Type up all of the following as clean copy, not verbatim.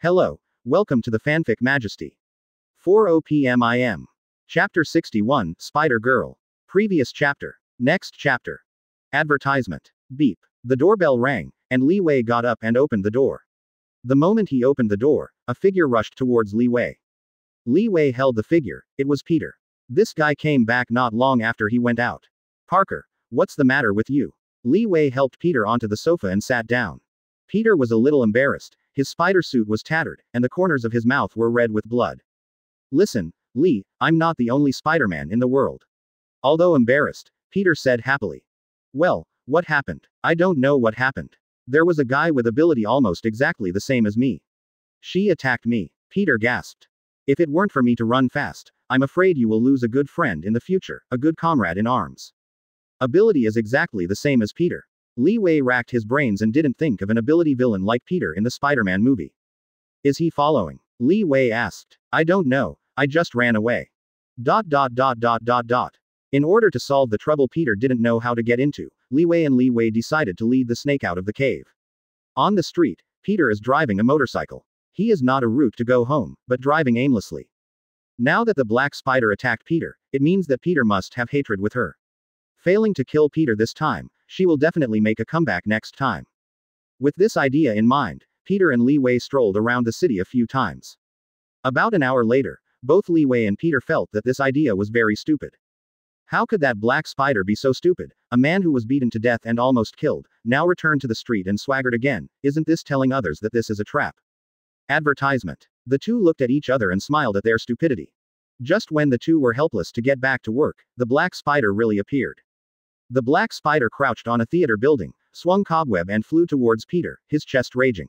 Hello, welcome to the Fanfic Majesty. 4:00 p.m. IM. Chapter 61, Spider Girl. Previous chapter. Next chapter. Advertisement. Beep. The doorbell rang, and Li Wei got up and opened the door. The moment he opened the door, a figure rushed towards Li Wei. Li Wei held the figure. It was Peter. This guy came back not long after he went out. Parker, what's the matter with you? Li Wei helped Peter onto the sofa and sat down. Peter was a little embarrassed. His spider suit was tattered, and the corners of his mouth were red with blood. Listen, Li, I'm not the only Spider-Man in the world. Although embarrassed, Peter said happily. Well, what happened? I don't know what happened. There was a guy with ability almost exactly the same as me. She attacked me. Peter gasped. If it weren't for me to run fast, I'm afraid you will lose a good friend in the future, a good comrade in arms. Ability is exactly the same as Peter. Li Wei racked his brains and didn't think of an ability villain like Peter in the Spider-Man movie. Is he following? Li Wei asked. I don't know, I just ran away. In order to solve the trouble Peter didn't know how to get into, Li Wei decided to lead the snake out of the cave. On the street, Peter is driving a motorcycle. He is not a route to go home, but driving aimlessly. Now that the black spider attacked Peter, it means that Peter must have hatred with her. Failing to kill Peter this time, she will definitely make a comeback next time. With this idea in mind, Peter and Li Wei strolled around the city a few times. About an hour later, both Li Wei and Peter felt that this idea was very stupid. How could that black spider be so stupid? A man who was beaten to death and almost killed, now returned to the street and swaggered again. Isn't this telling others that this is a trap? Advertisement. The two looked at each other and smiled at their stupidity. Just when the two were helpless to get back to work, the black spider really appeared. The black spider crouched on a theater building, swung cobweb and flew towards Peter, his chest raging.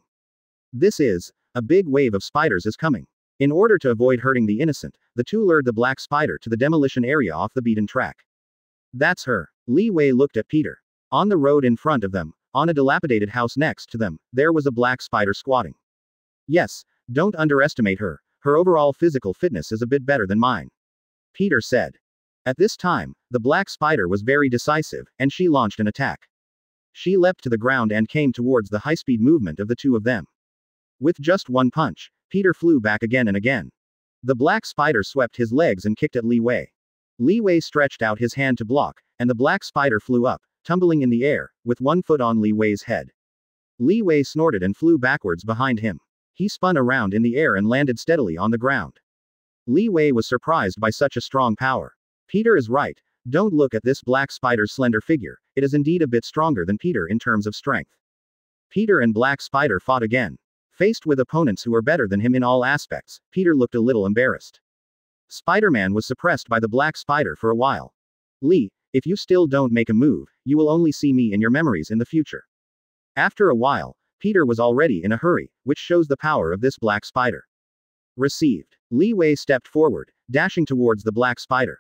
This is, a big wave of spiders is coming. In order to avoid hurting the innocent, the two lured the black spider to the demolition area off the beaten track. That's her. Li Wei looked at Peter. On the road in front of them, on a dilapidated house next to them, there was a black spider squatting. Yes, don't underestimate her. Her overall physical fitness is a bit better than mine. Peter said. At this time, the black spider was very decisive, and she launched an attack. She leapt to the ground and came towards the high-speed movement of the two of them. With just one punch, Peter flew back again and again. The black spider swept his legs and kicked at Li Wei. Li Wei stretched out his hand to block, and the black spider flew up, tumbling in the air, with one foot on Li Wei's head. Li Wei snorted and flew backwards behind him. He spun around in the air and landed steadily on the ground. Li Wei was surprised by such a strong power. Peter is right, don't look at this black spider's slender figure, it is indeed a bit stronger than Peter in terms of strength. Peter and Black Spider fought again. Faced with opponents who were better than him in all aspects, Peter looked a little embarrassed. Spider-Man was suppressed by the black spider for a while. Li, if you still don't make a move, you will only see me in your memories in the future. After a while, Peter was already in a hurry, which shows the power of this black spider. Received. Li Wei stepped forward, dashing towards the black spider.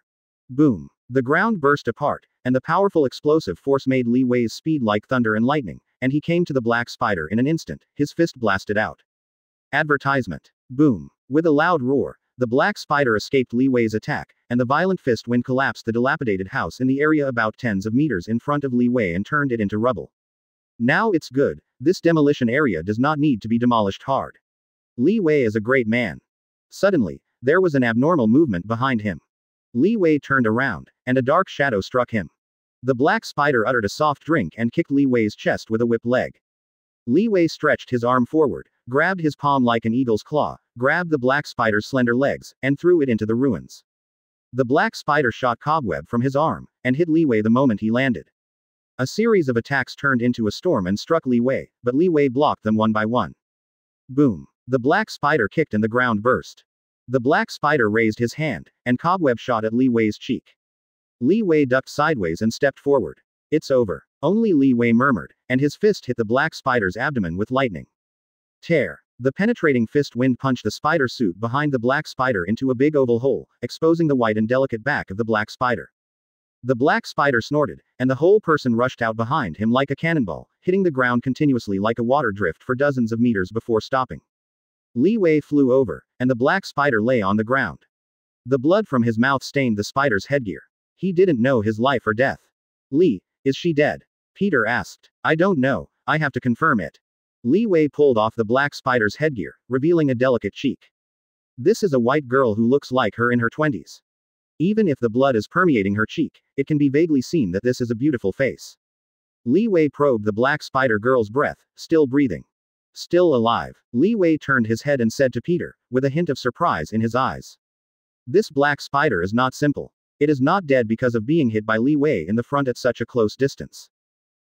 Boom. The ground burst apart, and the powerful explosive force made Li Wei's speed like thunder and lightning, and he came to the black spider in an instant, his fist blasted out. Advertisement. Boom. With a loud roar, the black spider escaped Li Wei's attack, and the violent fist wind collapsed the dilapidated house in the area about tens of meters in front of Li Wei and turned it into rubble. Now it's good, this demolition area does not need to be demolished hard. Li Wei is a great man. Suddenly, there was an abnormal movement behind him. Li Wei turned around, and a dark shadow struck him. The black spider uttered a soft drink and kicked Li Wei's chest with a whip leg. Li Wei stretched his arm forward, grabbed his palm like an eagle's claw, grabbed the black spider's slender legs, and threw it into the ruins. The black spider shot cobweb from his arm, and hit Li Wei the moment he landed. A series of attacks turned into a storm and struck Li Wei, but Li Wei blocked them one by one. Boom. The black spider kicked and the ground burst. The black spider raised his hand, and cobweb shot at Li Wei's cheek. Li Wei ducked sideways and stepped forward. It's over. Only Li Wei murmured, and his fist hit the black spider's abdomen with lightning. Tear. The penetrating fist wind punched the spider suit behind the black spider into a big oval hole, exposing the white and delicate back of the black spider. The black spider snorted, and the whole person rushed out behind him like a cannonball, hitting the ground continuously like a water drift for dozens of meters before stopping. Li Wei flew over, and the black spider lay on the ground. The blood from his mouth stained the spider's headgear. He didn't know his life or death. Li, is she dead? Peter asked. I don't know, I have to confirm it. Li Wei pulled off the black spider's headgear, revealing a delicate cheek. This is a white girl who looks like her in her 20s. Even if the blood is permeating her cheek, it can be vaguely seen that this is a beautiful face. Li Wei probed the black spider girl's breath, still breathing. Still alive. Li Wei turned his head and said to Peter, with a hint of surprise in his eyes. This black spider is not simple. It is not dead because of being hit by Li Wei in the front at such a close distance.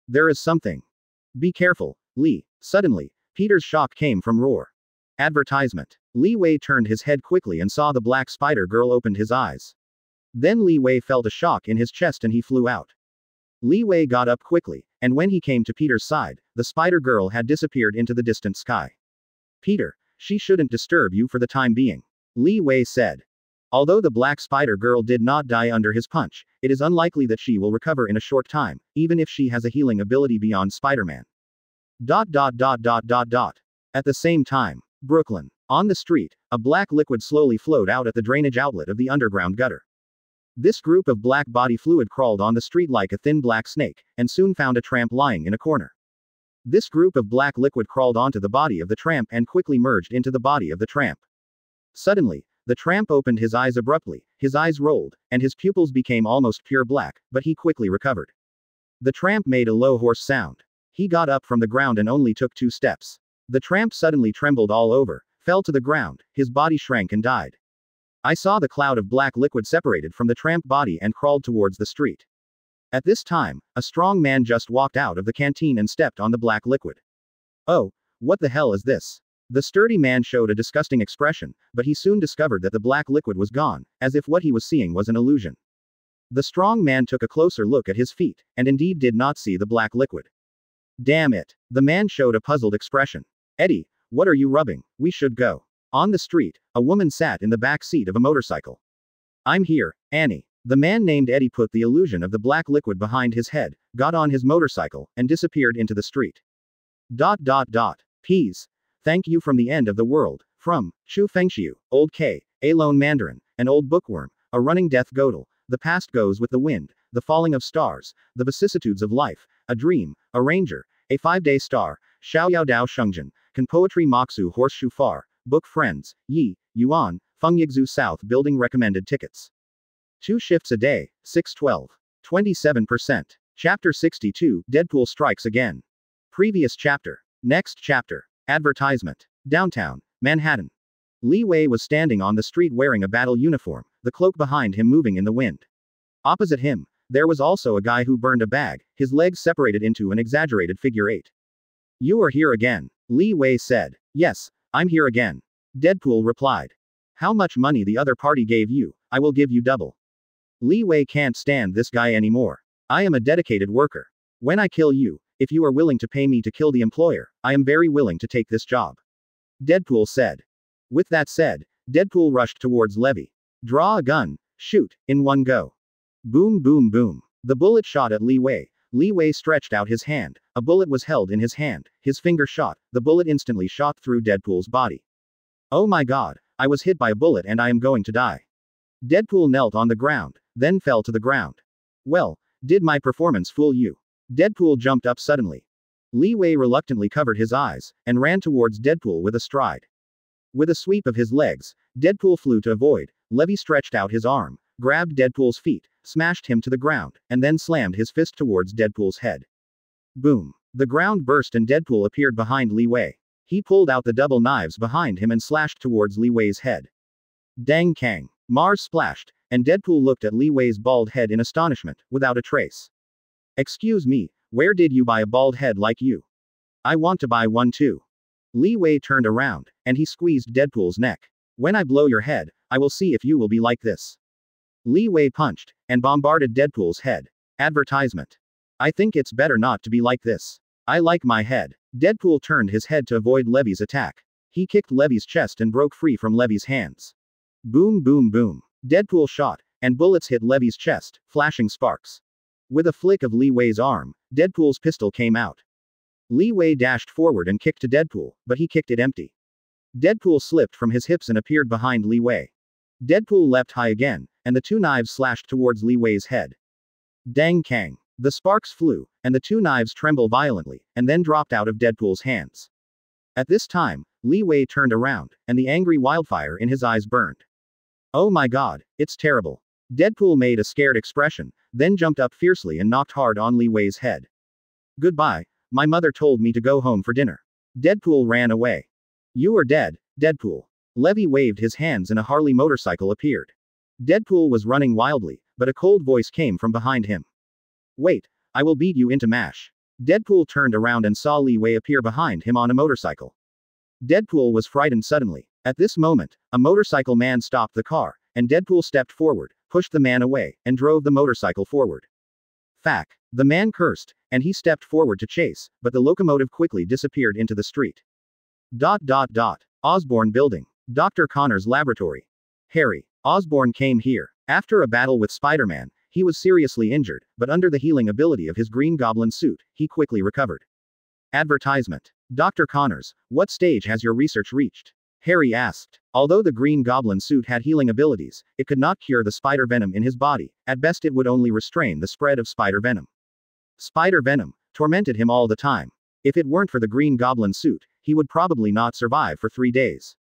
There is something. Be careful, Li. Suddenly, Peter's shock came from roar. Advertisement. Li Wei turned his head quickly and saw the black spider girl opened his eyes. Then Li Wei felt a shock in his chest and he flew out. Li Wei got up quickly, and when he came to Peter's side, the spider girl had disappeared into the distant sky. Peter, she shouldn't disturb you for the time being. Li Wei said. Although the black spider girl did not die under his punch, it is unlikely that she will recover in a short time, even if she has a healing ability beyond Spider-Man. At the same time, Brooklyn. On the street, a black liquid slowly flowed out at the drainage outlet of the underground gutter. This group of black body fluid crawled on the street like a thin black snake, and soon found a tramp lying in a corner. This group of black liquid crawled onto the body of the tramp and quickly merged into the body of the tramp. Suddenly, the tramp opened his eyes abruptly, his eyes rolled, and his pupils became almost pure black, but he quickly recovered. The tramp made a low hoarse sound. He got up from the ground and only took 2 steps. The tramp suddenly trembled all over, fell to the ground, his body shrank and died. I saw the cloud of black liquid separated from the tramp body and crawled towards the street. At this time, a strong man just walked out of the canteen and stepped on the black liquid. Oh, what the hell is this? The sturdy man showed a disgusting expression, but he soon discovered that the black liquid was gone, as if what he was seeing was an illusion. The strong man took a closer look at his feet, and indeed did not see the black liquid. Damn it. The man showed a puzzled expression. Eddie, what are you rubbing? We should go. On the street, a woman sat in the back seat of a motorcycle. I'm here, Annie. The man named Eddie put the illusion of the black liquid behind his head, got on his motorcycle, and disappeared into the street. Peas. Thank you from the end of the world. From Chu Fengxiu, Old K, a lone mandarin, an old bookworm, a running death godel, the past goes with the wind, the falling of stars, the vicissitudes of life, a dream, a ranger, a 5-day star, Xiaoyao Dao Shengjian, can poetry Moxu horseshoe far, book friends, Yi, Yuan, Fengyigzu South building recommended tickets. 2 shifts a day, 612. 27%. Chapter 62, Deadpool strikes again. Previous chapter. Next chapter. Advertisement. Downtown, Manhattan. Li Wei was standing on the street wearing a battle uniform, the cloak behind him moving in the wind. Opposite him, there was also a guy who burned a bag, his legs separated into an exaggerated figure 8. You are here again, Li Wei said. Yes, I'm here again. Deadpool replied. How much money the other party gave you, I will give you double. Li Wei can't stand this guy anymore. I am a dedicated worker. When I kill you, if you are willing to pay me to kill the employer, I am very willing to take this job. Deadpool said. With that said, Deadpool rushed towards Levy. Draw a gun, shoot, in one go. Boom boom boom. The bullet shot at Li Wei. Li Wei stretched out his hand, a bullet was held in his hand, his finger shot, the bullet instantly shot through Deadpool's body. Oh my god, I was hit by a bullet and I am going to die. Deadpool knelt on the ground, then fell to the ground. Well, did my performance fool you? Deadpool jumped up suddenly. Li Wei reluctantly covered his eyes, and ran towards Deadpool with a stride. With a sweep of his legs, Deadpool flew to avoid. Levy stretched out his arm, grabbed Deadpool's feet, smashed him to the ground, and then slammed his fist towards Deadpool's head. Boom. The ground burst and Deadpool appeared behind Li Wei. He pulled out the double knives behind him and slashed towards Li Wei's head. Dang Kang. Mars splashed, and Deadpool looked at Li Wei's bald head in astonishment, without a trace. Excuse me, where did you buy a bald head like you? I want to buy one too. Li Wei turned around, and he squeezed Deadpool's neck. When I blow your head, I will see if you will be like this. Li Wei punched, and bombarded Deadpool's head. Advertisement. I think it's better not to be like this. I like my head. Deadpool turned his head to avoid Levy's attack. He kicked Levy's chest and broke free from Levy's hands. Boom boom boom. Deadpool shot, and bullets hit Levy's chest, flashing sparks. With a flick of Li Wei's arm, Deadpool's pistol came out. Li Wei dashed forward and kicked to Deadpool, but he kicked it empty. Deadpool slipped from his hips and appeared behind Li Wei. Deadpool leapt high again, and the 2 knives slashed towards Li Wei's head. Dang Kang. The sparks flew, and the 2 knives trembled violently, and then dropped out of Deadpool's hands. At this time, Li Wei turned around, and the angry wildfire in his eyes burned. Oh my god, it's terrible. Deadpool made a scared expression, then jumped up fiercely and knocked hard on Li Wei's head. Goodbye, my mother told me to go home for dinner. Deadpool ran away. You are dead, Deadpool. Levi waved his hands and a Harley motorcycle appeared. Deadpool was running wildly, but a cold voice came from behind him. Wait, I will beat you into mash. Deadpool turned around and saw Li Wei appear behind him on a motorcycle. Deadpool was frightened suddenly. At this moment, a motorcycle man stopped the car, and Deadpool stepped forward, pushed the man away, and drove the motorcycle forward. Fack. The man cursed, and he stepped forward to chase, but the locomotive quickly disappeared into the street. Osborn Building. Dr. Connor's laboratory. Harry Osborn came here. After a battle with Spider-Man, he was seriously injured, but under the healing ability of his Green Goblin suit, he quickly recovered. Advertisement. Dr. Connors, what stage has your research reached? Harry asked. Although the Green Goblin suit had healing abilities, it could not cure the spider venom in his body. At best it would only restrain the spread of spider venom. Spider venom tormented him all the time. If it weren't for the Green Goblin suit, he would probably not survive for 3 days.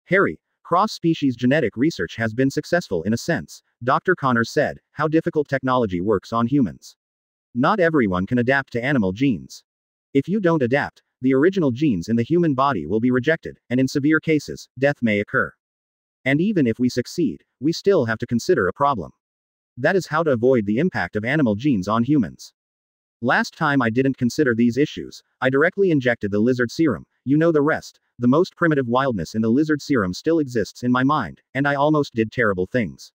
Harry, cross-species genetic research has been successful in a sense, Dr. Connors said, how difficult technology works on humans. Not everyone can adapt to animal genes. If you don't adapt, the original genes in the human body will be rejected, and in severe cases, death may occur. And even if we succeed, we still have to consider a problem. That is how to avoid the impact of animal genes on humans. Last time I didn't consider these issues, I directly injected the lizard serum, you know the rest, the most primitive wildness in the lizard serum still exists in my mind, and I almost did terrible things.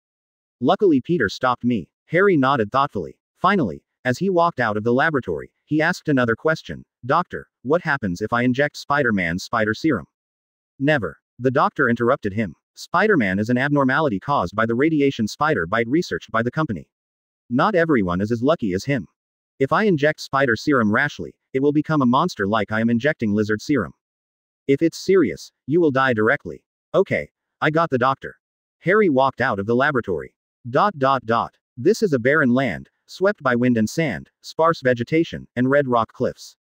Luckily Peter stopped me. Harry nodded thoughtfully. Finally, as he walked out of the laboratory, he asked another question. Doctor, what happens if I inject Spider-Man's spider serum? Never. The doctor interrupted him. Spider-Man is an abnormality caused by the radiation spider bite researched by the company. Not everyone is as lucky as him. If I inject spider serum rashly, it will become a monster like I am injecting lizard serum. If it's serious, you will die directly. Okay, I got the doctor. Harry walked out of the laboratory. This is a barren land, swept by wind and sand, sparse vegetation, and red rock cliffs.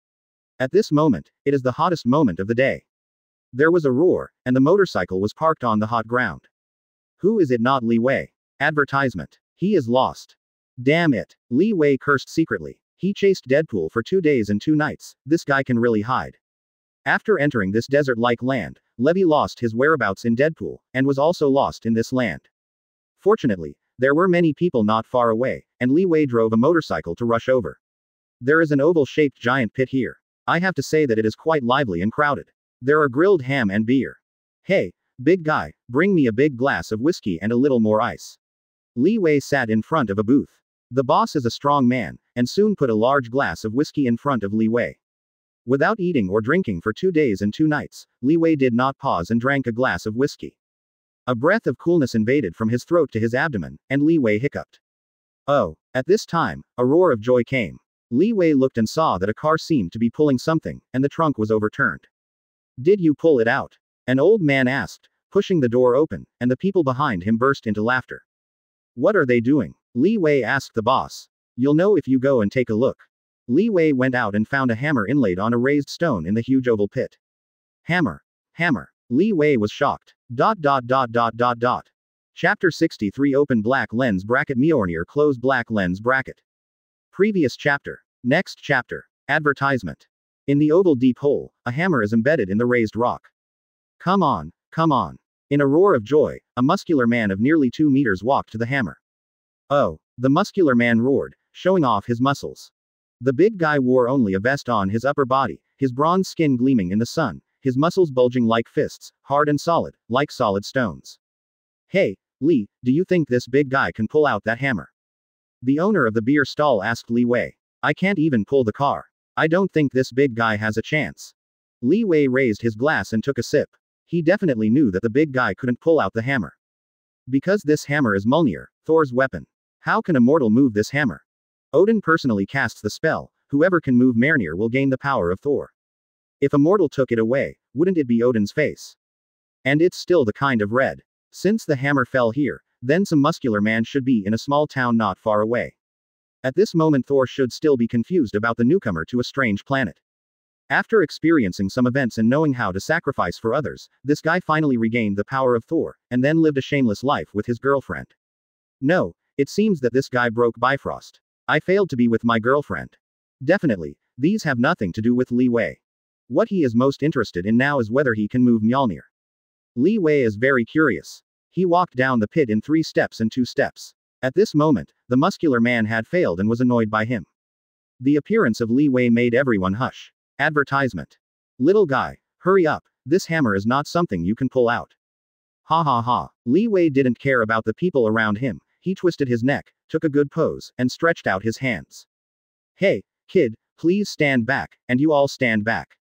At this moment, it is the hottest moment of the day. There was a roar, and the motorcycle was parked on the hot ground. Who is it not Li Wei? Advertisement. He is lost. Damn it. Li Wei cursed secretly. He chased Deadpool for 2 days and 2 nights, this guy can really hide. After entering this desert-like land, Levi lost his whereabouts in Deadpool, and was also lost in this land. Fortunately, there were many people not far away, and Li Wei drove a motorcycle to rush over. There is an oval-shaped giant pit here. I have to say that it is quite lively and crowded. There are grilled ham and beer. Hey, big guy, bring me a big glass of whiskey and a little more ice. Li Wei sat in front of a booth. The boss is a strong man, and soon put a large glass of whiskey in front of Li Wei. Without eating or drinking for 2 days and 2 nights, Li Wei did not pause and drank a glass of whiskey. A breath of coolness invaded from his throat to his abdomen, and Li Wei hiccuped. Oh, at this time, a roar of joy came. Li Wei looked and saw that a car seemed to be pulling something, and the trunk was overturned. Did you pull it out? An old man asked, pushing the door open, and the people behind him burst into laughter. What are they doing? Li Wei asked the boss. You'll know if you go and take a look. Li Wei went out and found a hammer inlaid on a raised stone in the huge oval pit. Hammer. Hammer. Li Wei was shocked. Chapter 63 Open black lens bracket Mjolnir close black lens bracket. Previous chapter. Next chapter. Advertisement. In the oval deep hole, a hammer is embedded in the raised rock. Come on, come on. In a roar of joy, a muscular man of nearly 2 meters walked to the hammer. Oh, the muscular man roared, showing off his muscles. The big guy wore only a vest on his upper body, his bronze skin gleaming in the sun, his muscles bulging like fists, hard and solid, like solid stones. Hey, Li, do you think this big guy can pull out that hammer? The owner of the beer stall asked Li Wei. I can't even pull the car. I don't think this big guy has a chance. Li Wei raised his glass and took a sip. He definitely knew that the big guy couldn't pull out the hammer. Because this hammer is Mjolnir, Thor's weapon. How can a mortal move this hammer? Odin personally casts the spell, whoever can move Mjolnir will gain the power of Thor. If a mortal took it away, wouldn't it be Odin's face? And it's still the kind of red. Since the hammer fell here, then some muscular man should be in a small town not far away. At this moment Thor should still be confused about the newcomer to a strange planet. After experiencing some events and knowing how to sacrifice for others, this guy finally regained the power of Thor, and then lived a shameless life with his girlfriend. No, it seems that this guy broke Bifrost. I failed to be with my girlfriend. Definitely, these have nothing to do with Li Wei. What he is most interested in now is whether he can move Mjolnir. Li Wei is very curious. He walked down the pit in 3 steps and 2 steps. At this moment, the muscular man had failed and was annoyed by him. The appearance of Li Wei made everyone hush. Advertisement. Little guy, hurry up, this hammer is not something you can pull out. Ha ha ha. Li Wei didn't care about the people around him, he twisted his neck, took a good pose, and stretched out his hands. Hey, kid, please stand back, and you all stand back.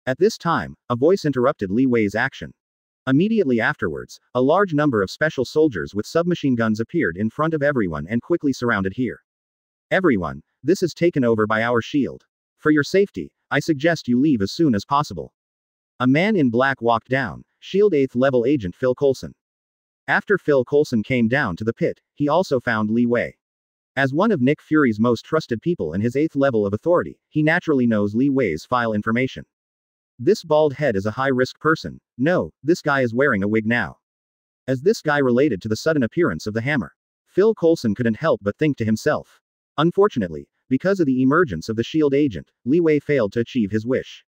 At this time, a voice interrupted Li Wei's action. Immediately afterwards, a large number of special soldiers with submachine guns appeared in front of everyone and quickly surrounded here. Everyone, this is taken over by our shield. For your safety, I suggest you leave as soon as possible. A man in black walked down, SHIELD 8th level agent Phil Coulson. After Phil Coulson came down to the pit, he also found Li Wei. As one of Nick Fury's most trusted people and his 8th level of authority, he naturally knows Li Wei's file information. This bald head is a high-risk person. No, this guy is wearing a wig now. As this guy related to the sudden appearance of the hammer, Phil Coulson couldn't help but think to himself. Unfortunately, because of the emergence of the SHIELD agent, Li Wei failed to achieve his wish.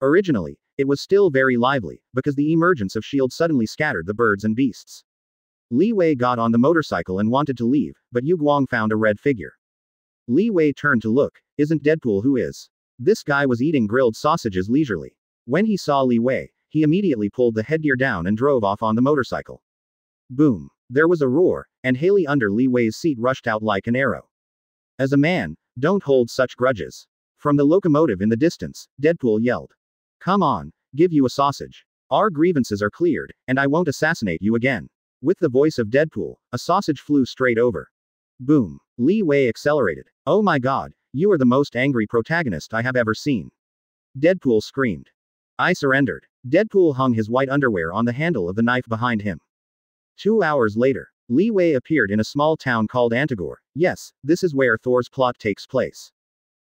Originally, it was still very lively, because the emergence of SHIELD suddenly scattered the birds and beasts. Li Wei got on the motorcycle and wanted to leave, but Yu Guang found a red figure. Li Wei turned to look. Isn't Deadpool who is? This guy was eating grilled sausages leisurely. When he saw Li Wei, he immediately pulled the headgear down and drove off on the motorcycle. Boom. There was a roar, and Haley under Li Wei's seat rushed out like an arrow. As a man, don't hold such grudges. From the locomotive in the distance, Deadpool yelled. Come on, give you a sausage. Our grievances are cleared, and I won't assassinate you again. With the voice of Deadpool, a sausage flew straight over. Boom. Li Wei accelerated. Oh my god, you are the most angry protagonist I have ever seen. Deadpool screamed. I surrendered. Deadpool hung his white underwear on the handle of the knife behind him. 2 hours later, Li Wei appeared in a small town called Antagor. Yes, this is where Thor's plot takes place.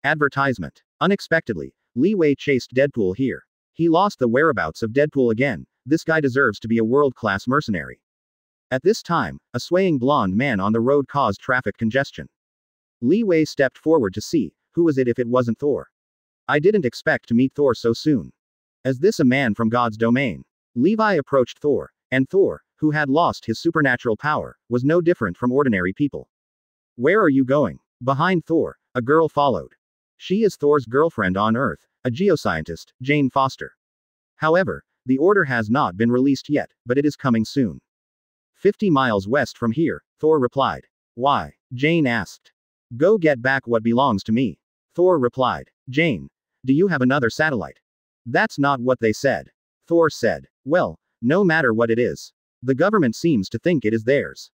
Advertisement. Unexpectedly, Li Wei chased Deadpool here. He lost the whereabouts of Deadpool again. This guy deserves to be a world-class mercenary. At this time, a swaying blonde man on the road caused traffic congestion. Li Wei stepped forward to see, who was it if it wasn't Thor? I didn't expect to meet Thor so soon. Is this a man from God's domain? Levi approached Thor, and Thor, who had lost his supernatural power, was no different from ordinary people. Where are you going? Behind Thor, a girl followed. She is Thor's girlfriend on Earth, a geoscientist, Jane Foster. However, the order has not been released yet, but it is coming soon. 50 miles west from here, Thor replied. Why? Jane asked. Go get back what belongs to me. Thor replied. Jane, do you have another satellite? That's not what they said. Thor said. Well, no matter what it is. The government seems to think it is theirs.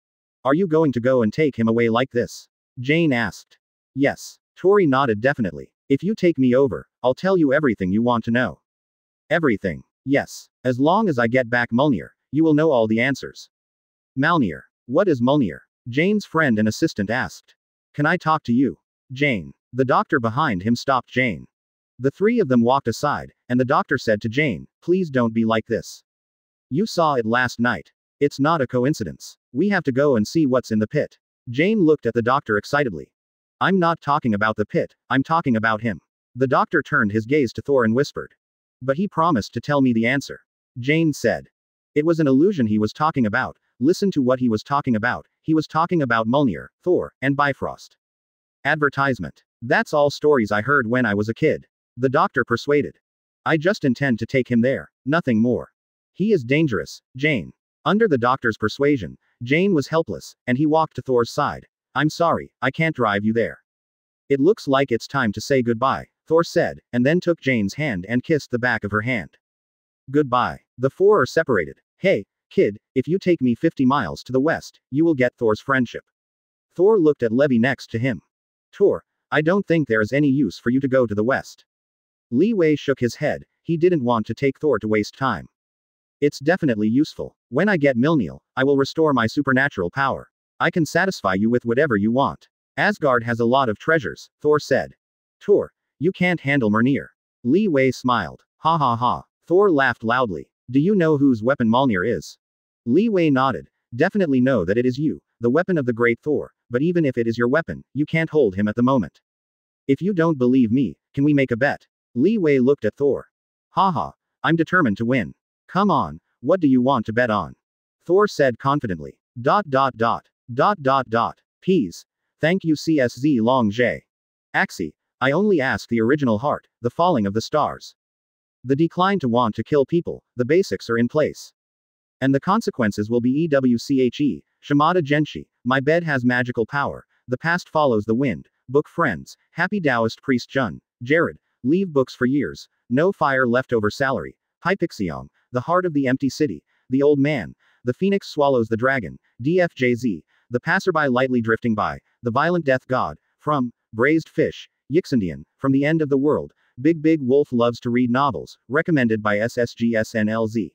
Are you going to go and take him away like this? Jane asked. Yes. Tori nodded definitely. If you take me over, I'll tell you everything you want to know. Everything. Yes. As long as I get back Mjolnir, you will know all the answers. Mjolnir. What is Mjolnir? Jane's friend and assistant asked. Can I talk to you? Jane. The doctor behind him stopped Jane. The 3 of them walked aside, and the doctor said to Jane, please don't be like this. You saw it last night. It's not a coincidence. We have to go and see what's in the pit. Jane looked at the doctor excitedly. I'm not talking about the pit, I'm talking about him. The doctor turned his gaze to Thor and whispered. But he promised to tell me the answer. Jane said. It was an illusion he was talking about. Listen to what he was talking about. He was talking about Mjolnir, Thor, and Bifrost. Advertisement. That's all stories I heard when I was a kid. The doctor persuaded. I just intend to take him there, nothing more. He is dangerous, Jane. Under the doctor's persuasion, Jane was helpless, and he walked to Thor's side. I'm sorry, I can't drive you there. It looks like it's time to say goodbye, Thor said, and then took Jane's hand and kissed the back of her hand. Goodbye. The 4 are separated. Hey, kid, if you take me 50 miles to the west, you will get Thor's friendship. Thor looked at Levi next to him. Thor, I don't think there is any use for you to go to the west. Li Wei shook his head. He didn't want to take Thor to waste time. It's definitely useful. When I get Mjolnir, I will restore my supernatural power. I can satisfy you with whatever you want. Asgard has a lot of treasures, Thor said. Thor, you can't handle Mjolnir. Li Wei smiled. Ha ha ha. Thor laughed loudly. Do you know whose weapon Mjolnir is? Li Wei nodded. Definitely know that it is you, the weapon of the great Thor, but even if it is your weapon, you can't hold him at the moment. If you don't believe me, can we make a bet? Li Wei looked at Thor. Haha, I'm determined to win. Come on, what do you want to bet on? Thor said confidently. Peas. Thank you CSZ Long J. Axie, I only ask the original heart, the falling of the stars. The decline to want to kill people, the basics are in place. And the consequences will be EWCHE, Shimada Genshi, my bed has magical power, the past follows the wind, book friends, happy Taoist priest Jun, Jared, leave books for years, no fire leftover salary, Hypixionge, the heart of the empty city, the old man, the phoenix swallows the dragon, DFJZ, the passerby lightly drifting by, the violent death god, from, braised fish, Yixindian, from the end of the world, Big Wolf loves to read novels, recommended by SSGSNLZ.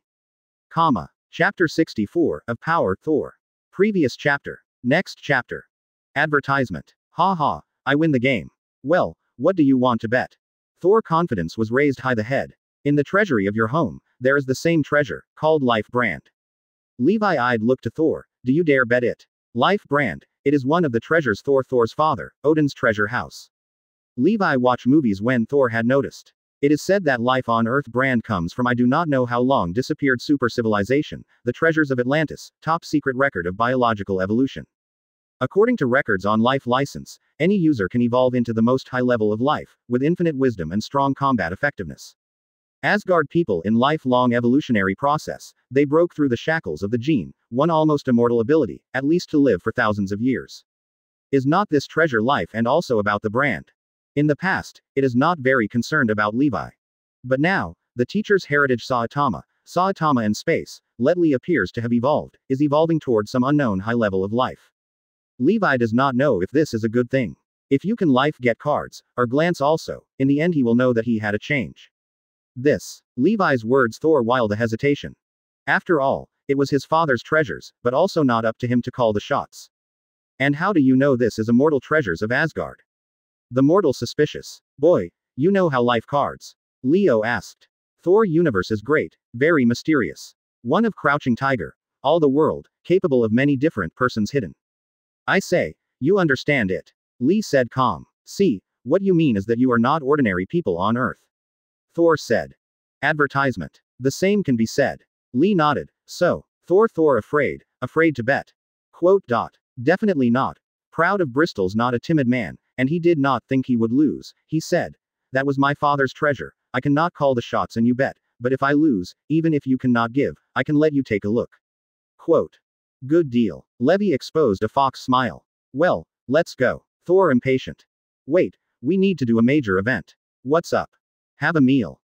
Comma. Chapter 64, of Power, Thor. Previous chapter. Next chapter. Advertisement. Ha ha, I win the game. Well, what do you want to bet? Thor confidence was raised high the head. In the treasury of your home, there is the same treasure, called Life Brand. Levi-eyed looked to Thor, do you dare bet it? Life Brand, it is one of the treasures Thor's father, Odin's treasure house. Levi watched movies when Thor had noticed. It is said that life on Earth brand comes from I do not know how long disappeared super civilization, the treasures of Atlantis, top secret record of biological evolution. According to records on Life License, any user can evolve into the most high level of life, with infinite wisdom and strong combat effectiveness. Asgard people in lifelong evolutionary process, they broke through the shackles of the gene, one almost immortal ability, at least to live for thousands of years. Is not this treasure life and also about the brand? In the past, it is not very concerned about Levi. But now, the teacher's heritage Saitama and space, Ledley appears to have evolved, is evolving toward some unknown high level of life. Levi does not know if this is a good thing. If you can life get cards, or glance also, in the end he will know that he had a change. This. Levi's words Thor while the hesitation. After all, it was his father's treasures, but also not up to him to call the shots. And how do you know this is immortal treasures of Asgard? The mortal suspicious. Boy, you know how life cards. Leo asked. Thor universe is great, very mysterious. One of crouching tiger. All the world, capable of many different persons hidden. I say, you understand it. Lee said calm. See, what you mean is that you are not ordinary people on Earth. Thor said. Advertisement. The same can be said. Lee nodded. So, Thor afraid to bet. Quote. Definitely not. Proud of Bristol's not a timid man, and he did not think he would lose, he said. That was my father's treasure, I cannot call the shots and you bet, but if I lose, even if you cannot give, I can let you take a look. Quote. Good deal. Levi exposed a fox smile. Well, let's go. Thor impatient. Wait, we need to do a major event. What's up? Have a meal.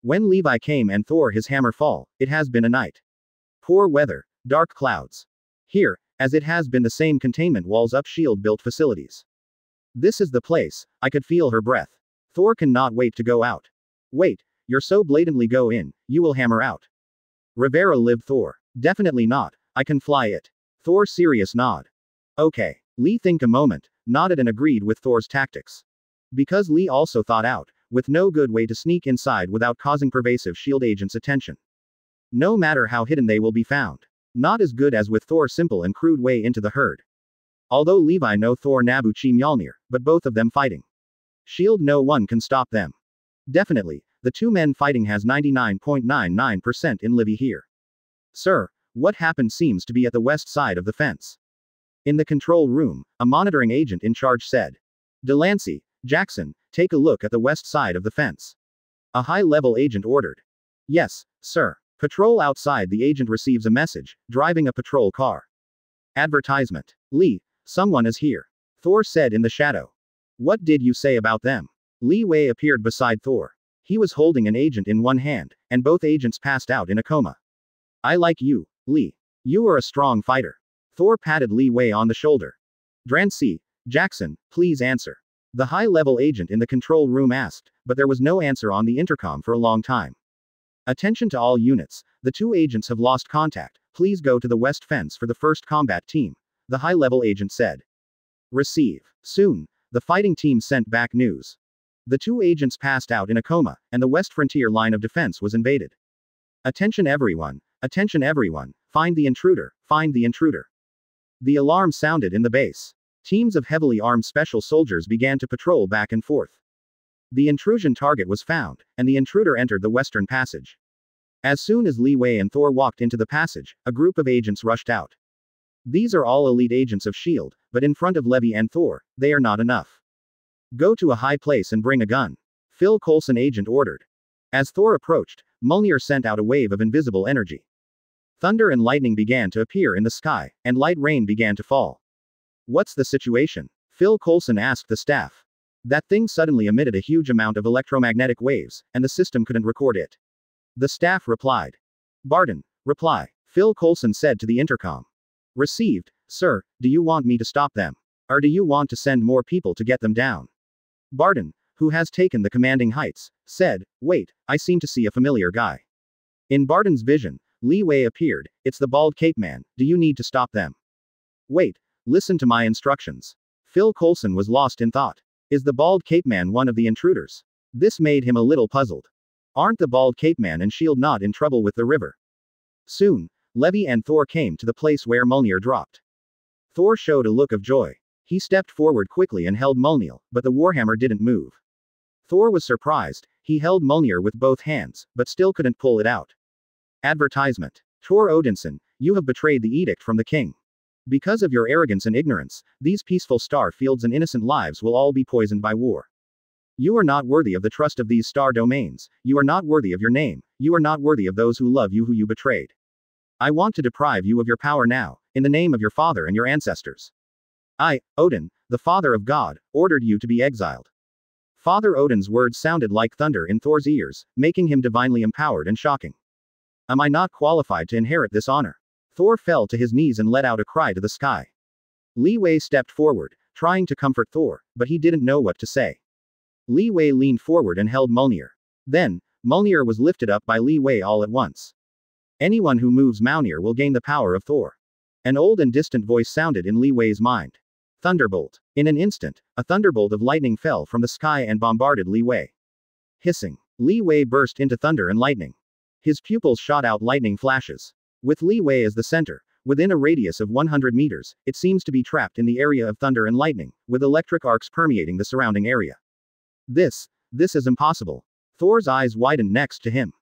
When Levi came and Thor his hammer fall, it has been a night. Poor weather, dark clouds. Here, as it has been the same containment walls up shield built facilities. This is the place, I could feel her breath. Thor cannot wait to go out. Wait, you're so blatantly go in, you will hammer out. Rivera live Thor. Definitely not, I can fly it. Thor serious nod. Okay. Lee think a moment, nodded and agreed with Thor's tactics. Because Lee also thought out, with no good way to sneak inside without causing pervasive shield agents' attention. No matter how hidden they will be found. Not as good as with Thor's simple and crude way into the herd. Although Levi know Thor Nabu Chi Mjolnir, but both of them fighting. Shield no one can stop them. Definitely, the two men fighting has 99.99% in Livy here. Sir, what happened seems to be at the west side of the fence. In the control room, a monitoring agent in charge said. Delancey, Jackson, take a look at the west side of the fence. A high-level agent ordered. Yes, sir. Patrol outside the agent receives a message, driving a patrol car. Advertisement. Lee, someone is here. Thor said in the shadow. What did you say about them? Li Wei appeared beside Thor. He was holding an agent in one hand, and both agents passed out in a coma. I like you, Lee. You are a strong fighter. Thor patted Li Wei on the shoulder. Drancy, Jackson, please answer. The high-level agent in the control room asked, but there was no answer on the intercom for a long time. Attention to all units, the two agents have lost contact, please go to the west fence for the first combat team, the high-level agent said. Receive. Soon, the fighting team sent back news. The two agents passed out in a coma, and the West Frontier line of defense was invaded. Attention everyone! Attention everyone! Find the intruder! Find the intruder! The alarm sounded in the base. Teams of heavily armed special soldiers began to patrol back and forth. The intrusion target was found, and the intruder entered the western passage. As soon as Li Wei and Thor walked into the passage, a group of agents rushed out. These are all elite agents of S.H.I.E.L.D., but in front of Levi and Thor, they are not enough. Go to a high place and bring a gun. Phil Coulson agent ordered. As Thor approached, Mjolnir sent out a wave of invisible energy. Thunder and lightning began to appear in the sky, and light rain began to fall. What's the situation? Phil Coulson asked the staff. That thing suddenly emitted a huge amount of electromagnetic waves, and the system couldn't record it. The staff replied. Barton, reply. Phil Coulson said to the intercom. Received, sir. Do you want me to stop them? Or do you want to send more people to get them down? Barton, who has taken the commanding heights, said, wait, I seem to see a familiar guy. In Barton's vision, Li Wei appeared. It's the bald cape man. Do you need to stop them? Wait, listen to my instructions. Phil Coulson was lost in thought. Is the bald cape man one of the intruders? This made him a little puzzled. Aren't the bald cape man and S.H.I.E.L.D. not in trouble with the river? Soon, Levi and Thor came to the place where Mjolnir dropped. Thor showed a look of joy. He stepped forward quickly and held Mjolnir, but the warhammer didn't move. Thor was surprised. He held Mjolnir with both hands, but still couldn't pull it out. Advertisement. Tor Odinson, you have betrayed the edict from the king. Because of your arrogance and ignorance, these peaceful star fields and innocent lives will all be poisoned by war. You are not worthy of the trust of these star domains, you are not worthy of your name, you are not worthy of those who love you who you betrayed. I want to deprive you of your power now, in the name of your father and your ancestors. I, Odin, the father of God, ordered you to be exiled. Father Odin's words sounded like thunder in Thor's ears, making him divinely empowered and shocking. Am I not qualified to inherit this honor? Thor fell to his knees and let out a cry to the sky. Li Wei stepped forward, trying to comfort Thor, but he didn't know what to say. Li Wei leaned forward and held Mjolnir. Then, Mjolnir was lifted up by Li Wei all at once. Anyone who moves Mjolnir will gain the power of Thor. An old and distant voice sounded in Li Wei's mind. Thunderbolt. In an instant, a thunderbolt of lightning fell from the sky and bombarded Li Wei. Hissing, Li Wei burst into thunder and lightning. His pupils shot out lightning flashes. With Li Wei as the center, within a radius of 100 meters, it seems to be trapped in the area of thunder and lightning, with electric arcs permeating the surrounding area. This is impossible. Thor's eyes widened next to him.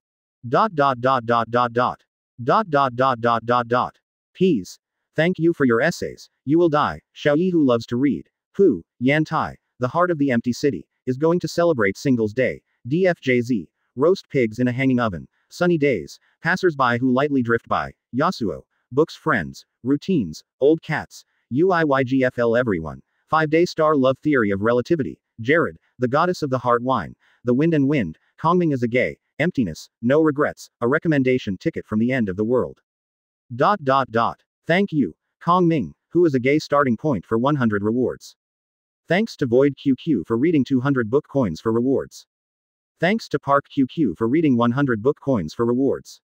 Peas. Thank you for your essays. You will die. Xiaoyi who loves to read. Pu, Yantai, the heart of the empty city, is going to celebrate Singles Day. DFJZ. Roast pigs in a hanging oven. Sunny days. Passers-by who lightly drift by. Yasuo. Books friends. Routines. Old cats. UIYGFL everyone. 5-day star love theory of relativity. Jared, the goddess of the heart wine. The wind and wind. Kongming is a gay. Emptiness. No regrets. A recommendation ticket from the end of the world. Thank you, Kongming, who is a gay starting point for 100 rewards. Thanks to Void QQ for reading 200 book coins for rewards. Thanks to Park QQ for reading 100 book coins for rewards.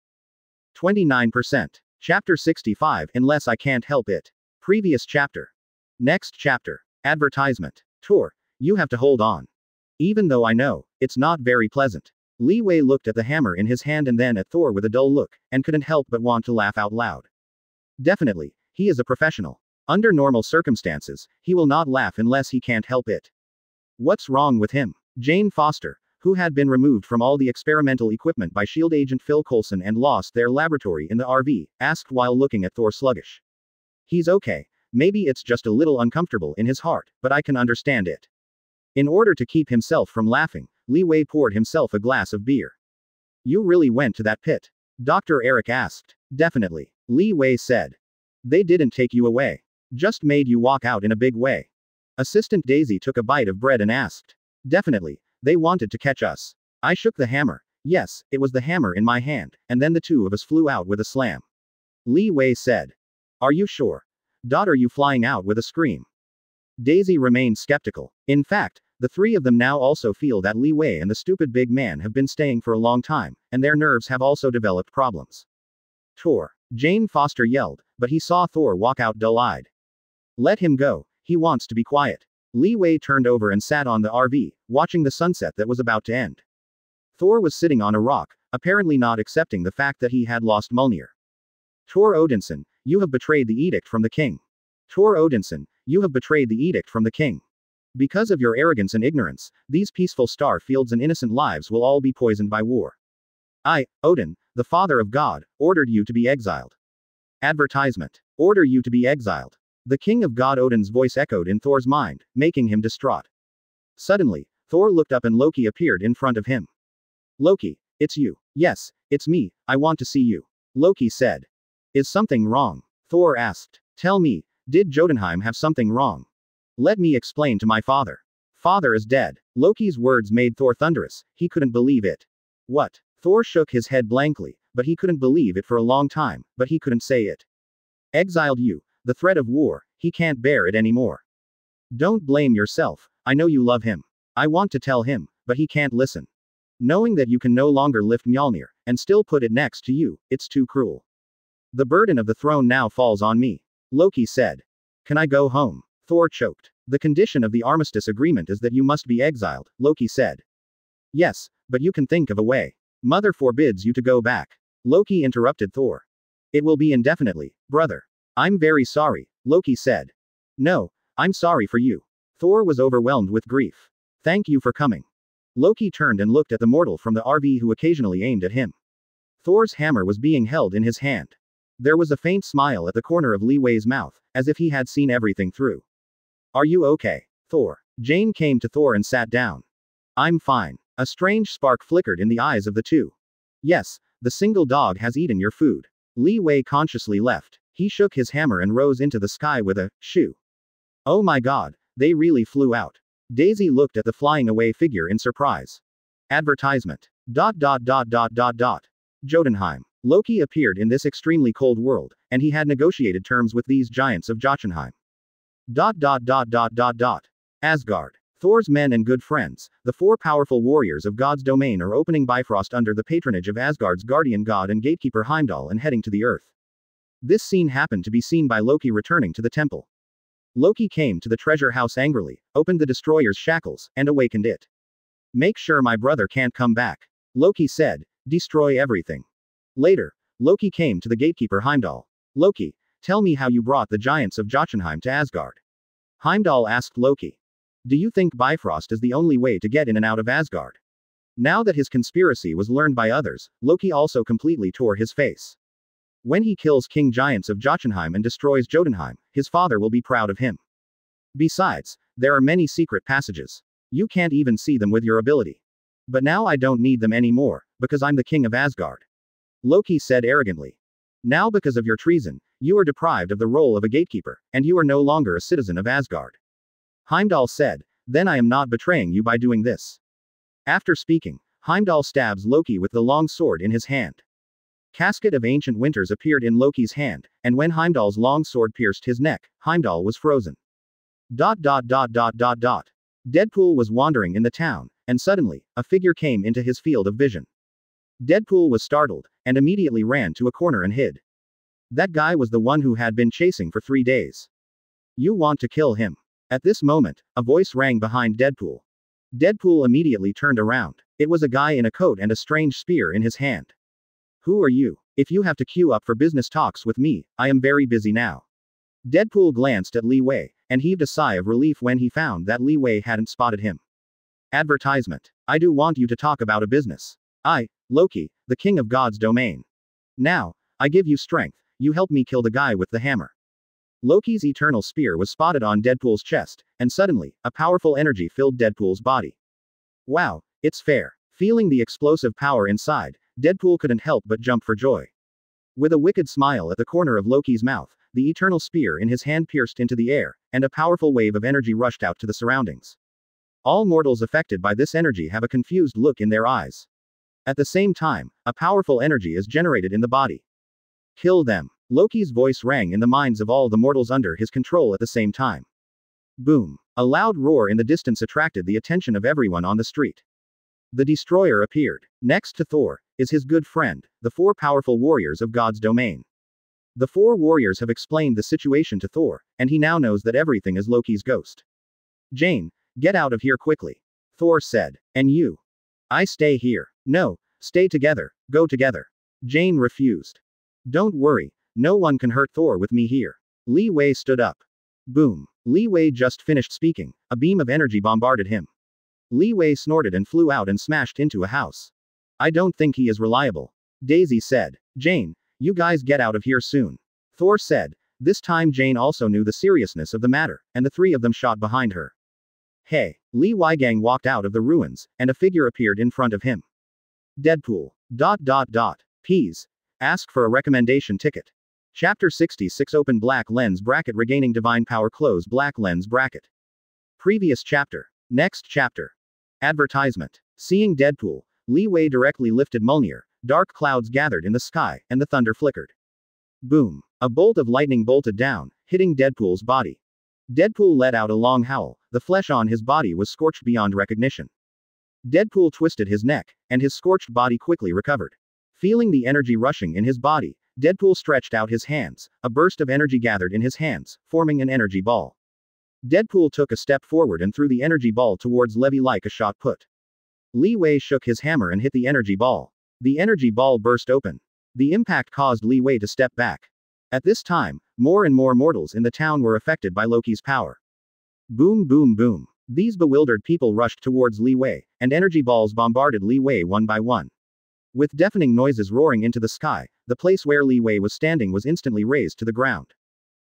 29%. Chapter 65 Unless I Can't Help It. Previous chapter. Next chapter. Advertisement. Tor, you have to hold on. Even though I know, it's not very pleasant. Li Wei looked at the hammer in his hand and then at Thor with a dull look, and couldn't help but want to laugh out loud. Definitely, he is a professional. Under normal circumstances, he will not laugh unless he can't help it. What's wrong with him? Jane Foster, who had been removed from all the experimental equipment by S.H.I.E.L.D. agent Phil Coulson and lost their laboratory in the RV, asked while looking at Thor sluggish. He's okay. Maybe it's just a little uncomfortable in his heart, but I can understand it. In order to keep himself from laughing, Li Wei poured himself a glass of beer. You really went to that pit? Dr. Eric asked. Definitely, Li Wei said. They didn't take you away. Just made you walk out in a big way. Assistant Daisy took a bite of bread and asked. Definitely, they wanted to catch us. I shook the hammer. Yes, it was the hammer in my hand, and then the two of us flew out with a slam. Li Wei said. Are you sure? Are you flying out with a scream? Daisy remained skeptical. In fact, the three of them now also feel that Li Wei and the stupid big man have been staying for a long time, and their nerves have also developed problems. Tor, Jane Foster yelled, but he saw Thor walk out dull-eyed. Let him go, he wants to be quiet. Li Wei turned over and sat on the RV, watching the sunset that was about to end. Thor was sitting on a rock, apparently not accepting the fact that he had lost Mjolnir. Tor Odinson, you have betrayed the edict from the king. Tor Odinson, you have betrayed the edict from the king. Because of your arrogance and ignorance, these peaceful star fields and innocent lives will all be poisoned by war. I, Odin, the father of God, ordered you to be exiled. Advertisement. Order you to be exiled. The king of God Odin's voice echoed in Thor's mind, making him distraught. Suddenly, Thor looked up and Loki appeared in front of him. Loki, it's you. Yes, it's me, I want to see you. Loki said. Is something wrong? Thor asked. Tell me, did Jotunheim have something wrong? Let me explain to my father. Father is dead. Loki's words made Thor thunderous, he couldn't believe it. What? Thor shook his head blankly, but he couldn't believe it for a long time, but he couldn't say it. Exiled you. The threat of war, he can't bear it anymore. Don't blame yourself, I know you love him. I want to tell him, but he can't listen. Knowing that you can no longer lift Mjolnir, and still put it next to you, it's too cruel. The burden of the throne now falls on me. Loki said. Can I go home? Thor choked. The condition of the armistice agreement is that you must be exiled, Loki said. Yes, but you can think of a way. Mother forbids you to go back. Loki interrupted Thor. It will be indefinitely, brother. I'm very sorry, Loki said. No, I'm sorry for you. Thor was overwhelmed with grief. Thank you for coming. Loki turned and looked at the mortal from the RV who occasionally aimed at him. Thor's hammer was being held in his hand. There was a faint smile at the corner of Li Wei's mouth, as if he had seen everything through. Are you okay, Thor? Jane came to Thor and sat down. I'm fine. A strange spark flickered in the eyes of the two. Yes, the single dog has eaten your food. Li Wei consciously left. He shook his hammer and rose into the sky with a shoo. Oh my god, they really flew out. Daisy looked at the flying away figure in surprise. Advertisement. ... Jotunheim. Loki appeared in this extremely cold world, and he had negotiated terms with these giants of Jotunheim. ... Asgard. Thor's men and good friends, the four powerful warriors of God's domain are opening Bifrost under the patronage of Asgard's guardian god and gatekeeper Heimdall and heading to the earth. This scene happened to be seen by Loki returning to the temple. Loki came to the treasure house angrily, opened the destroyer's shackles, and awakened it. Make sure my brother can't come back. Loki said, destroy everything. Later, Loki came to the gatekeeper Heimdall. Loki, tell me how you brought the giants of Jotunheim to Asgard. Heimdall asked Loki. Do you think Bifrost is the only way to get in and out of Asgard? Now that his conspiracy was learned by others, Loki also completely tore his face. When he kills King Giants of Jotunheim and destroys Jotunheim, his father will be proud of him. Besides, there are many secret passages. You can't even see them with your ability. But now I don't need them anymore, because I'm the king of Asgard. Loki said arrogantly. Now because of your treason, you are deprived of the role of a gatekeeper, and you are no longer a citizen of Asgard. Heimdall said, then I am not betraying you by doing this. After speaking, Heimdall stabs Loki with the long sword in his hand. Casket of Ancient Winters appeared in Loki's hand, and when Heimdall's long sword pierced his neck, Heimdall was frozen. Deadpool was wandering in the town, and suddenly, a figure came into his field of vision. Deadpool was startled, and immediately ran to a corner and hid. That guy was the one who had been chasing for 3 days. You want to kill him. At this moment, a voice rang behind Deadpool. Deadpool immediately turned around. It was a guy in a coat and a strange spear in his hand. Who are you? If you have to queue up for business talks with me, I am very busy now. Deadpool glanced at Li Wei, and heaved a sigh of relief when he found that Li Wei hadn't spotted him. Advertisement. I do want you to talk about a business. I, Loki, the king of God's domain. Now, I give you strength, you help me kill the guy with the hammer. Loki's eternal spear was spotted on Deadpool's chest, and suddenly, a powerful energy filled Deadpool's body. Wow, it's fair. Feeling the explosive power inside, Deadpool couldn't help but jump for joy. With a wicked smile at the corner of Loki's mouth, the eternal spear in his hand pierced into the air, and a powerful wave of energy rushed out to the surroundings. All mortals affected by this energy have a confused look in their eyes. At the same time, a powerful energy is generated in the body. Kill them. Loki's voice rang in the minds of all the mortals under his control at the same time. Boom. A loud roar in the distance attracted the attention of everyone on the street. The destroyer appeared. Next to Thor is his good friend, the four powerful warriors of God's domain. The four warriors have explained the situation to Thor, and he now knows that everything is Loki's ghost. Jane, get out of here quickly. Thor said. And you? I stay here. No, stay together, go together. Jane refused. Don't worry, no one can hurt Thor with me here. Li Wei stood up. Boom. Li Wei just finished speaking, a beam of energy bombarded him. Li Wei snorted and flew out and smashed into a house. I don't think he is reliable. Daisy said. Jane, you guys get out of here soon. Thor said. This time Jane also knew the seriousness of the matter, and the three of them shot behind her. Hey. Li Weigang walked out of the ruins, and a figure appeared in front of him. Deadpool. Peas. Ask for a recommendation ticket. Chapter 66 Open black lens bracket regaining divine power close black lens bracket. Previous chapter. Next chapter. Advertisement. Seeing Deadpool, Li Wei directly lifted Mjolnir, dark clouds gathered in the sky, and the thunder flickered. Boom. A bolt of lightning bolted down, hitting Deadpool's body. Deadpool let out a long howl, the flesh on his body was scorched beyond recognition. Deadpool twisted his neck, and his scorched body quickly recovered. Feeling the energy rushing in his body, Deadpool stretched out his hands, a burst of energy gathered in his hands, forming an energy ball. Deadpool took a step forward and threw the energy ball towards Levi like a shot put. Li Wei shook his hammer and hit the energy ball. The energy ball burst open. The impact caused Li Wei to step back. At this time, more and more mortals in the town were affected by Loki's power. Boom boom boom. These bewildered people rushed towards Li Wei, and energy balls bombarded Li Wei one by one. With deafening noises roaring into the sky, the place where Li Wei was standing was instantly razed to the ground.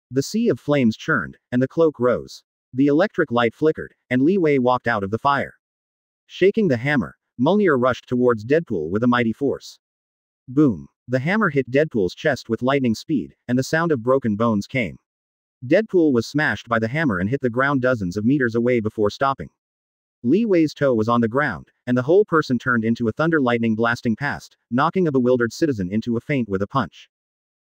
The sea of flames churned, and the cloak rose. The electric light flickered, and Li Wei walked out of the fire. Shaking the hammer, Mjolnir rushed towards Deadpool with a mighty force. Boom. The hammer hit Deadpool's chest with lightning speed, and the sound of broken bones came. Deadpool was smashed by the hammer and hit the ground dozens of meters away before stopping. Li Wei's toe was on the ground, and the whole person turned into a thunder lightning blasting past, knocking a bewildered citizen into a faint with a punch.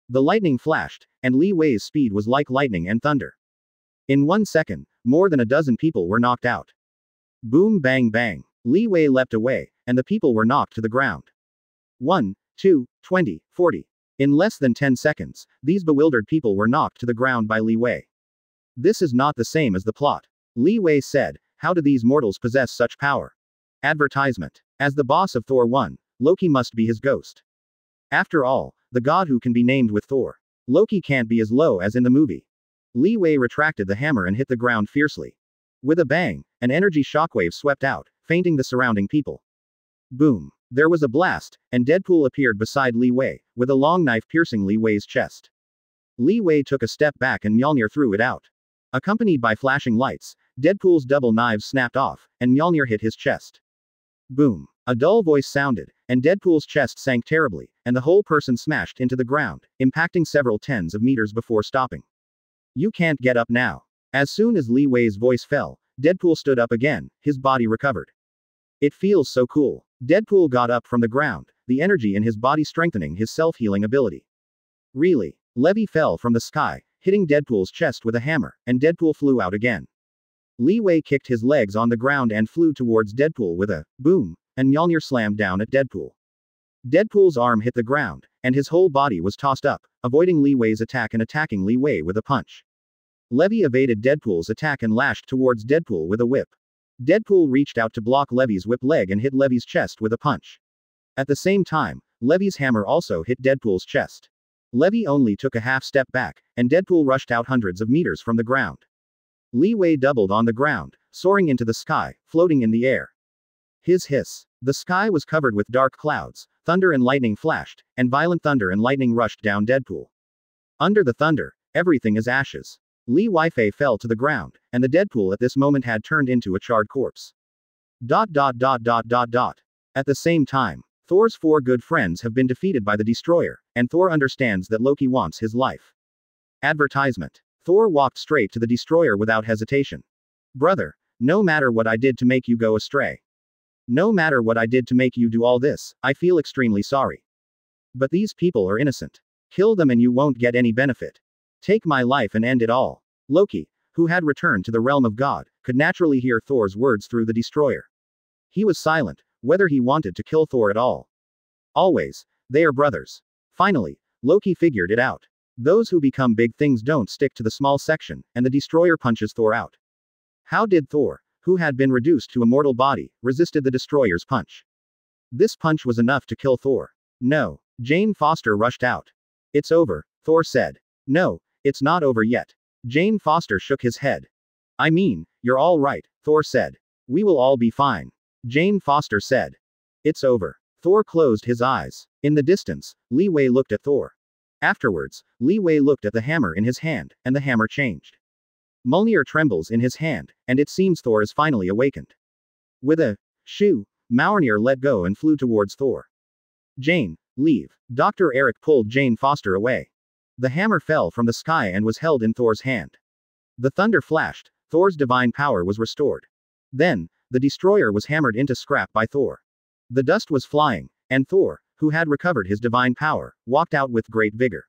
The lightning flashed, and Li Wei's speed was like lightning and thunder. In 1 second, more than a dozen people were knocked out. Boom bang bang. Li Wei leapt away, and the people were knocked to the ground. 1, 2, 20, 40. In less than 10 seconds, these bewildered people were knocked to the ground by Li Wei. This is not the same as the plot. Li Wei said, how do these mortals possess such power? Advertisement. As the boss of Thor 1, Loki must be his ghost. After all, the god who can be named with Thor. Loki can't be as low as in the movie. Li Wei retracted the hammer and hit the ground fiercely. With a bang, an energy shockwave swept out, fainting the surrounding people. Boom. There was a blast, and Deadpool appeared beside Li Wei, with a long knife piercing Li Wei's chest. Li Wei took a step back and Mjolnir threw it out. Accompanied by flashing lights, Deadpool's double knives snapped off, and Mjolnir hit his chest. Boom. A dull voice sounded, and Deadpool's chest sank terribly, and the whole person smashed into the ground, impacting several tens of meters before stopping. You can't get up now. As soon as Li Wei's voice fell, Deadpool stood up again, his body recovered. It feels so cool. Deadpool got up from the ground, the energy in his body strengthening his self-healing ability. Really? Levi fell from the sky, hitting Deadpool's chest with a hammer, and Deadpool flew out again. Li Wei kicked his legs on the ground and flew towards Deadpool with a boom, and Mjolnir slammed down at Deadpool. Deadpool's arm hit the ground, and his whole body was tossed up, avoiding Li Wei's attack and attacking Li Wei with a punch. Levi evaded Deadpool's attack and lashed towards Deadpool with a whip. Deadpool reached out to block Levi's whip leg and hit Levi's chest with a punch. At the same time, Levi's hammer also hit Deadpool's chest. Levi only took a half step back, and Deadpool rushed out hundreds of meters from the ground. Li Wei doubled on the ground, soaring into the sky, floating in the air. His hiss. The sky was covered with dark clouds, thunder and lightning flashed, and violent thunder and lightning rushed down Deadpool. Under the thunder, everything is ashes. Li Weifei fell to the ground, and the Deadpool at this moment had turned into a charred corpse. At the same time, Thor's 4 good friends have been defeated by the Destroyer, and Thor understands that Loki wants his life. Advertisement. Thor walked straight to the Destroyer without hesitation. Brother, no matter what I did to make you go astray. No matter what I did to make you do all this, I feel extremely sorry. But these people are innocent. Kill them and you won't get any benefit. Take my life and end it all. Loki, who had returned to the realm of God, could naturally hear Thor's words through the Destroyer. He was silent, whether he wanted to kill Thor at all. Always, they are brothers. Finally, Loki figured it out. Those who become big things don't stick to the small section, and the Destroyer punches Thor out. How did Thor, who had been reduced to a mortal body, resisted the destroyer's punch? This punch was enough to kill Thor. No. Jane Foster rushed out. It's over, Thor said. No, it's not over yet. Jane Foster shook his head. I mean, you're all right, Thor said. We will all be fine. Jane Foster said. It's over. Thor closed his eyes. In the distance, Li Wei looked at Thor. Afterwards, Li Wei looked at the hammer in his hand, and the hammer changed. Mjolnir trembles in his hand, and it seems Thor is finally awakened. With a shoo, Mjolnir let go and flew towards Thor. Jane, leave. Dr. Eric pulled Jane Foster away. The hammer fell from the sky and was held in Thor's hand. The thunder flashed, Thor's divine power was restored. Then, the destroyer was hammered into scrap by Thor. The dust was flying, and Thor, who had recovered his divine power, walked out with great vigor.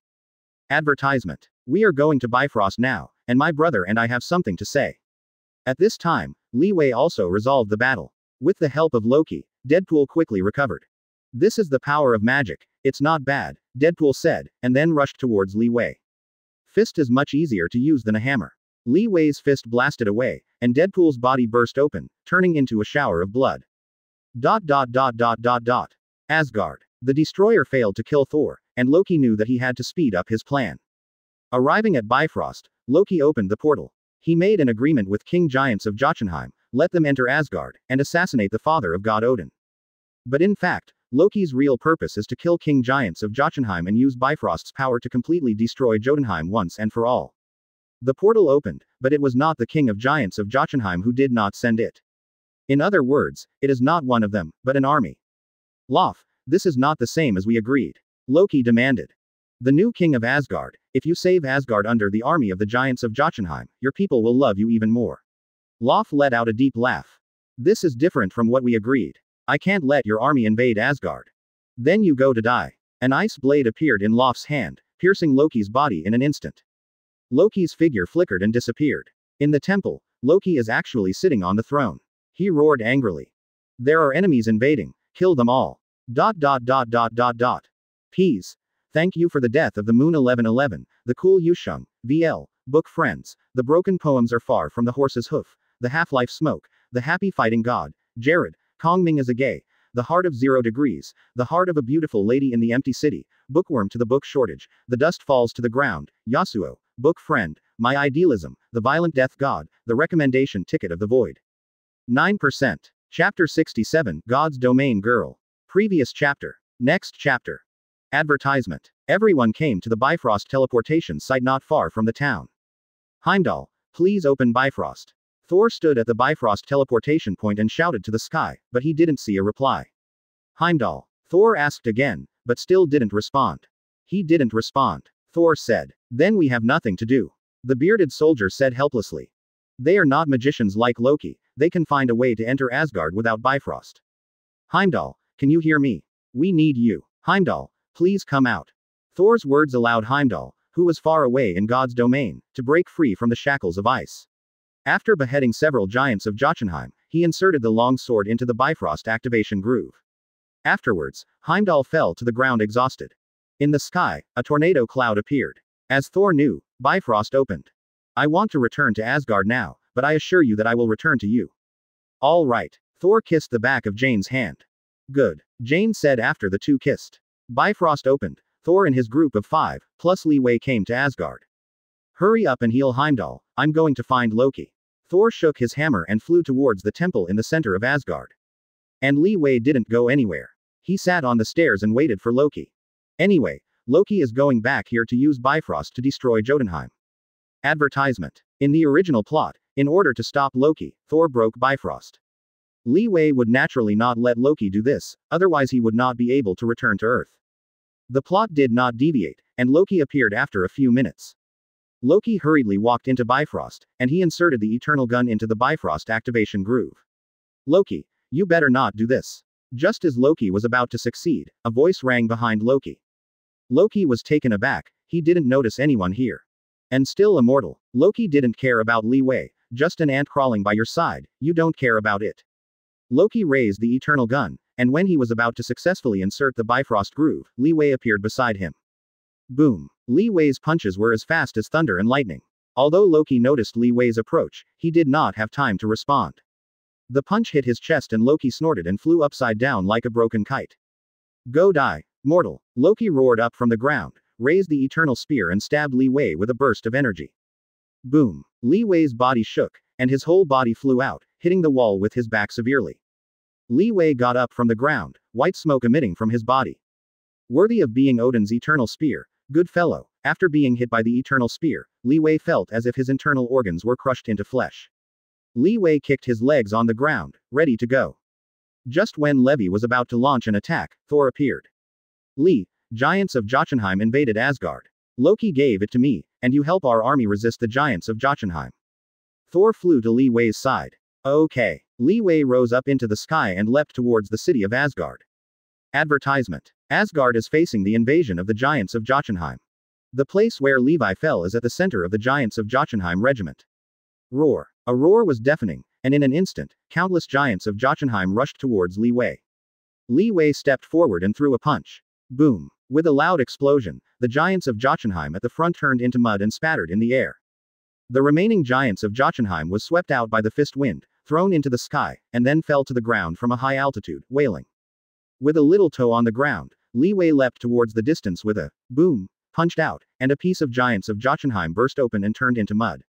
Advertisement. We are going to Bifrost now, and my brother and I have something to say. At this time, Li Wei also resolved the battle. With the help of Loki, Deadpool quickly recovered. This is the power of magic, it's not bad, Deadpool said, and then rushed towards Li Wei. Fist is much easier to use than a hammer. Li Wei's fist blasted away, and Deadpool's body burst open, turning into a shower of blood. Asgard. The destroyer failed to kill Thor, and Loki knew that he had to speed up his plan. Arriving at Bifrost, Loki opened the portal. He made an agreement with King Giants of Jotunheim, let them enter Asgard, and assassinate the father of god Odin. But in fact, Loki's real purpose is to kill King Giants of Jotunheim and use Bifrost's power to completely destroy Jotunheim once and for all. The portal opened, but it was not the King of Giants of Jotunheim who did not send it. In other words, it is not one of them, but an army. Lof, this is not the same as we agreed. Loki demanded. The new king of Asgard, if you save Asgard under the army of the Giants of Jotunheim, your people will love you even more. Lof let out a deep laugh. This is different from what we agreed. I can't let your army invade Asgard. Then you go to die. An ice blade appeared in Lof's hand, piercing Loki's body in an instant. Loki's figure flickered and disappeared. In the temple, Loki is actually sitting on the throne. He roared angrily. There are enemies invading, kill them all. Peas. Thank you for the death of the moon 1111, the cool Yusheng, VL, book friends, the broken poems are far from the horse's hoof, the half-life smoke, the happy fighting god, Jared, Kongming is a gay, the heart of 0 degrees, the heart of a beautiful lady in the empty city, bookworm to the book shortage, the dust falls to the ground, Yasuo, book friend, my idealism, the violent death god, the recommendation ticket of the void. 9%. Chapter 67, God's Domain Girl. Previous chapter. Next chapter. Advertisement. Everyone came to the Bifrost teleportation site not far from the town. Heimdall, please open Bifrost. Thor stood at the Bifrost teleportation point and shouted to the sky, but he didn't see a reply. Heimdall. Thor asked again, but still didn't respond. He didn't respond. Thor said. Then we have nothing to do. The bearded soldier said helplessly. They are not magicians like Loki, they can find a way to enter Asgard without Bifrost. Heimdall, can you hear me? We need you. Heimdall, please come out. Thor's words allowed Heimdall, who was far away in God's domain, to break free from the shackles of ice. After beheading several giants of Jotunheim, he inserted the long sword into the Bifrost activation groove. Afterwards, Heimdall fell to the ground exhausted. In the sky, a tornado cloud appeared. As Thor knew, Bifrost opened. I want to return to Asgard now, but I assure you that I will return to you. All right. Thor kissed the back of Jane's hand. Good. Jane said after the two kissed. Bifrost opened. Thor and his group of 5, plus Li Wei came to Asgard. Hurry up and heal Heimdall, I'm going to find Loki. Thor shook his hammer and flew towards the temple in the center of Asgard. And Li Wei didn't go anywhere. He sat on the stairs and waited for Loki. Anyway, Loki is going back here to use Bifrost to destroy Jotunheim. Advertisement. In the original plot, in order to stop Loki, Thor broke Bifrost. Li Wei would naturally not let Loki do this, otherwise he would not be able to return to Earth. The plot did not deviate, and Loki appeared after a few minutes. Loki hurriedly walked into Bifrost, and he inserted the Eternal Gun into the Bifrost activation groove. Loki, you better not do this. Just as Loki was about to succeed, a voice rang behind Loki. Loki was taken aback, he didn't notice anyone here. And still immortal, Loki didn't care about Li Wei, just an ant crawling by your side, you don't care about it. Loki raised the Eternal Gun, and when he was about to successfully insert the Bifrost groove, Li Wei appeared beside him. Boom. Li Wei's punches were as fast as thunder and lightning. Although Loki noticed Li Wei's approach, he did not have time to respond. The punch hit his chest and Loki snorted and flew upside down like a broken kite. Go die, mortal! Loki roared up from the ground, raised the eternal spear and stabbed Li Wei with a burst of energy. Boom! Li Wei's body shook, and his whole body flew out, hitting the wall with his back severely. Li Wei got up from the ground, white smoke emitting from his body. Worthy of being Odin's eternal spear, good fellow. After being hit by the eternal spear, Li Wei felt as if his internal organs were crushed into flesh. Li Wei kicked his legs on the ground, ready to go. Just when Levi was about to launch an attack, Thor appeared. Li, giants of Jotunheim invaded Asgard. Loki gave it to me, and you help our army resist the giants of Jotunheim. Thor flew to Li Wei's side. Okay. Li Wei rose up into the sky and leapt towards the city of Asgard. Advertisement. Asgard is facing the invasion of the giants of Jotunheim. The place where Levi fell is at the center of the giants of Jotunheim regiment. Roar. A roar was deafening, and in an instant, countless giants of Jotunheim rushed towards Li Wei. Li Wei stepped forward and threw a punch. Boom. With a loud explosion, the giants of Jotunheim at the front turned into mud and spattered in the air. The remaining giants of Jotunheim was swept out by the fist wind, thrown into the sky, and then fell to the ground from a high altitude, wailing. With a little toe on the ground, Li Wei leapt towards the distance with a boom, punched out, and a piece of giants of Jotunheim burst open and turned into mud.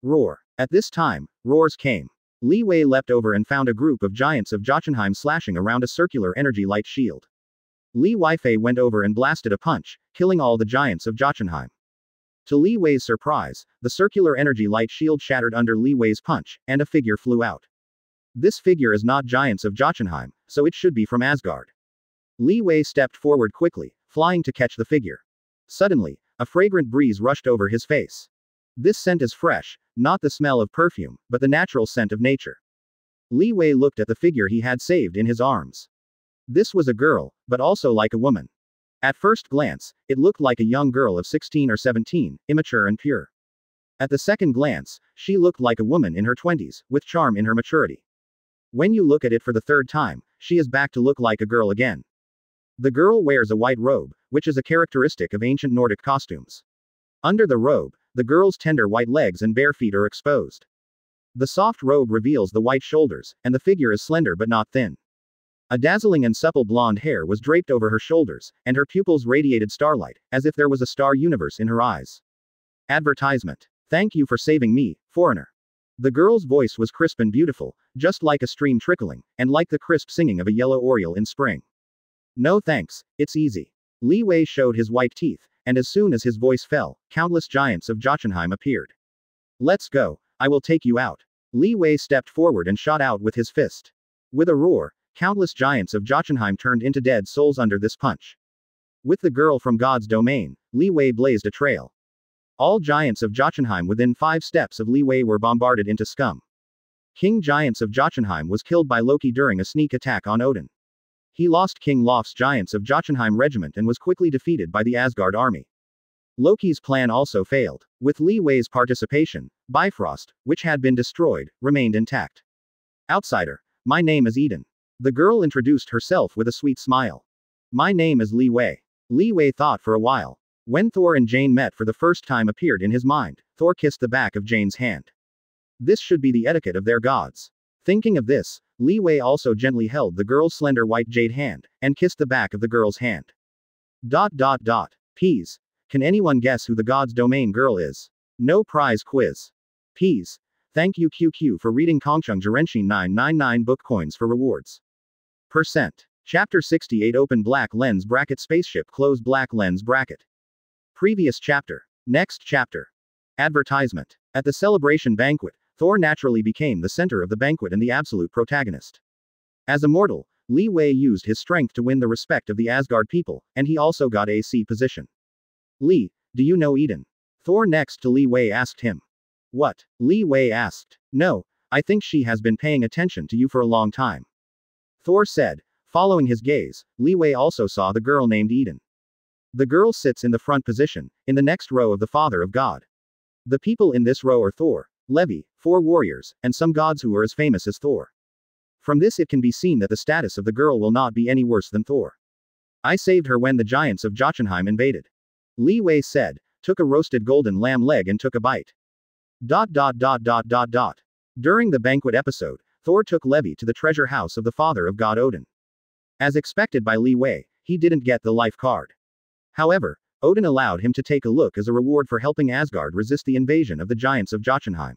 Roar. At this time, roars came. Li Wei leapt over and found a group of giants of Jotunheim slashing around a circular energy light shield. Li Weifei went over and blasted a punch, killing all the giants of Jotunheim. To Li Wei's surprise, the circular energy light shield shattered under Li Wei's punch, and a figure flew out. This figure is not giants of Jotunheim, so it should be from Asgard. Li Wei stepped forward quickly, flying to catch the figure. Suddenly, a fragrant breeze rushed over his face. This scent is fresh, not the smell of perfume, but the natural scent of nature. Li Wei looked at the figure he had saved in his arms. This was a girl, but also like a woman. At first glance, it looked like a young girl of 16 or 17, immature and pure. At the second glance, she looked like a woman in her 20s, with charm in her maturity. When you look at it for the third time, she is back to look like a girl again. The girl wears a white robe, which is a characteristic of ancient Nordic costumes. Under the robe, the girl's tender white legs and bare feet are exposed. The soft robe reveals the white shoulders, and the figure is slender but not thin. A dazzling and supple blonde hair was draped over her shoulders, and her pupils radiated starlight, as if there was a star universe in her eyes. Advertisement. Thank you for saving me, foreigner. The girl's voice was crisp and beautiful, just like a stream trickling, and like the crisp singing of a yellow oriole in spring. No thanks, it's easy. Li Wei showed his white teeth, and as soon as his voice fell, countless giants of Jotunheim appeared. Let's go, I will take you out. Li Wei stepped forward and shot out with his fist. With a roar, countless giants of Jotunheim turned into dead souls under this punch. With the girl from God's domain, Li Wei blazed a trail. All giants of Jotunheim within 5 steps of Li Wei were bombarded into scum. King Giants of Jotunheim was killed by Loki during a sneak attack on Odin. He lost King Lof's Giants of Jotunheim regiment and was quickly defeated by the Asgard army. Loki's plan also failed. With Li Wei's participation, Bifrost, which had been destroyed, remained intact. Outsider. My name is Eden. The girl introduced herself with a sweet smile. My name is Li Wei. Li Wei thought for a while. When Thor and Jane met for the first time appeared in his mind, Thor kissed the back of Jane's hand. This should be the etiquette of their gods. Thinking of this, Li Wei also gently held the girl's slender white jade hand, and kissed the back of the girl's hand. Peas. Can anyone guess who the God's Domain girl is? No prize quiz. Peas. Thank you QQ for reading Kongcheng Jirenxin 999 book coins for rewards. Percent. Chapter 68 Open black lens bracket spaceship close black lens bracket. Previous chapter. Next chapter. Advertisement. At the celebration banquet, Thor naturally became the center of the banquet and the absolute protagonist. As a mortal, Li Wei used his strength to win the respect of the Asgard people, and he also got AC position. Li, do you know Eden? Thor next to Li Wei asked him. What? Li Wei asked. No, I think she has been paying attention to you for a long time. Thor said. Following his gaze, Li Wei also saw the girl named Eden. The girl sits in the front position, in the next row of the Father of God. The people in this row are Thor, Levi, 4 warriors, and some gods who are as famous as Thor. From this it can be seen that the status of the girl will not be any worse than Thor. I saved her when the giants of Jotunheim invaded. Li Wei said, took a roasted golden lamb leg and took a bite. During the banquet episode, Thor took Levi to the treasure house of the father of god Odin. As expected by Li Wei, he didn't get the life card. However, Odin allowed him to take a look as a reward for helping Asgard resist the invasion of the giants of Jotunheim.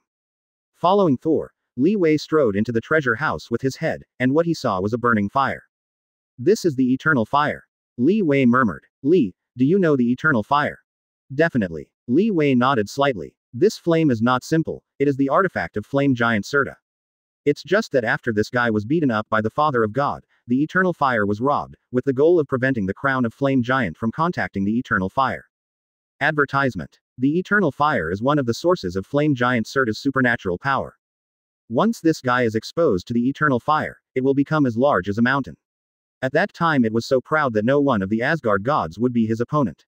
Following Thor, Li Wei strode into the treasure house with his head, and what he saw was a burning fire. This is the eternal fire. Li Wei murmured. Li, do you know the eternal fire? Definitely. Li Wei nodded slightly. This flame is not simple, it is the artifact of flame giant Surta. It's just that after this guy was beaten up by the father of God, the eternal fire was robbed, with the goal of preventing the crown of flame giant from contacting the eternal fire. Advertisement. The eternal fire is one of the sources of flame giant Surta's supernatural power. Once this guy is exposed to the eternal fire, it will become as large as a mountain. At that time it was so proud that no one of the Asgard gods would be his opponent.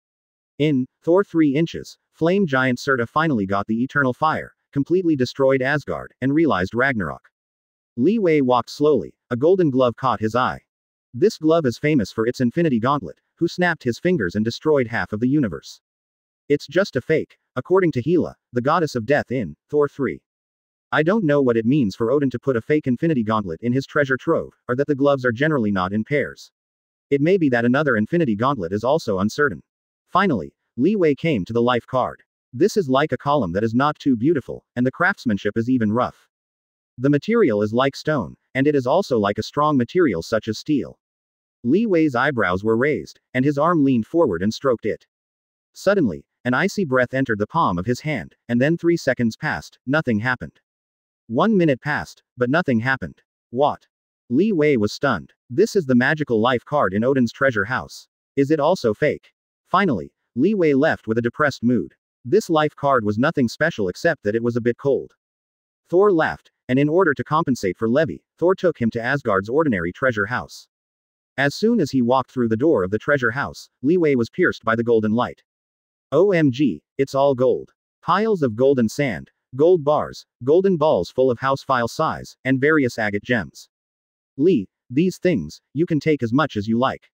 In Thor 3 Inches, flame giant Surta finally got the eternal fire, completely destroyed Asgard, and realized Ragnarok. Li Wei walked slowly, a golden glove caught his eye. This glove is famous for its infinity gauntlet, who snapped his fingers and destroyed half of the universe. It's just a fake, according to Hela, the goddess of death in Thor 3. I don't know what it means for Odin to put a fake infinity gauntlet in his treasure trove, or that the gloves are generally not in pairs. It may be that another infinity gauntlet is also uncertain. Finally, Li Wei came to the life card. This is like a column that is not too beautiful, and the craftsmanship is even rough. The material is like stone, and it is also like a strong material such as steel. Li Wei's eyebrows were raised, and his arm leaned forward and stroked it. Suddenly, an icy breath entered the palm of his hand, and then 3 seconds passed, nothing happened. 1 minute passed, but nothing happened. What? Li Wei was stunned. This is the magical life card in Odin's treasure house. Is it also fake? Finally, Li Wei left with a depressed mood. This life card was nothing special except that it was a bit cold. Thor laughed, and in order to compensate for Levi, Thor took him to Asgard's ordinary treasure house. As soon as he walked through the door of the treasure house, Li Wei was pierced by the golden light. OMG, it's all gold. Piles of golden sand, gold bars, golden balls full of house file size, and various agate gems. Li, these things, you can take as much as you like.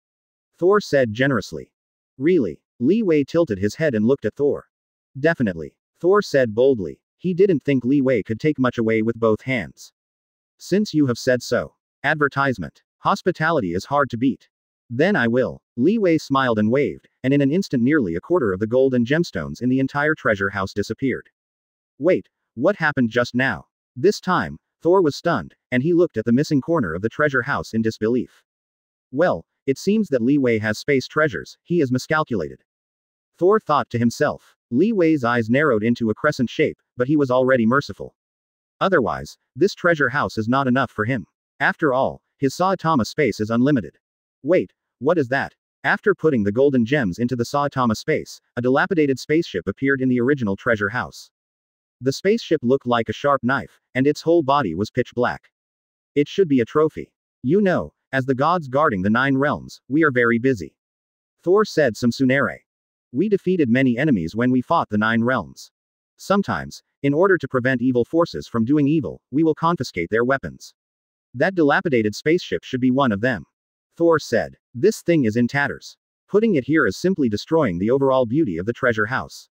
Thor said generously. Really? Li Wei tilted his head and looked at Thor. Definitely. Thor said boldly. He didn't think Li Wei could take much away with both hands. Since you have said so. Advertisement. Hospitality is hard to beat. Then I will. Li Wei smiled and waved, and in an instant nearly a quarter of the gold and gemstones in the entire treasure house disappeared. Wait, what happened just now? This time, Thor was stunned, and he looked at the missing corner of the treasure house in disbelief. Well, it seems that Li Wei has space treasures, he is miscalculated. Thor thought to himself. Li Wei's eyes narrowed into a crescent shape, but he was already merciful. Otherwise, this treasure house is not enough for him. After all, his Saitama space is unlimited. Wait, what is that? After putting the golden gems into the Saitama space, a dilapidated spaceship appeared in the original treasure house. The spaceship looked like a sharp knife, and its whole body was pitch black. It should be a trophy. You know, as the gods guarding the 9 realms, we are very busy. Thor said some Tsunere. We defeated many enemies when we fought the 9 realms. Sometimes, in order to prevent evil forces from doing evil, we will confiscate their weapons. That dilapidated spaceship should be one of them. Thor said. This thing is in tatters. Putting it here is simply destroying the overall beauty of the treasure house.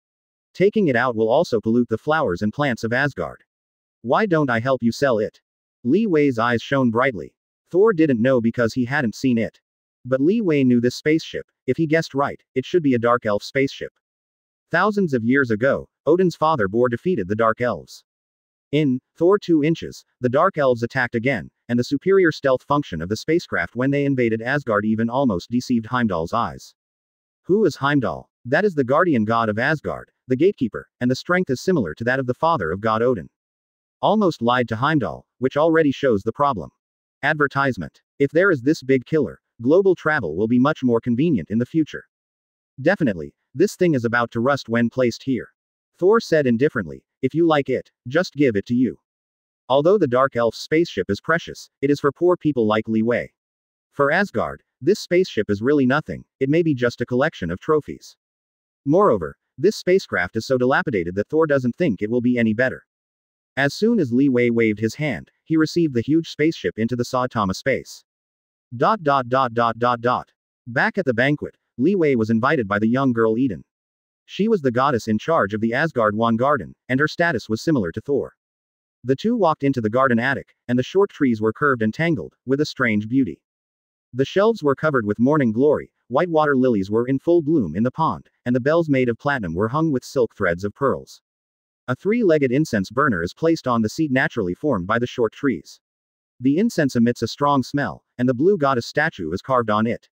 Taking it out will also pollute the flowers and plants of Asgard. Why don't I help you sell it? Li Wei's eyes shone brightly. Thor didn't know because he hadn't seen it. But Li Wei knew this spaceship. If he guessed right, it should be a dark elf spaceship. Thousands of years ago, Odin's father Bor defeated the dark elves. In Thor 2 Inches, the dark elves attacked again, and the superior stealth function of the spacecraft when they invaded Asgard even almost deceived Heimdall's eyes. Who is Heimdall? That is the guardian god of Asgard, the gatekeeper, and the strength is similar to that of the father of god Odin. Almost lied to Heimdall, which already shows the problem. Advertisement. If there is this big killer, global travel will be much more convenient in the future. Definitely, this thing is about to rust when placed here. Thor said indifferently, if you like it, just give it to you. Although the Dark Elf's spaceship is precious, it is for poor people like Li Wei. For Asgard, this spaceship is really nothing, it may be just a collection of trophies. Moreover, this spacecraft is so dilapidated that Thor doesn't think it will be any better. As soon as Li Wei waved his hand, he received the huge spaceship into the Saitama space. Back at the banquet, Li Wei was invited by the young girl Eden. She was the goddess in charge of the Asgard One garden, and her status was similar to Thor. The two walked into the garden attic, and the short trees were curved and tangled, with a strange beauty. The shelves were covered with morning glory, white water lilies were in full bloom in the pond, and the bells made of platinum were hung with silk threads of pearls. A three-legged incense burner is placed on the seat naturally formed by the short trees. The incense emits a strong smell, and the blue goddess statue is carved on it.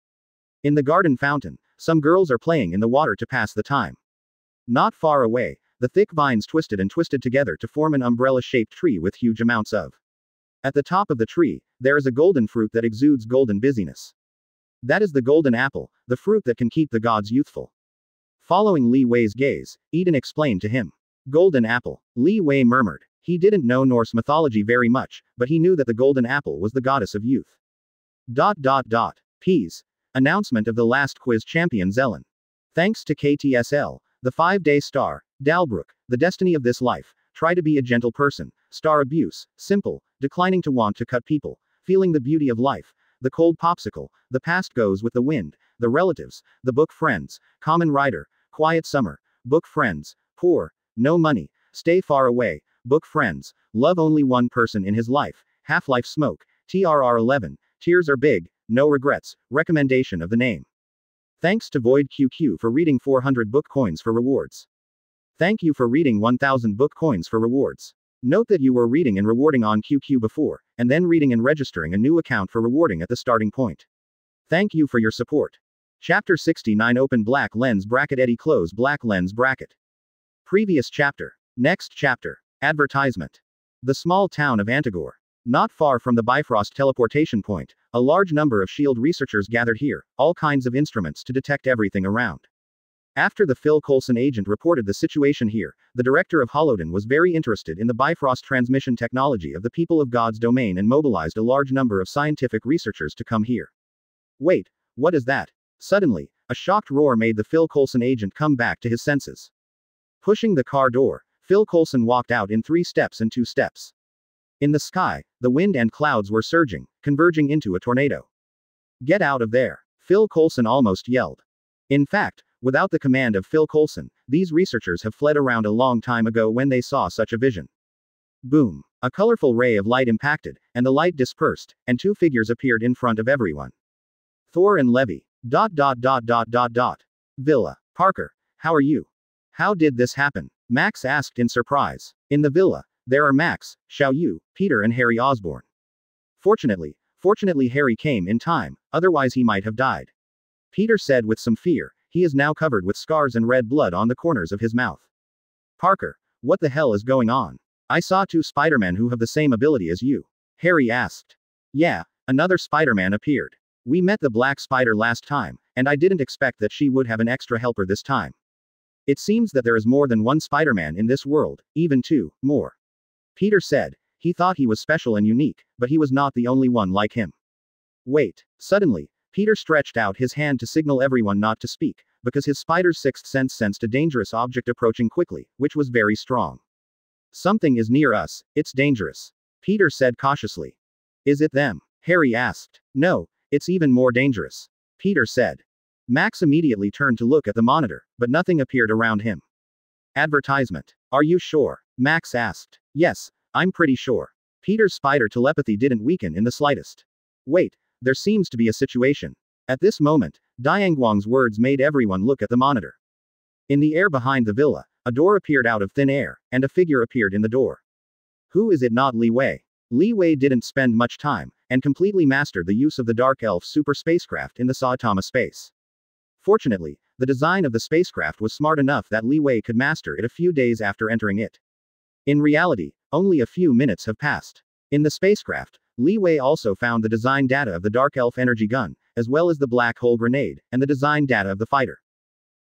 In the garden fountain, some girls are playing in the water to pass the time. Not far away, the thick vines twisted and twisted together to form an umbrella-shaped tree with huge amounts of. At the top of the tree, there is a golden fruit that exudes golden busyness. That is the golden apple, the fruit that can keep the gods youthful. Following Li Wei's gaze, Eden explained to him. Golden apple. Li Wei murmured. He didn't know Norse mythology very much, but he knew that the golden apple was the goddess of youth. Peas. Announcement of the last quiz champion Zelen. Thanks to KTSL, the 5-day star, Dalbrook, the destiny of this life, try to be a gentle person, star abuse, simple, declining to want to cut people, feeling the beauty of life, the cold popsicle, the past goes with the wind, the relatives, the book friends, common rider, quiet summer, book friends, poor, no money, stay far away, book friends, love only one person in his life, Half-Life Smoke, TRR 11, tears are big, no regrets, recommendation of the name. Thanks to Void QQ for reading 400 book coins for rewards. Thank you for reading 1000 book coins for rewards. Note that you were reading and rewarding on QQ before, and then reading and registering a new account for rewarding at the starting point. Thank you for your support. Chapter 69 Open black lens bracket Eddie close black lens bracket. Previous chapter. Next chapter. Advertisement. The small town of Antigore. Not far from the Bifrost teleportation point, a large number of S.H.I.E.L.D. researchers gathered here, all kinds of instruments to detect everything around. After the Phil Coulson agent reported the situation here, the director of Holoden was very interested in the Bifrost transmission technology of the people of God's domain and mobilized a large number of scientific researchers to come here. Wait, what is that? Suddenly, a shocked roar made the Phil Coulson agent come back to his senses. Pushing the car door, Phil Coulson walked out in 3 steps and 2 steps. In the sky, the wind and clouds were surging, converging into a tornado. Get out of there! Phil Coulson almost yelled. In fact, without the command of Phil Coulson, these researchers have fled around a long time ago when they saw such a vision. Boom! A colorful ray of light impacted, and the light dispersed, and 2 figures appeared in front of everyone. Thor and Levi. Villa. Parker, how are you? How did this happen? Max asked in surprise. In the villa, there are Max, Xiao Yu, Peter and Harry Osborn. Fortunately Harry came in time, otherwise he might have died. Peter said with some fear, he is now covered with scars and red blood on the corners of his mouth. Parker, what the hell is going on? I saw 2 Spider-Men who have the same ability as you. Harry asked. Yeah, another Spider-Man appeared. We met the Black Spider last time, and I didn't expect that she would have an extra helper this time. It seems that there is more than 1 Spider-Man in this world, even 2 more. Peter said. He thought he was special and unique, but he was not the only one like him. Wait. Suddenly, Peter stretched out his hand to signal everyone not to speak, because his spider's 6th sense sensed a dangerous object approaching quickly, which was very strong. Something is near us, it's dangerous. Peter said cautiously. Is it them? Harry asked. No, it's even more dangerous. Peter said. Max immediately turned to look at the monitor, but nothing appeared around him. Advertisement. Are you sure? Max asked. Yes, I'm pretty sure. Peter's spider telepathy didn't weaken in the slightest. Wait, there seems to be a situation. At this moment, Dianguang's words made everyone look at the monitor. In the air behind the villa, a door appeared out of thin air, and a figure appeared in the door. Who is it? Not Li Wei. Li Wei didn't spend much time, and completely mastered the use of the Dark Elf super spacecraft in the Saitama space. Fortunately, the design of the spacecraft was smart enough that Li Wei could master it a few days after entering it. In reality, only a few minutes have passed. In the spacecraft, Li Wei also found the design data of the Dark Elf energy gun, as well as the black hole grenade, and the design data of the fighter.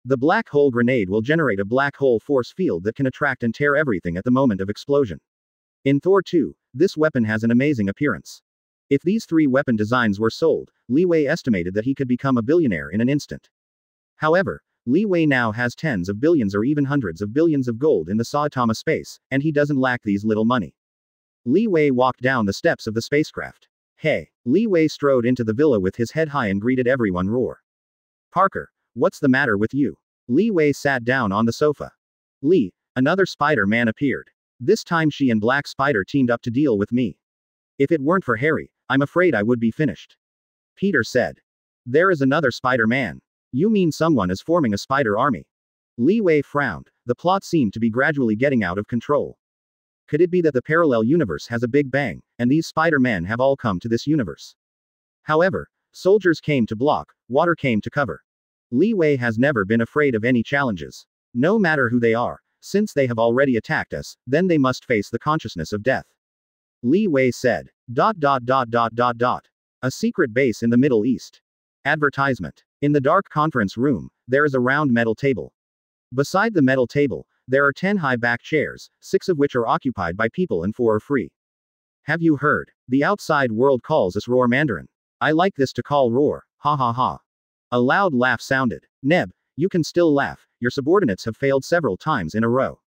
The black hole grenade will generate a black hole force field that can attract and tear everything at the moment of explosion. In Thor 2, this weapon has an amazing appearance. If these 3 weapon designs were sold, Li Wei estimated that he could become a billionaire in an instant. However, Li Wei now has tens of billions or even hundreds of billions of gold in the Saitama space, and he doesn't lack these little money. Li Wei walked down the steps of the spacecraft. Hey! Li Wei strode into the villa with his head high and greeted everyone. Roar. Parker, what's the matter with you? Li Wei sat down on the sofa. Li, another Spider-Man appeared. This time she and Black Spider teamed up to deal with me. If it weren't for Harry, I'm afraid I would be finished. Peter said. There is another Spider-Man. You mean someone is forming a spider army? Li Wei frowned. The plot seemed to be gradually getting out of control. Could it be that the parallel universe has a big bang, and these Spider-Men have all come to this universe? However, soldiers came to block, water came to cover. Li Wei has never been afraid of any challenges. No matter who they are, since they have already attacked us, then they must face the consciousness of death. Li Wei said. ... A secret base in the Middle East. Advertisement. In the dark conference room, there is a round metal table. Beside the metal table, there are 10 high-back chairs, 6 of which are occupied by people and 4 are free. Have you heard? The outside world calls us Roar Mandarin. I like this to call Roar, ha ha ha. A loud laugh sounded. Neb, you can still laugh, your subordinates have failed several times in a row.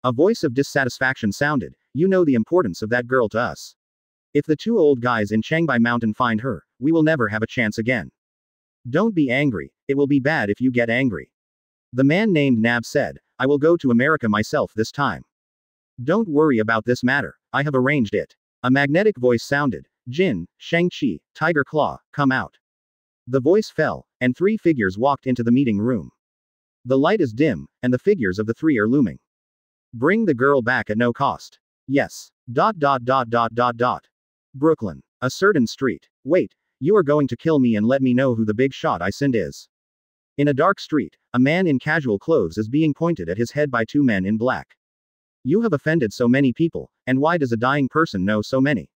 A voice of dissatisfaction sounded. You know the importance of that girl to us. If the 2 old guys in Changbai Mountain find her, we will never have a chance again. Don't be angry, it will be bad if you get angry. The man named Nab said, I will go to America myself this time. Don't worry about this matter, I have arranged it. A magnetic voice sounded. Jin, Shang-Chi, Tiger Claw, come out. The voice fell, and 3 figures walked into the meeting room. The light is dim, and the figures of the 3 are looming. Bring the girl back at no cost. Yes. ... Brooklyn. A certain street. Wait, you are going to kill me and let me know who the big shot I send is. In a dark street, a man in casual clothes is being pointed at his head by 2 men in black. You have offended so many people, and why does a dying person know so many?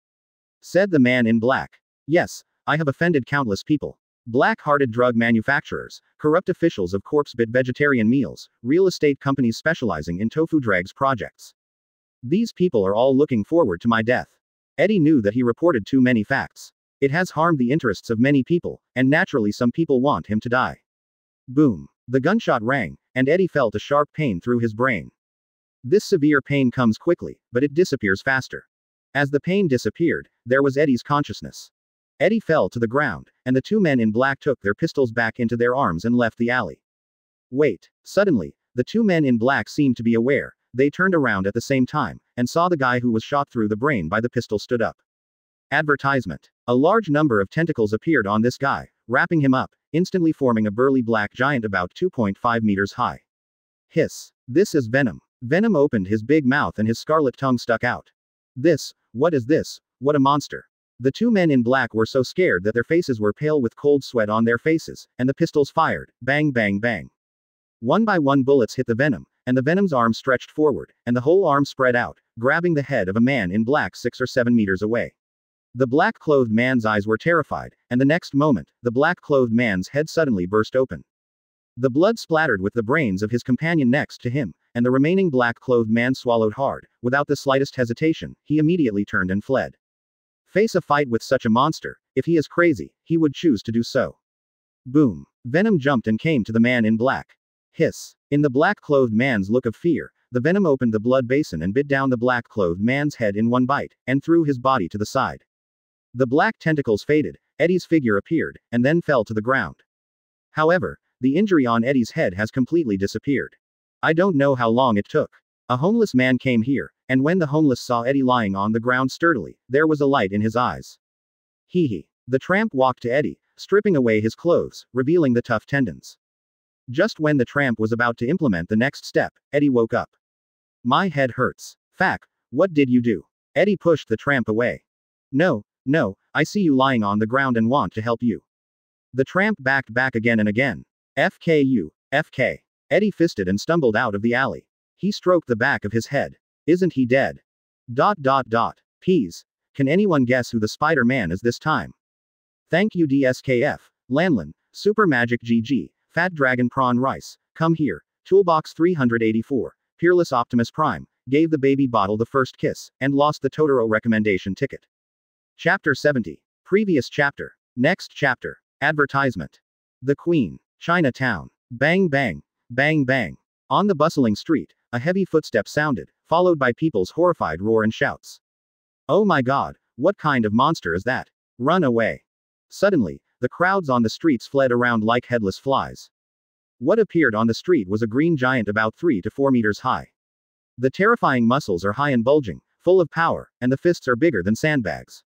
Said the man in black. Yes, I have offended countless people. Black-hearted drug manufacturers, corrupt officials of corpse-bit vegetarian meals, real estate companies specializing in tofu drags projects. These people are all looking forward to my death. Eddie knew that he reported too many facts. It has harmed the interests of many people, and naturally some people want him to die. Boom. The gunshot rang, and Eddie felt a sharp pain through his brain. This severe pain comes quickly, but it disappears faster. As the pain disappeared, there was Eddie's consciousness. Eddie fell to the ground, and the 2 men in black took their pistols back into their arms and left the alley. Wait. Suddenly, the 2 men in black seemed to be aware. They turned around at the same time, and saw the guy who was shot through the brain by the pistol stood up. Advertisement. A large number of tentacles appeared on this guy, wrapping him up, instantly forming a burly black giant about 2.5 meters high. Hiss. This is Venom. Venom opened his big mouth and his scarlet tongue stuck out. What is this? What a monster. The 2 men in black were so scared that their faces were pale with cold sweat on their faces, and the pistols fired. Bang bang bang. One by one bullets hit the Venom, and the Venom's arm stretched forward, and the whole arm spread out, grabbing the head of a man in black 6 or 7 meters away. The black-clothed man's eyes were terrified, and the next moment, the black-clothed man's head suddenly burst open. The blood splattered with the brains of his companion next to him, and the remaining black-clothed man swallowed hard. Without the slightest hesitation, he immediately turned and fled. Face a fight with such a monster, if he is crazy, he would choose to do so. Boom. Venom jumped and came to the man in black. Hiss. In the black-clothed man's look of fear, the Venom opened the blood basin and bit down the black-clothed man's head in one bite, and threw his body to the side. The black tentacles faded, Eddie's figure appeared, and then fell to the ground. However, the injury on Eddie's head has completely disappeared. I don't know how long it took. A homeless man came here, and when the homeless saw Eddie lying on the ground sturdily, there was a light in his eyes. Hee hee. The tramp walked to Eddie, stripping away his clothes, revealing the tough tendons. Just when the tramp was about to implement the next step, Eddie woke up. My head hurts. Fack, what did you do? Eddie pushed the tramp away. No, I see you lying on the ground and want to help you. The tramp backed back again and again. FK. Eddie fisted and stumbled out of the alley. He stroked the back of his head. Isn't he dead? ... Peas. Can anyone guess who the Spider-Man is this time? Thank you DSKF, Lanlin, Super Magic GG, Fat Dragon Prawn Rice, come here, Toolbox 384, Peerless Optimus Prime, gave the baby bottle the first kiss, and lost the Totoro recommendation ticket. Chapter 70. Previous chapter. Next chapter. Advertisement. The Queen. Chinatown. Bang bang. Bang bang. On the bustling street, a heavy footstep sounded, followed by people's horrified roar and shouts. Oh my god, what kind of monster is that? Run away. Suddenly, the crowds on the streets fled around like headless flies. What appeared on the street was a green giant about 3 to 4 meters high. The terrifying muscles are high and bulging, full of power, and the fists are bigger than sandbags.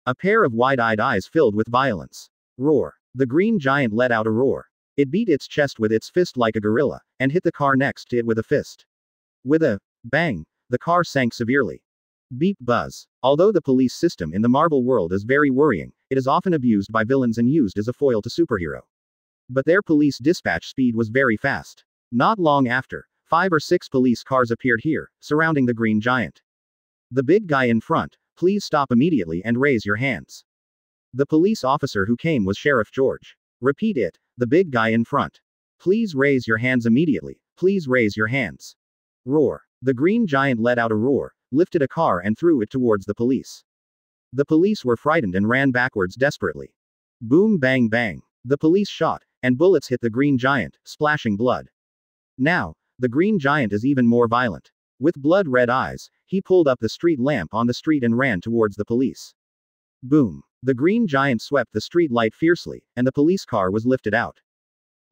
A pair of wide-eyed eyes filled with violence. Roar. The green giant let out a roar. It beat its chest with its fist like a gorilla, and hit the car next to it with a fist. With a bang, the car sank severely. Beep buzz. Although the police system in the Marvel world is very worrying, it is often abused by villains and used as a foil to superhero. But their police dispatch speed was very fast. Not long after, 5 or 6 police cars appeared here, surrounding the green giant. The big guy in front, please stop immediately and raise your hands. The police officer who came was Sheriff George. Repeat it, the big guy in front. Please raise your hands immediately, please raise your hands. Roar. The green giant let out a roar, lifted a car and threw it towards the police. The police were frightened and ran backwards desperately. Boom bang bang. The police shot, and bullets hit the green giant, splashing blood. Now, the green giant is even more violent. With blood-red eyes, he pulled up the street lamp on the street and ran towards the police. Boom. The green giant swept the street light fiercely, and the police car was lifted out.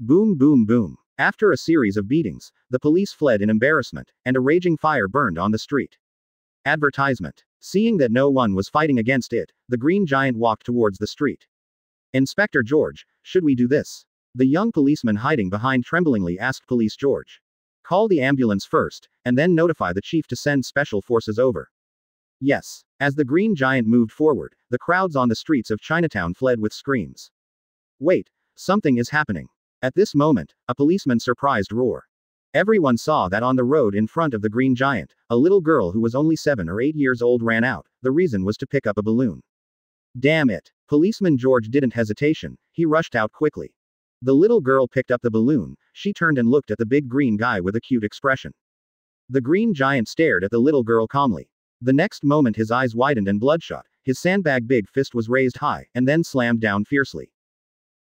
Boom boom boom. After a series of beatings, the police fled in embarrassment, and a raging fire burned on the street. Advertisement. Seeing that no one was fighting against it, the green giant walked towards the street. Inspector George, should we do this? The young policeman hiding behind tremblingly asked Police George. Call the ambulance first, and then notify the chief to send special forces over. Yes. As the green giant moved forward, the crowds on the streets of Chinatown fled with screams. Wait, something is happening. At this moment, a policeman surprised roar. Everyone saw that on the road in front of the green giant, a little girl who was only 7 or 8 years old ran out. The reason was to pick up a balloon. Damn it. Policeman George didn't hesitation, he rushed out quickly. The little girl picked up the balloon, she turned and looked at the big green guy with a cute expression. The green giant stared at the little girl calmly. The next moment his eyes widened and bloodshot, his sandbag big fist was raised high, and then slammed down fiercely.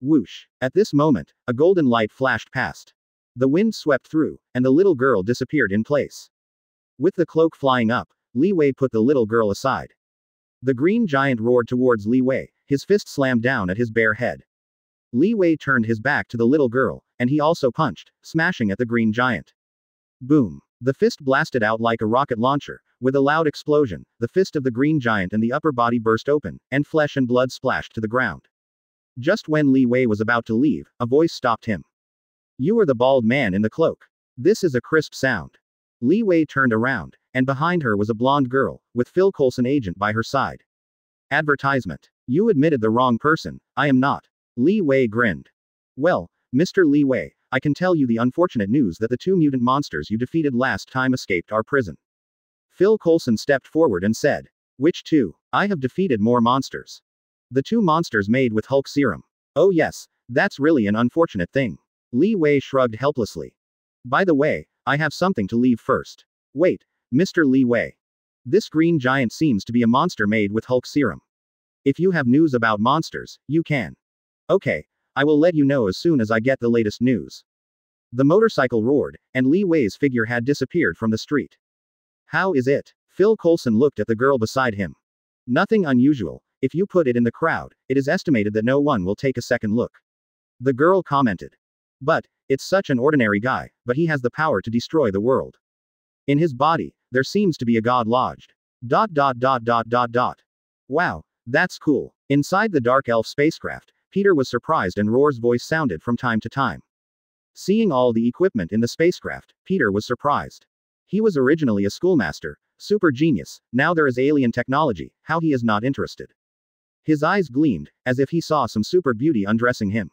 Whoosh. At this moment, a golden light flashed past. The wind swept through, and the little girl disappeared in place. With the cloak flying up, Li Wei put the little girl aside. The green giant roared towards Li Wei, his fist slammed down at his bare head. Li Wei turned his back to the little girl, and he also punched, smashing at the green giant. Boom. The fist blasted out like a rocket launcher. With a loud explosion, the fist of the green giant and the upper body burst open, and flesh and blood splashed to the ground. Just when Li Wei was about to leave, a voice stopped him. You are the bald man in the cloak. This is a crisp sound. Li Wei turned around, and behind her was a blonde girl, with Phil Coulson agent by her side. Advertisement. You admitted the wrong person, I am not. Li Wei grinned. Well, Mr. Li Wei, I can tell you the unfortunate news that the 2 mutant monsters you defeated last time escaped our prison. Phil Coulson stepped forward and said. Which 2? I have defeated more monsters. The 2 monsters made with Hulk serum. Oh yes, that's really an unfortunate thing. Li Wei shrugged helplessly. By the way, I have something to leave first. Wait, Mr. Li Wei. This green giant seems to be a monster made with Hulk serum. If you have news about monsters, you can. Okay, I will let you know as soon as I get the latest news. The motorcycle roared, and Li Wei's figure had disappeared from the street. How is it? Phil Coulson looked at the girl beside him. Nothing unusual. If you put it in the crowd, it is estimated that no one will take a second look. The girl commented. But, it's such an ordinary guy, but he has the power to destroy the world. In his body, there seems to be a god lodged. ... Wow, that's cool. Inside the Dark Elf spacecraft, Peter was surprised and Roar's voice sounded from time to time. Seeing all the equipment in the spacecraft, Peter was surprised. He was originally a schoolmaster, super genius, now there is alien technology, how he is not interested. His eyes gleamed, as if he saw some super beauty undressing him.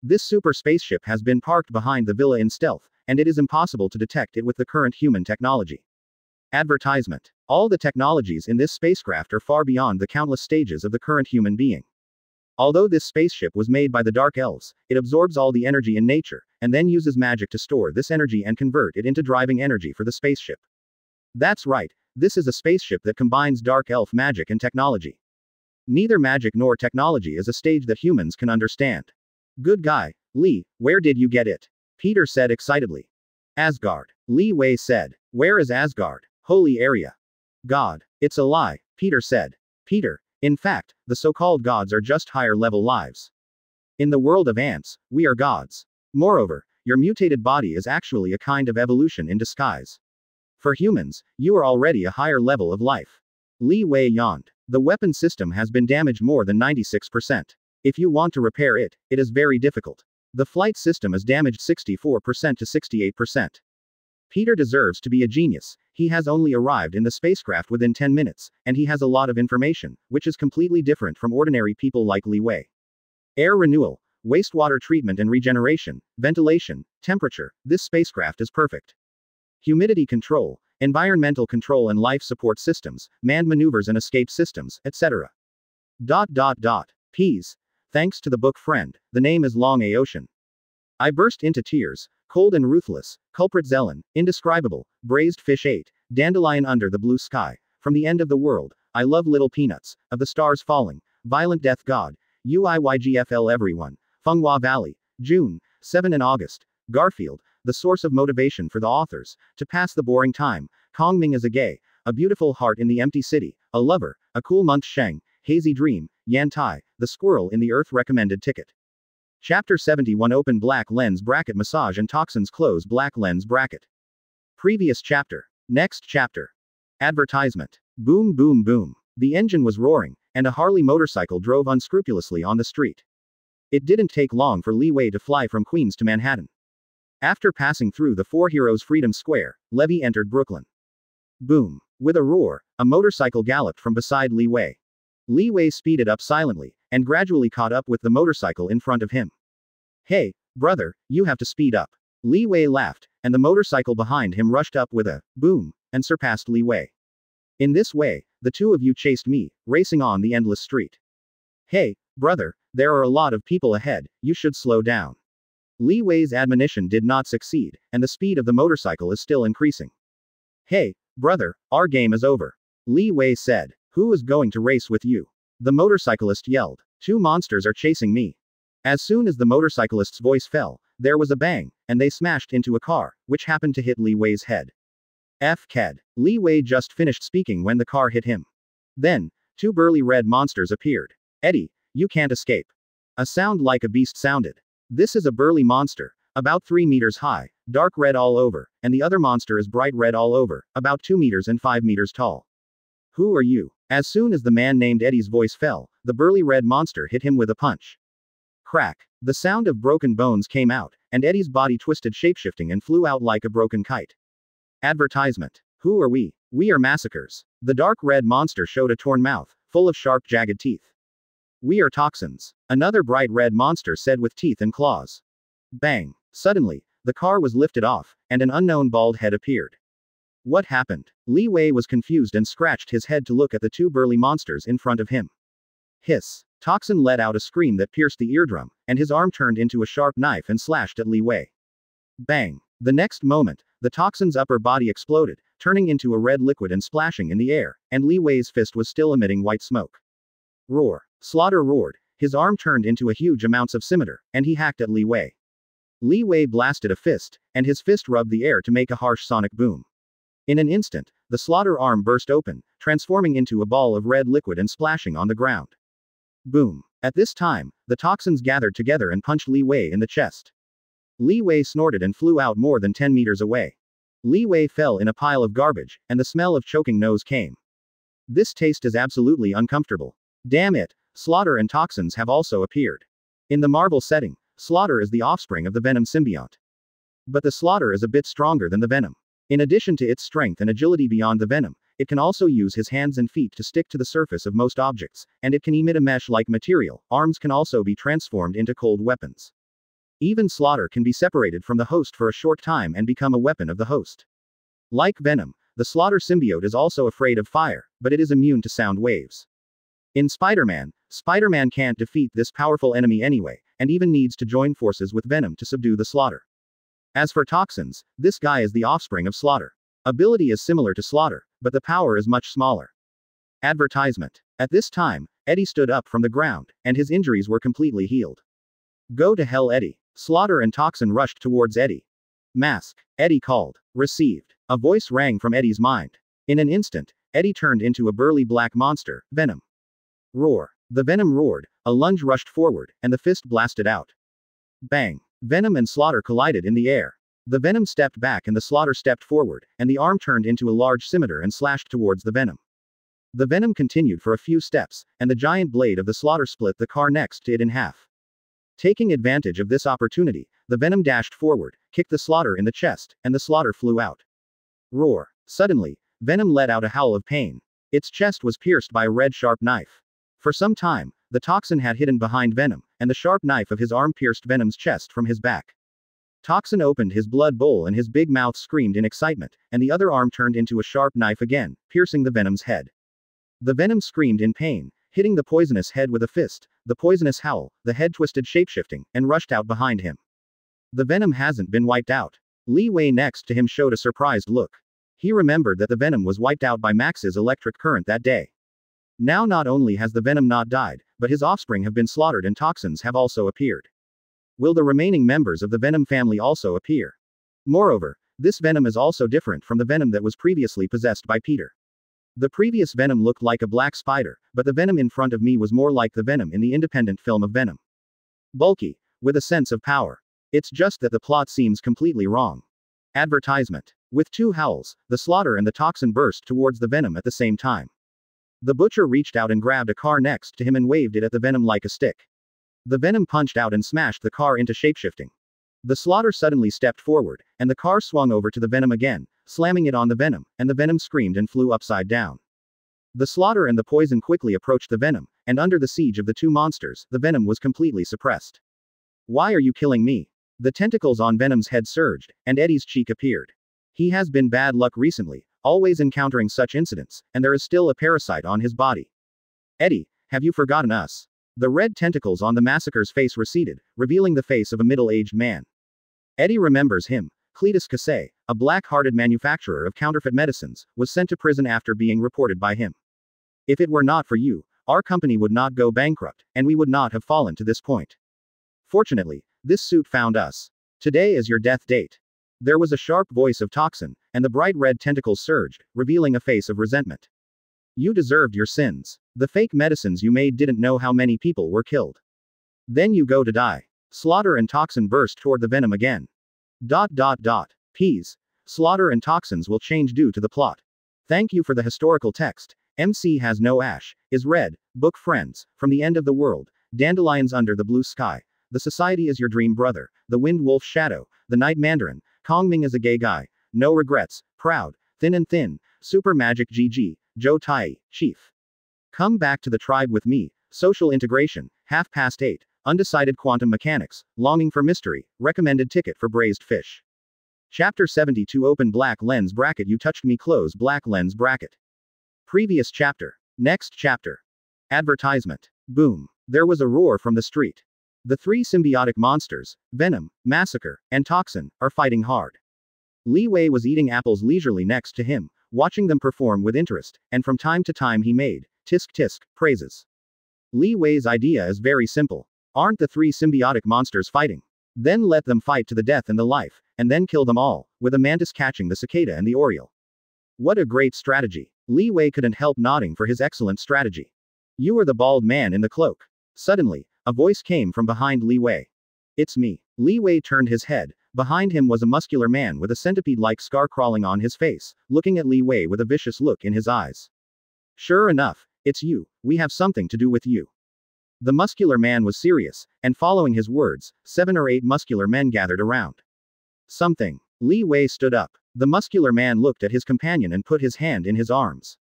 This super spaceship has been parked behind the villa in stealth, and it is impossible to detect it with the current human technology. Advertisement. All the technologies in this spacecraft are far beyond the countless stages of the current human being. Although this spaceship was made by the Dark Elves, it absorbs all the energy in nature, and then uses magic to store this energy and convert it into driving energy for the spaceship. That's right, this is a spaceship that combines Dark Elf magic and technology. Neither magic nor technology is a stage that humans can understand. Good guy, Li, where did you get it? Peter said excitedly. Asgard. Li Wei said. Where is Asgard? Holy area. God. It's a lie, Peter said. Peter, in fact, the so-called gods are just higher-level lives. In the world of ants, we are gods. Moreover, your mutated body is actually a kind of evolution in disguise. For humans, you are already a higher level of life. Li Wei yawned. The weapon system has been damaged more than 96%. If you want to repair it, it is very difficult. The flight system is damaged 64% to 68%. Peter deserves to be a genius. He has only arrived in the spacecraft within 10 minutes, and he has a lot of information, which is completely different from ordinary people like Li Wei. Air renewal, wastewater treatment and regeneration, ventilation, temperature, this spacecraft is perfect. Humidity control, environmental control and life support systems, manned maneuvers and escape systems, etc. Peas. Thanks to the book Friend, the name is Long A Ocean. I burst into tears. Cold and ruthless, culprit Zelen, indescribable, braised fish 8, dandelion under the blue sky, from the end of the world, I love little peanuts, of the stars falling, violent death god, UIYGFL everyone, Fenghua Valley, June, 7 and August, Garfield, the source of motivation for the authors, to pass the boring time, Kong Ming is a gay, a beautiful heart in the empty city, a lover, a cool month Sheng, hazy dream, Yan Tai, the squirrel in the earth recommended ticket. Chapter 71 Open black lens bracket massage and toxins close black lens bracket. Previous chapter. Next chapter. Advertisement. Boom boom boom. The engine was roaring, and a Harley motorcycle drove unscrupulously on the street. It didn't take long for Li Wei to fly from Queens to Manhattan. After passing through the Four Heroes Freedom Square, Levy entered Brooklyn. Boom. With a roar, a motorcycle galloped from beside Li Wei. Li Wei speeded up silently, and gradually caught up with the motorcycle in front of him. Hey, brother, you have to speed up. Li Wei laughed, and the motorcycle behind him rushed up with a boom, and surpassed Li Wei. In this way, the two of you chased me, racing on the endless street. Hey, brother, there are a lot of people ahead, you should slow down. Li Wei's admonition did not succeed, and the speed of the motorcycle is still increasing. Hey, brother, our game is over. Li Wei said. Who is going to race with you? The motorcyclist yelled. Two monsters are chasing me. As soon as the motorcyclist's voice fell, there was a bang, and they smashed into a car, which happened to hit Li Wei's head. F-Ked. Li Wei just finished speaking when the car hit him. Then, two burly red monsters appeared. Eddie, you can't escape. A sound like a beast sounded. This is a burly monster, about 3 meters high, dark red all over, and the other monster is bright red all over, about 2 meters and 5 meters tall. Who are you? As soon as the man named Eddie's voice fell, the burly red monster hit him with a punch. Crack. The sound of broken bones came out, and Eddie's body twisted shapeshifting and flew out like a broken kite. Advertisement. Who are we? We are massacres. The dark red monster showed a torn mouth, full of sharp jagged teeth. We are toxins. Another bright red monster said with teeth and claws. Bang. Suddenly, the car was lifted off, and an unknown bald head appeared. What happened? Li Wei was confused and scratched his head to look at the two burly monsters in front of him. Hiss. Toxin let out a scream that pierced the eardrum, and his arm turned into a sharp knife and slashed at Li Wei. Bang. The next moment, the toxin's upper body exploded, turning into a red liquid and splashing in the air, and Li Wei's fist was still emitting white smoke. Roar. Slaughter roared. His arm turned into a huge amounts of scimitar, and he hacked at Li Wei. Li Wei blasted a fist, and his fist rubbed the air to make a harsh sonic boom. In an instant, the slaughter arm burst open, transforming into a ball of red liquid and splashing on the ground. Boom. At this time, the toxins gathered together and punched Li Wei in the chest. Li Wei snorted and flew out more than 10 meters away. Li Wei fell in a pile of garbage, and the smell of choking nose came. This taste is absolutely uncomfortable. Damn it, Slaughter and toxins have also appeared. In the Marvel setting, Slaughter is the offspring of the Venom symbiote. But the Slaughter is a bit stronger than the Venom. In addition to its strength and agility beyond the Venom, it can also use his hands and feet to stick to the surface of most objects, and it can emit a mesh-like material. Arms can also be transformed into cold weapons. Even Slaughter can be separated from the host for a short time and become a weapon of the host. Like Venom, the Slaughter symbiote is also afraid of fire, but it is immune to sound waves. In Spider-Man, Spider-Man can't defeat this powerful enemy anyway, and even needs to join forces with Venom to subdue the Slaughter. As for toxins, this guy is the offspring of Slaughter. Ability is similar to Slaughter, but the power is much smaller. Advertisement. At this time, Eddie stood up from the ground, and his injuries were completely healed. Go to hell, Eddie. Slaughter and Toxin rushed towards Eddie. Mask. Eddie called. Received. A voice rang from Eddie's mind. In an instant, Eddie turned into a burly black monster, Venom. Roar. The Venom roared, a lunge rushed forward, and the fist blasted out. Bang. Venom and Slaughter collided in the air. The Venom stepped back and the Slaughter stepped forward, and the arm turned into a large scimitar and slashed towards the Venom. The Venom continued for a few steps, and the giant blade of the Slaughter split the car next to it in half. Taking advantage of this opportunity, the Venom dashed forward, kicked the Slaughter in the chest, and the Slaughter flew out. Roar. Suddenly, Venom let out a howl of pain. Its chest was pierced by a red sharp knife. For some time, the Toxin had hidden behind Venom, and the sharp knife of his arm pierced Venom's chest from his back. Toxin opened his blood bowl and his big mouth screamed in excitement, and the other arm turned into a sharp knife again, piercing the Venom's head. The Venom screamed in pain, hitting the poisonous head with a fist, the poisonous howl, the head twisted shapeshifting, and rushed out behind him. The Venom hasn't been wiped out. Li Wei next to him showed a surprised look. He remembered that the Venom was wiped out by Max's electric current that day. Now not only has the Venom not died, but his offspring have been slaughtered and toxins have also appeared. Will the remaining members of the Venom family also appear? Moreover, this Venom is also different from the Venom that was previously possessed by Peter. The previous Venom looked like a black spider, but the Venom in front of me was more like the Venom in the independent film of Venom. Bulky, with a sense of power. It's just that the plot seems completely wrong. Advertisement. With two howls, the Slaughter and the Toxin burst towards the Venom at the same time. The Butcher reached out and grabbed a car next to him and waved it at the Venom like a stick. The Venom punched out and smashed the car into shapeshifting. The Slaughter suddenly stepped forward, and the car swung over to the Venom again, slamming it on the Venom, and the Venom screamed and flew upside down. The Slaughter and the Poison quickly approached the Venom, and under the siege of the two monsters, the Venom was completely suppressed. Why are you killing me? The tentacles on Venom's head surged, and Eddie's cheek appeared. He has been bad luck recently, always encountering such incidents, and there is still a parasite on his body. Eddie, have you forgotten us? The red tentacles on the massacre's face receded, revealing the face of a middle-aged man. Eddie remembers him. Cletus Kasey, a black-hearted manufacturer of counterfeit medicines, was sent to prison after being reported by him. If it were not for you, our company would not go bankrupt, and we would not have fallen to this point. Fortunately, this suit found us. Today is your death date. There was a sharp voice of Toxin, and the bright red tentacles surged, revealing a face of resentment. You deserved your sins. The fake medicines you made didn't know how many people were killed. Then you go to die. Slaughter and Toxin burst toward the Venom again. Peas. Slaughter and Toxins will change due to the plot. Thank you for the historical text. MC has no ash, is red, book friends, from the end of the world, dandelions under the blue sky, the society is your dream brother, the wind wolf shadow, the night mandarin, Kong Ming is a gay guy, no regrets, proud, thin and thin, super magic GG, Joe Tai, chief. Come back to the tribe with me, social integration, 8:30, undecided quantum mechanics, longing for mystery, recommended ticket for braised fish. Chapter 72 Open black lens bracket You touched me close black lens bracket. Previous chapter. Next chapter. Advertisement. Boom. There was a roar from the street. The three symbiotic monsters, Venom, Massacre, and Toxin, are fighting hard. Li Wei was eating apples leisurely next to him, watching them perform with interest, and from time to time he made, tisk tisk, praises. Li Wei's idea is very simple. Aren't the three symbiotic monsters fighting? Then let them fight to the death and the life, and then kill them all, with a mantis catching the cicada and the oriole. What a great strategy. Li Wei couldn't help nodding for his excellent strategy. You are the bald man in the cloak. Suddenly, a voice came from behind Li Wei. It's me. Li Wei turned his head. Behind him was a muscular man with a centipede-like scar crawling on his face, looking at Li Wei with a vicious look in his eyes. Sure enough, it's you. We have something to do with you. The muscular man was serious, and following his words, 7 or 8 muscular men gathered around. Something. Li Wei stood up. The muscular man looked at his companion and put his hand in his arms.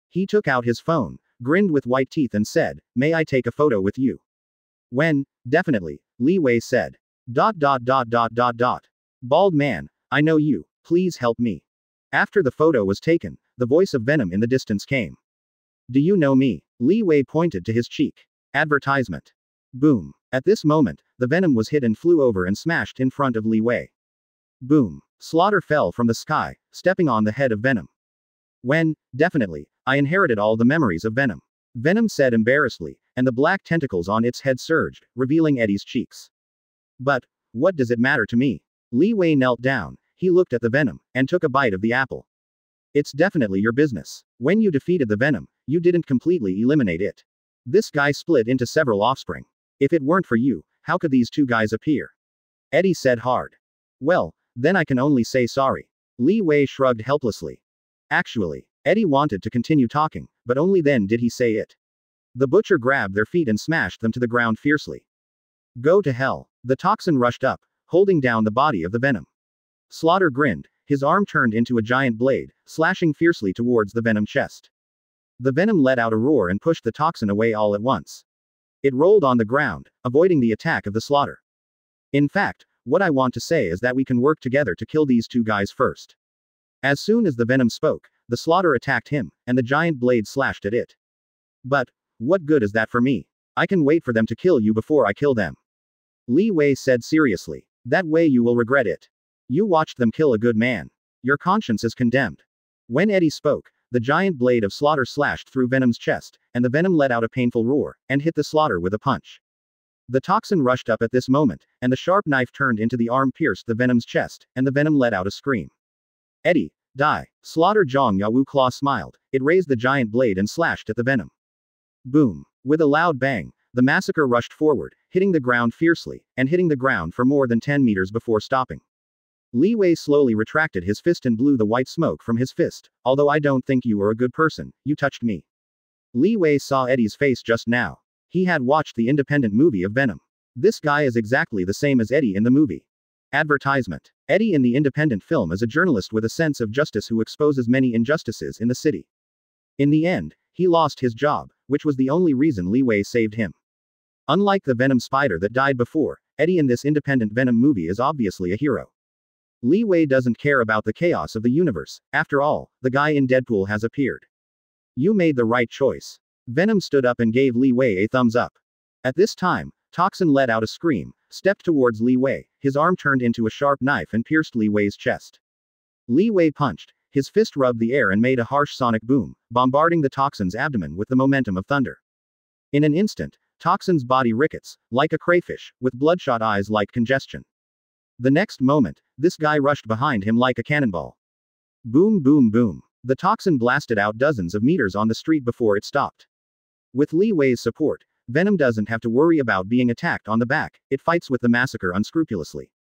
He took out his phone, grinned with white teeth and said, "May I take a photo with you?" When, definitely, Li Wei said. Bald man, I know you, please help me. After the photo was taken, the voice of Venom in the distance came. Do you know me? Li Wei pointed to his cheek. Advertisement. Boom. At this moment, the Venom was hit and flew over and smashed in front of Li Wei. Boom. Slaughter fell from the sky, stepping on the head of Venom. When, definitely, I inherited all the memories of Venom. Venom said embarrassedly, and the black tentacles on its head surged, revealing Eddie's cheeks. But, what does it matter to me? Li Wei knelt down, he looked at the Venom, and took a bite of the apple. It's definitely your business. When you defeated the Venom, you didn't completely eliminate it. This guy split into several offspring. If it weren't for you, how could these two guys appear? Eddie said hard. Well, then I can only say sorry. Li Wei shrugged helplessly. Actually, Eddie wanted to continue talking, but only then did he say it. The butcher grabbed their feet and smashed them to the ground fiercely. Go to hell. The toxin rushed up, holding down the body of the venom. Slaughter grinned, his arm turned into a giant blade, slashing fiercely towards the venom chest. The venom let out a roar and pushed the toxin away all at once. It rolled on the ground, avoiding the attack of the slaughter. In fact, what I want to say is that we can work together to kill these two guys first. As soon as the venom spoke, the slaughter attacked him, and the giant blade slashed at it. But, what good is that for me? I can wait for them to kill you before I kill them. Li Wei said seriously. That way you will regret it. You watched them kill a good man. Your conscience is condemned. When Eddie spoke, the giant blade of slaughter slashed through Venom's chest, and the Venom let out a painful roar, and hit the slaughter with a punch. The toxin rushed up at this moment, and the sharp knife turned into the arm pierced the Venom's chest, and the Venom let out a scream. Eddie, die. Slaughter Zhang Yawu Claw smiled, it raised the giant blade and slashed at the Venom. Boom. With a loud bang, the massacre rushed forward, hitting the ground fiercely, and hitting the ground for more than 10 meters before stopping. Li Wei slowly retracted his fist and blew the white smoke from his fist. Although I don't think you are a good person, you touched me. Li Wei saw Eddie's face just now. He had watched the independent movie of Venom. This guy is exactly the same as Eddie in the movie. Advertisement. Eddie in the independent film is a journalist with a sense of justice who exposes many injustices in the city. In the end, he lost his job, which was the only reason Li Wei saved him. Unlike the Venom spider that died before, Eddie in this independent Venom movie is obviously a hero. Li Wei doesn't care about the chaos of the universe. After all, the guy in Deadpool has appeared. You made the right choice. Venom stood up and gave Li Wei a thumbs up. At this time, Toxin let out a scream, stepped towards Li Wei, his arm turned into a sharp knife and pierced Li Wei's chest. Li Wei punched, his fist rubbed the air and made a harsh sonic boom, bombarding the Toxin's abdomen with the momentum of thunder. In an instant, Toxin's body rickets, like a crayfish, with bloodshot eyes like congestion. The next moment, this guy rushed behind him like a cannonball. Boom boom boom. The Toxin blasted out dozens of meters on the street before it stopped. With Li Wei's support, Venom doesn't have to worry about being attacked on the back, it fights with the massacre unscrupulously.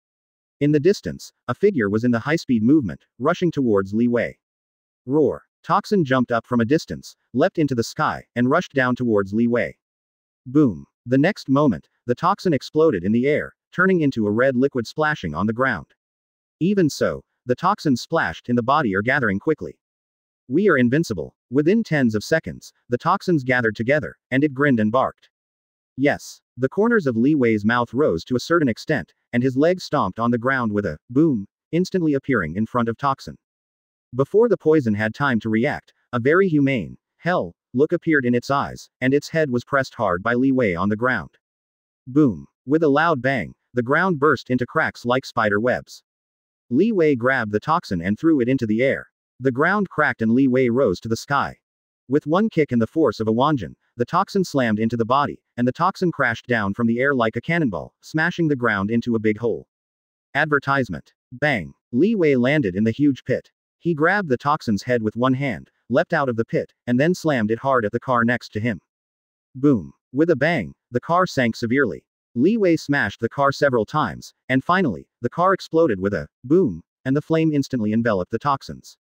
In the distance, a figure was in the high-speed movement, rushing towards Li Wei. Roar. Toxin jumped up from a distance, leapt into the sky, and rushed down towards Li Wei. Boom. The next moment, the Toxin exploded in the air, turning into a red liquid splashing on the ground. Even so, the toxins splashed in the body are gathering quickly. We are invincible. Within tens of seconds, the toxins gathered together, and it grinned and barked. Yes. The corners of Li Wei's mouth rose to a certain extent, and his legs stomped on the ground with a boom, instantly appearing in front of Toxin. Before the poison had time to react, a very humane, hell, look appeared in its eyes, and its head was pressed hard by Li Wei on the ground. Boom. With a loud bang, the ground burst into cracks like spider webs. Li Wei grabbed the toxin and threw it into the air. The ground cracked and Li Wei rose to the sky. With one kick and the force of a wanjin, the toxin slammed into the body, and the toxin crashed down from the air like a cannonball, smashing the ground into a big hole. Advertisement. Bang. Li Wei landed in the huge pit. He grabbed the toxin's head with one hand, leapt out of the pit, and then slammed it hard at the car next to him. Boom. With a bang, the car sank severely. Li Wei smashed the car several times, and finally, the car exploded with a boom, and the flame instantly enveloped the toxins.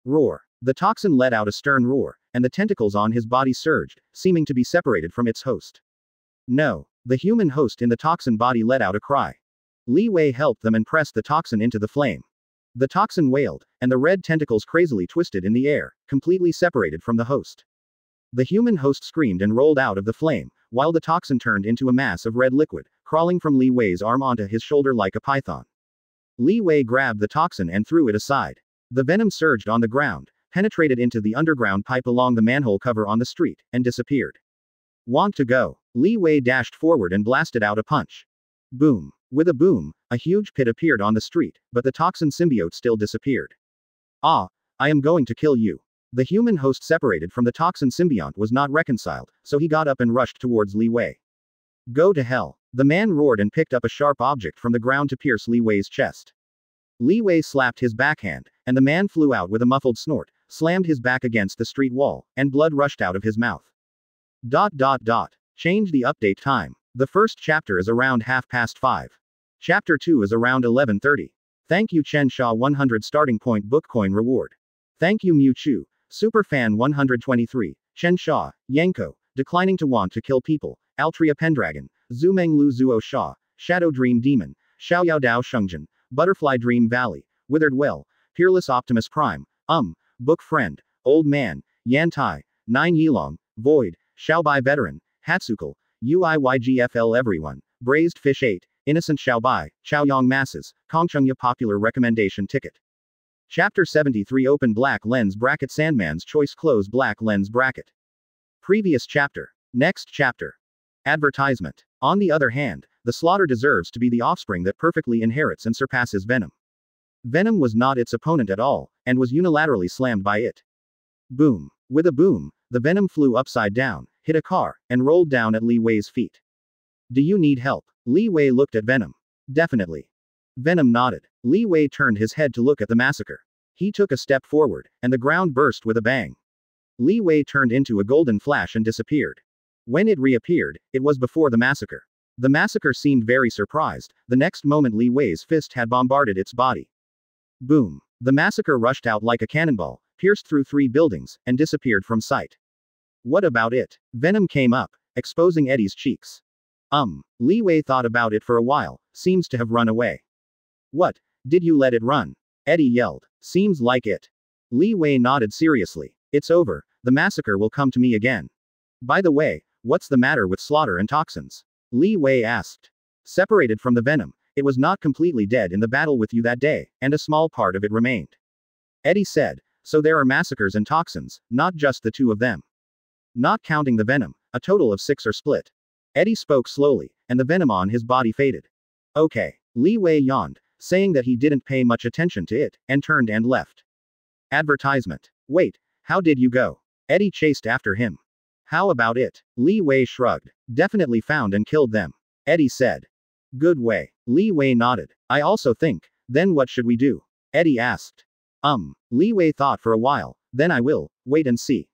Roar. The toxin let out a stern roar, and the tentacles on his body surged, seeming to be separated from its host. No. The human host in the toxin body let out a cry. Li Wei helped them and pressed the toxin into the flame. The toxin wailed, and the red tentacles crazily twisted in the air, completely separated from the host. The human host screamed and rolled out of the flame, while the toxin turned into a mass of red liquid, crawling from Li Wei's arm onto his shoulder like a python. Li Wei grabbed the toxin and threw it aside. The venom surged on the ground, penetrated into the underground pipe along the manhole cover on the street, and disappeared. Want to go? Li Wei dashed forward and blasted out a punch. Boom. With a boom, a huge pit appeared on the street, but the toxin symbiote still disappeared. Ah, I am going to kill you. The human host separated from the toxin symbiont was not reconciled, so he got up and rushed towards Li Wei. Go to hell. The man roared and picked up a sharp object from the ground to pierce Li Wei's chest. Li Wei slapped his backhand, and the man flew out with a muffled snort, slammed his back against the street wall, and blood rushed out of his mouth. Change the update time. The first chapter is around 5:30. Chapter 2 is around 11:30. Thank you Chen Sha 100 starting point Bookcoin reward. Thank you Mew Chu, Superfan 123, Chen Sha, Yanko, declining to want to kill people, Altria Pendragon, Zumeng Lu Zuo Sha, Shadow Dream Demon, Xiaoyao Dao Shengzhen, Butterfly Dream Valley, Withered Well, Peerless Optimus Prime, Book Friend, Old Man, Yan Tai, Nine Yilong, Void, Xiaobai Veteran, Hatsukal, UIYGFL Everyone, Braised Fish 8, Innocent Xiaobai, Chaoyang Masses, Kongchengya Popular Recommendation Ticket. Chapter 73 Open Black Lens Bracket Sandman's Choice Close Black Lens Bracket. Previous chapter. Next chapter. Advertisement. On the other hand, the Slaughter deserves to be the offspring that perfectly inherits and surpasses Venom. Venom was not its opponent at all, and was unilaterally slammed by it. Boom. With a boom, the Venom flew upside down, hit a car, and rolled down at Li Wei's feet. Do you need help? Li Wei looked at Venom. Definitely. Venom nodded. Li Wei turned his head to look at the massacre. He took a step forward, and the ground burst with a bang. Li Wei turned into a golden flash and disappeared. When it reappeared, it was before the massacre. The massacre seemed very surprised. The next moment Li Wei's fist had bombarded its body. Boom. The massacre rushed out like a cannonball, pierced through 3 buildings, and disappeared from sight. What about it? Venom came up, exposing Eddie's cheeks. Li Wei thought about it for a while, seems to have run away. What? Did you let it run? Eddie yelled. Seems like it. Li Wei nodded seriously. It's over, the massacre will come to me again. By the way, what's the matter with Slaughter and Toxins? Li Wei asked. Separated from the Venom, it was not completely dead in the battle with you that day, and a small part of it remained. Eddie said, so there are massacres and Toxins, not just the 2 of them. Not counting the Venom, a total of 6 are split. Eddie spoke slowly, and the Venom on his body faded. Okay. Li Wei yawned, saying that he didn't pay much attention to it, and turned and left. Advertisement. Wait, how did you go? Eddie chased after him. How about it? Li Wei shrugged. Definitely found and killed them. Eddie said. Good way. Li Wei nodded. I also think. Then what should we do? Eddie asked. Li Wei thought for a while. Then I will. Wait and see. ...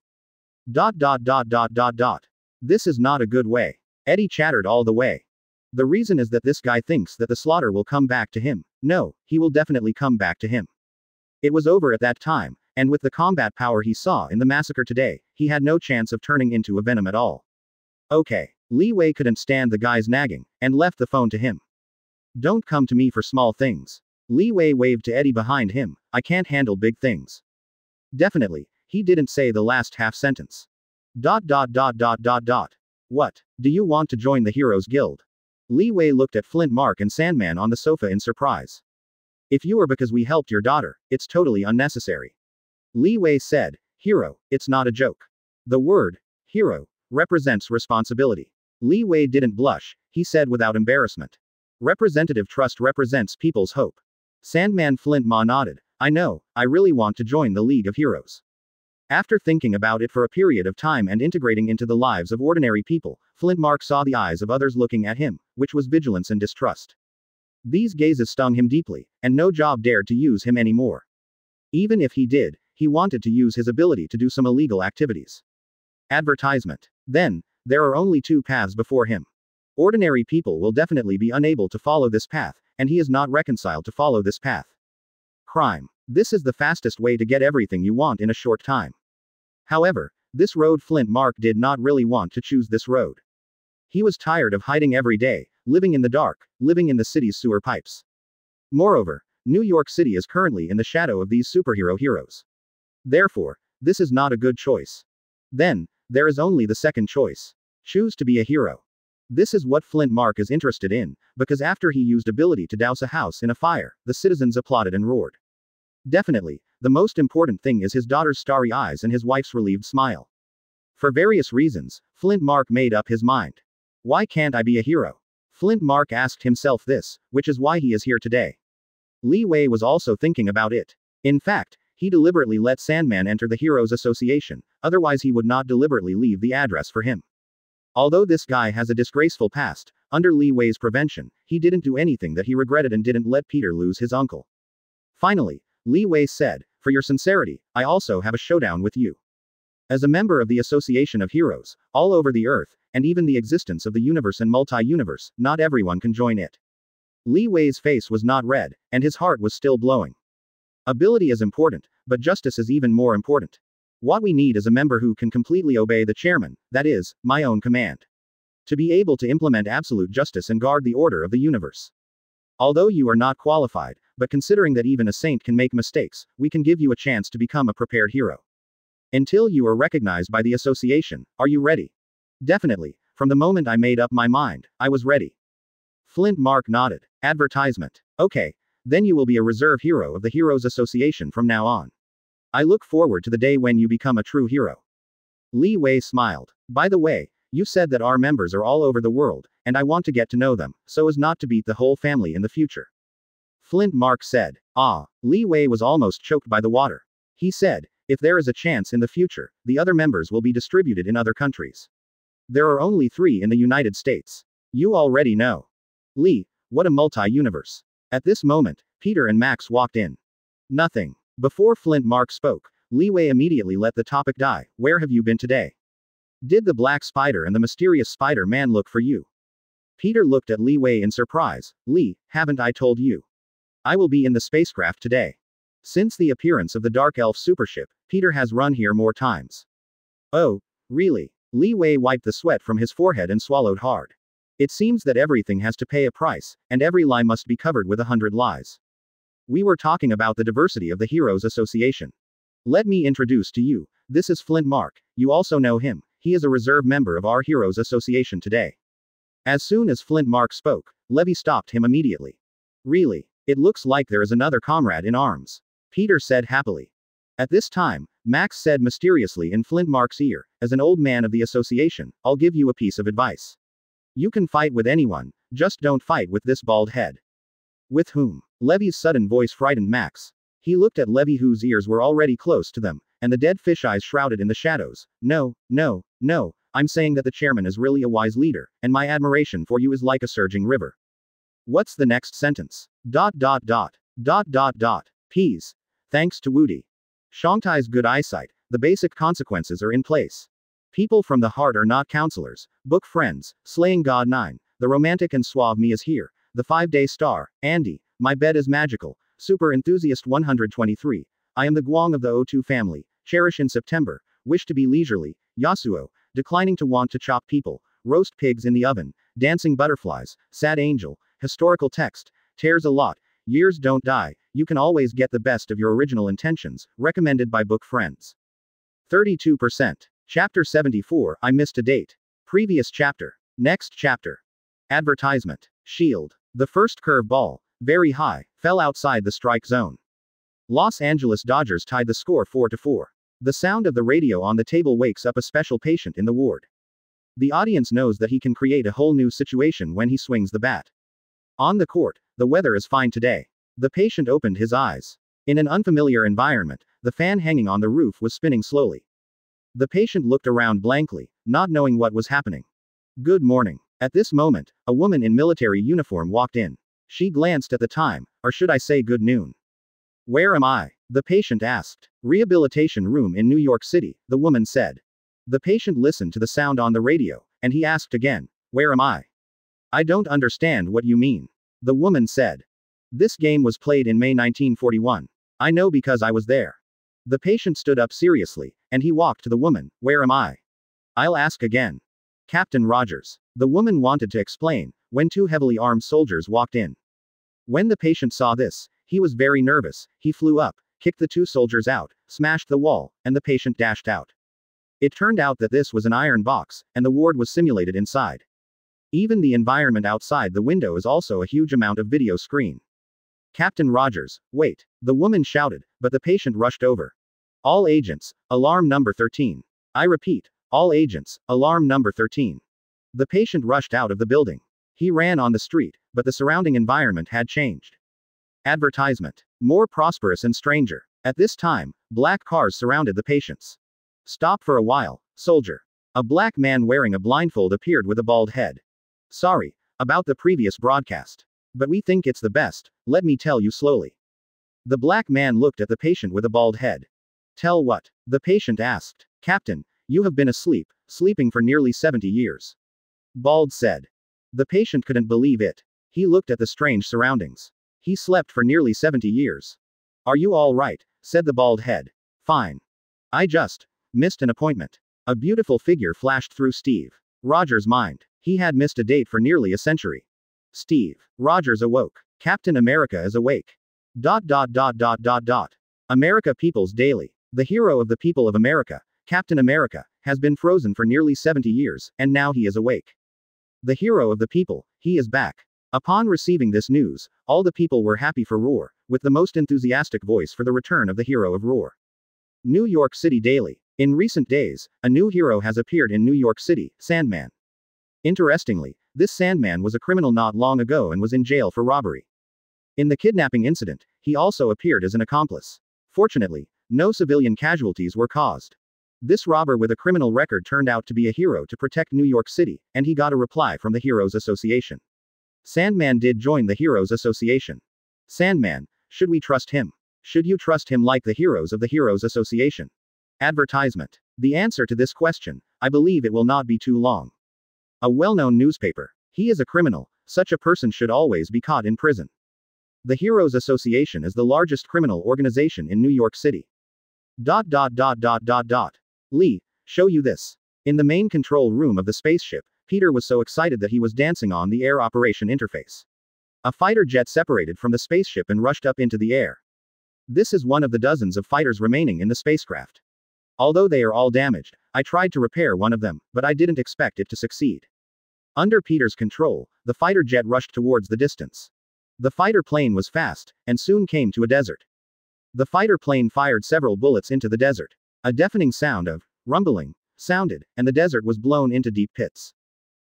This is not a good way. Eddie chattered all the way. The reason is that this guy thinks that the Slaughter will come back to him. No, he will definitely come back to him. It was over at that time, and with the combat power he saw in the massacre today, he had no chance of turning into a Venom at all. Okay. Li Wei couldn't stand the guy's nagging, and left the phone to him. Don't come to me for small things. Li Wei waved to Eddie behind him. I can't handle big things. Definitely, he didn't say the last half sentence. ... What? Do you want to join the Heroes Guild? Li Wei looked at Flint Mark and Sandman on the sofa in surprise. If you are because we helped your daughter, it's totally unnecessary. Li Wei said, hero, it's not a joke. The word, hero, represents responsibility. Li Wei didn't blush, he said without embarrassment. Representative trust represents people's hope. Sandman Flint Ma nodded. I know, I really want to join the League of Heroes. After thinking about it for a period of time and integrating into the lives of ordinary people, Flint Mark saw the eyes of others looking at him, which was vigilance and distrust. These gazes stung him deeply, and no job dared to use him anymore. Even if he did, he wanted to use his ability to do some illegal activities. Advertisement. Then, there are only 2 paths before him. Ordinary people will definitely be unable to follow this path, and he is not reconciled to follow this path. Crime. This is the fastest way to get everything you want in a short time. However, this road Flint Mark did not really want to choose this road. He was tired of hiding every day, living in the dark, living in the city's sewer pipes. Moreover, New York City is currently in the shadow of these superhero heroes. Therefore, this is not a good choice. Then, there is only the second choice. Choose to be a hero. This is what Flint Mark is interested in, because after he used ability to douse a house in a fire, the citizens applauded and roared. Definitely, the most important thing is his daughter's starry eyes and his wife's relieved smile. For various reasons, Flint Mark made up his mind. Why can't I be a hero? Flint Mark asked himself this, which is why he is here today. Li Wei was also thinking about it. In fact, he deliberately let Sandman enter the Heroes Association, otherwise he would not deliberately leave the address for him. Although this guy has a disgraceful past, under Li Wei's prevention, he didn't do anything that he regretted and didn't let Peter lose his uncle. Finally, Li Wei said, for your sincerity, I also have a showdown with you. As a member of the Association of Heroes, all over the Earth, and even the existence of the universe and multi-universe, not everyone can join it. Li Wei's face was not red, and his heart was still blowing. Ability is important, but justice is even more important. What we need is a member who can completely obey the chairman, that is, my own command. To be able to implement absolute justice and guard the order of the universe. Although you are not qualified, but considering that even a saint can make mistakes, we can give you a chance to become a prepared hero. Until you are recognized by the association, are you ready? Definitely. From the moment I made up my mind, I was ready. Flint Mark nodded. Advertisement. Okay. Then you will be a reserve hero of the Heroes Association from now on. I look forward to the day when you become a true hero. Li Wei smiled. By the way, you said that our members are all over the world, and I want to get to know them, so as not to beat the whole family in the future. Flint Mark said. Ah. Li Wei was almost choked by the water. He said, if there is a chance in the future, the other members will be distributed in other countries. There are only 3 in the United States. You already know. Li, what a multi-universe. At this moment, Peter and Max walked in. Nothing. Before Flint Mark spoke, Li Wei immediately let the topic die. Where have you been today? Did the Black Spider and the mysterious Spider-Man look for you? Peter looked at Li Wei in surprise. Li, haven't I told you? I will be in the spacecraft today. Since the appearance of the Dark Elf supership, Peter has run here more times. Oh, really? Li Wei wiped the sweat from his forehead and swallowed hard. It seems that everything has to pay a price, and every lie must be covered with 100 lies. We were talking about the diversity of the Heroes Association. Let me introduce to you, this is Flint Mark, you also know him, he is a reserve member of our Heroes Association today. As soon as Flint Mark spoke, Levi stopped him immediately. Really? It looks like there is another comrade in arms. Peter said happily. At this time, Max said mysteriously in Flint Mark's ear, as an old man of the association, I'll give you a piece of advice. You can fight with anyone, just don't fight with this bald head. With whom? Levi's sudden voice frightened Max. He looked at Levi, whose ears were already close to them, and the dead fish eyes shrouded in the shadows. No, I'm saying that the chairman is really a wise leader, and my admiration for you is like a surging river. What's the next sentence? Peas. Thanks to Woody Shangtai's good eyesight, the basic consequences are in place. People from the heart are not counselors, book friends, slaying God 9, the romantic and suave me is here, the 5-day star, Andy, my bed is magical, super enthusiast 123, I am the Guang of the O2 family, cherish in September, wish to be leisurely, Yasuo, declining to want to chop people, roast pigs in the oven, dancing butterflies, sad angel, historical text, tears a lot, years don't die, you can always get the best of your original intentions, recommended by book friends. 32%. Chapter 74, I missed a date. Previous chapter. Next chapter. Advertisement. Shield. The first curve ball, very high, fell outside the strike zone. Los Angeles Dodgers tied the score 4-4. The sound of the radio on the table wakes up a special patient in the ward. The audience knows that he can create a whole new situation when he swings the bat. On the court, the weather is fine today. The patient opened his eyes. In an unfamiliar environment, the fan hanging on the roof was spinning slowly. The patient looked around blankly, not knowing what was happening. Good morning. At this moment, a woman in military uniform walked in. She glanced at the time, or should I say good noon. Where am I? The patient asked. Rehabilitation room in New York City, the woman said. The patient listened to the sound on the radio, and he asked again, where am I? I don't understand what you mean. The woman said. This game was played in May 1941. I know because I was there. The patient stood up seriously, and he walked to the woman, where am I? I'll ask again. Captain Rogers. The woman wanted to explain, when 2 heavily armed soldiers walked in. When the patient saw this, he was very nervous, he flew up, kicked the 2 soldiers out, smashed the wall, and the patient dashed out. It turned out that this was an iron box, and the ward was simulated inside. Even the environment outside the window is also a huge amount of video screen. Captain Rogers, wait, the woman shouted, but the patient rushed over. All agents, alarm number 13. I repeat, all agents, alarm number 13. The patient rushed out of the building. He ran on the street, but the surrounding environment had changed. Advertisement. More prosperous and stranger. At this time, black cars surrounded the patients. Stop for a while, soldier. A black man wearing a blindfold appeared with a bald head. Sorry about the previous broadcast. But we think it's the best, let me tell you slowly. The black man looked at the patient with a bald head. Tell what? The patient asked. Captain, you have been asleep, sleeping for nearly 70 years. Bald said. The patient couldn't believe it. He looked at the strange surroundings. He slept for nearly 70 years. Are you all right? Said the bald head. Fine. I just missed an appointment. A beautiful figure flashed through Steve Rogers' mind. He had missed a date for nearly a century. Steve Rogers awoke. Captain America is awake. ... America People's Daily. The hero of the people of America, Captain America, has been frozen for nearly 70 years, and now he is awake. The hero of the people, he is back. Upon receiving this news, all the people were happy for Roar, with the most enthusiastic voice for the return of the hero of Roar. New York City Daily. In recent days, a new hero has appeared in New York City, Sandman. Interestingly, this Sandman was a criminal not long ago and was in jail for robbery. In the kidnapping incident, he also appeared as an accomplice. Fortunately, no civilian casualties were caused. This robber with a criminal record turned out to be a hero to protect New York City, and he got a reply from the Heroes Association. Sandman did join the Heroes Association. Sandman, should we trust him? Should you trust him like the heroes of the Heroes Association? Advertisement. The answer to this question, I believe it will not be too long. A well-known newspaper. He is a criminal, such a person should always be caught in prison. The Heroes Association is the largest criminal organization in New York City. ... Lee, show you this. In the main control room of the spaceship, Peter was so excited that he was dancing on the air operation interface. A fighter jet separated from the spaceship and rushed up into the air. This is one of the dozens of fighters remaining in the spacecraft. Although they are all damaged, I tried to repair one of them, but I didn't expect it to succeed. Under Peter's control, the fighter jet rushed towards the distance. The fighter plane was fast, and soon came to a desert. The fighter plane fired several bullets into the desert. A deafening sound of rumbling sounded, and the desert was blown into deep pits.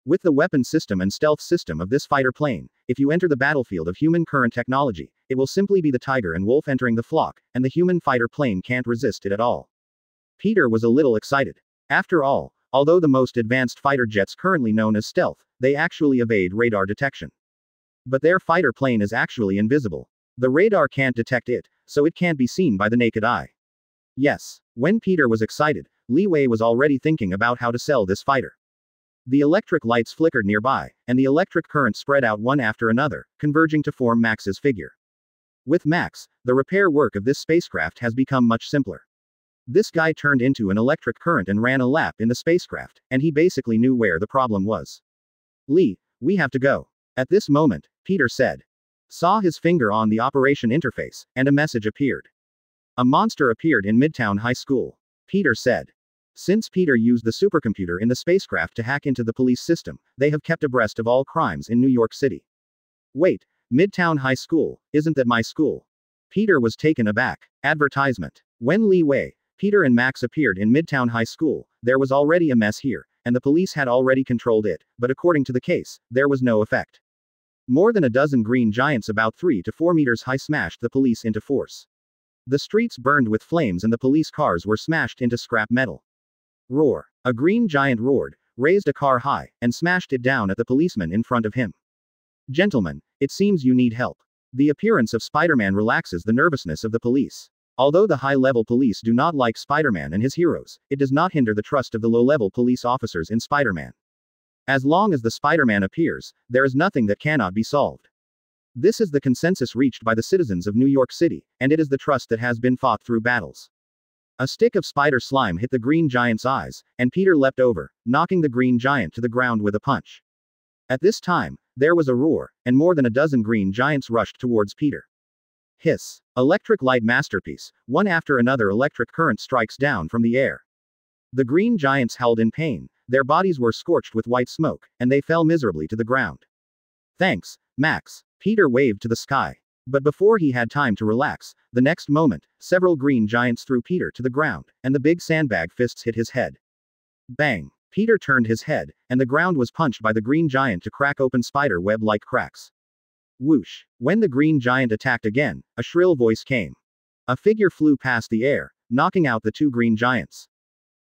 With the weapon system and stealth system of this fighter plane, if you enter the battlefield of human current technology, it will simply be the tiger and wolf entering the flock, and the human fighter plane can't resist it at all. Peter was a little excited. After all, although the most advanced fighter jets currently known as stealth, they actually evade radar detection. But their fighter plane is actually invisible. The radar can't detect it, so it can't be seen by the naked eye. Yes, when Peter was excited, Li Wei was already thinking about how to sell this fighter. The electric lights flickered nearby, and the electric current spread out one after another, converging to form Max's figure. With Max, the repair work of this spacecraft has become much simpler. This guy turned into an electric current and ran a lap in the spacecraft, and he basically knew where the problem was. Lee, we have to go. At this moment, Peter said. Saw his finger on the operation interface, and a message appeared. A monster appeared in Midtown High School. Peter said. Since Peter used the supercomputer in the spacecraft to hack into the police system, they have kept abreast of all crimes in New York City. Wait, Midtown High School, isn't that my school? Peter was taken aback. Advertisement. When Li Wei, Peter and Max appeared in Midtown High School, there was already a mess here, and the police had already controlled it, but according to the case, there was no effect. More than a dozen green giants about 3 to 4 meters high smashed the police into force. The streets burned with flames and the police cars were smashed into scrap metal. Roar. A green giant roared, raised a car high, and smashed it down at the policeman in front of him. Gentlemen, it seems you need help. The appearance of Spider-Man relaxes the nervousness of the police. Although the high-level police do not like Spider-Man and his heroes, it does not hinder the trust of the low-level police officers in Spider-Man. As long as the Spider-Man appears, there is nothing that cannot be solved. This is the consensus reached by the citizens of New York City, and it is the trust that has been fought through battles. A stick of spider slime hit the green giant's eyes, and Peter leapt over, knocking the green giant to the ground with a punch. At this time, there was a roar, and more than a dozen green giants rushed towards Peter. Hiss. Electric light masterpiece, one after another electric current strikes down from the air. The green giants howled in pain, their bodies were scorched with white smoke, and they fell miserably to the ground. Thanks, Max. Peter waved to the sky. But before he had time to relax, the next moment, several green giants threw Peter to the ground, and the big sandbag fists hit his head. Bang! Peter turned his head, and the ground was punched by the green giant to crack open spider web-like cracks. Whoosh! When the green giant attacked again, a shrill voice came. A figure flew past the air, knocking out the two green giants.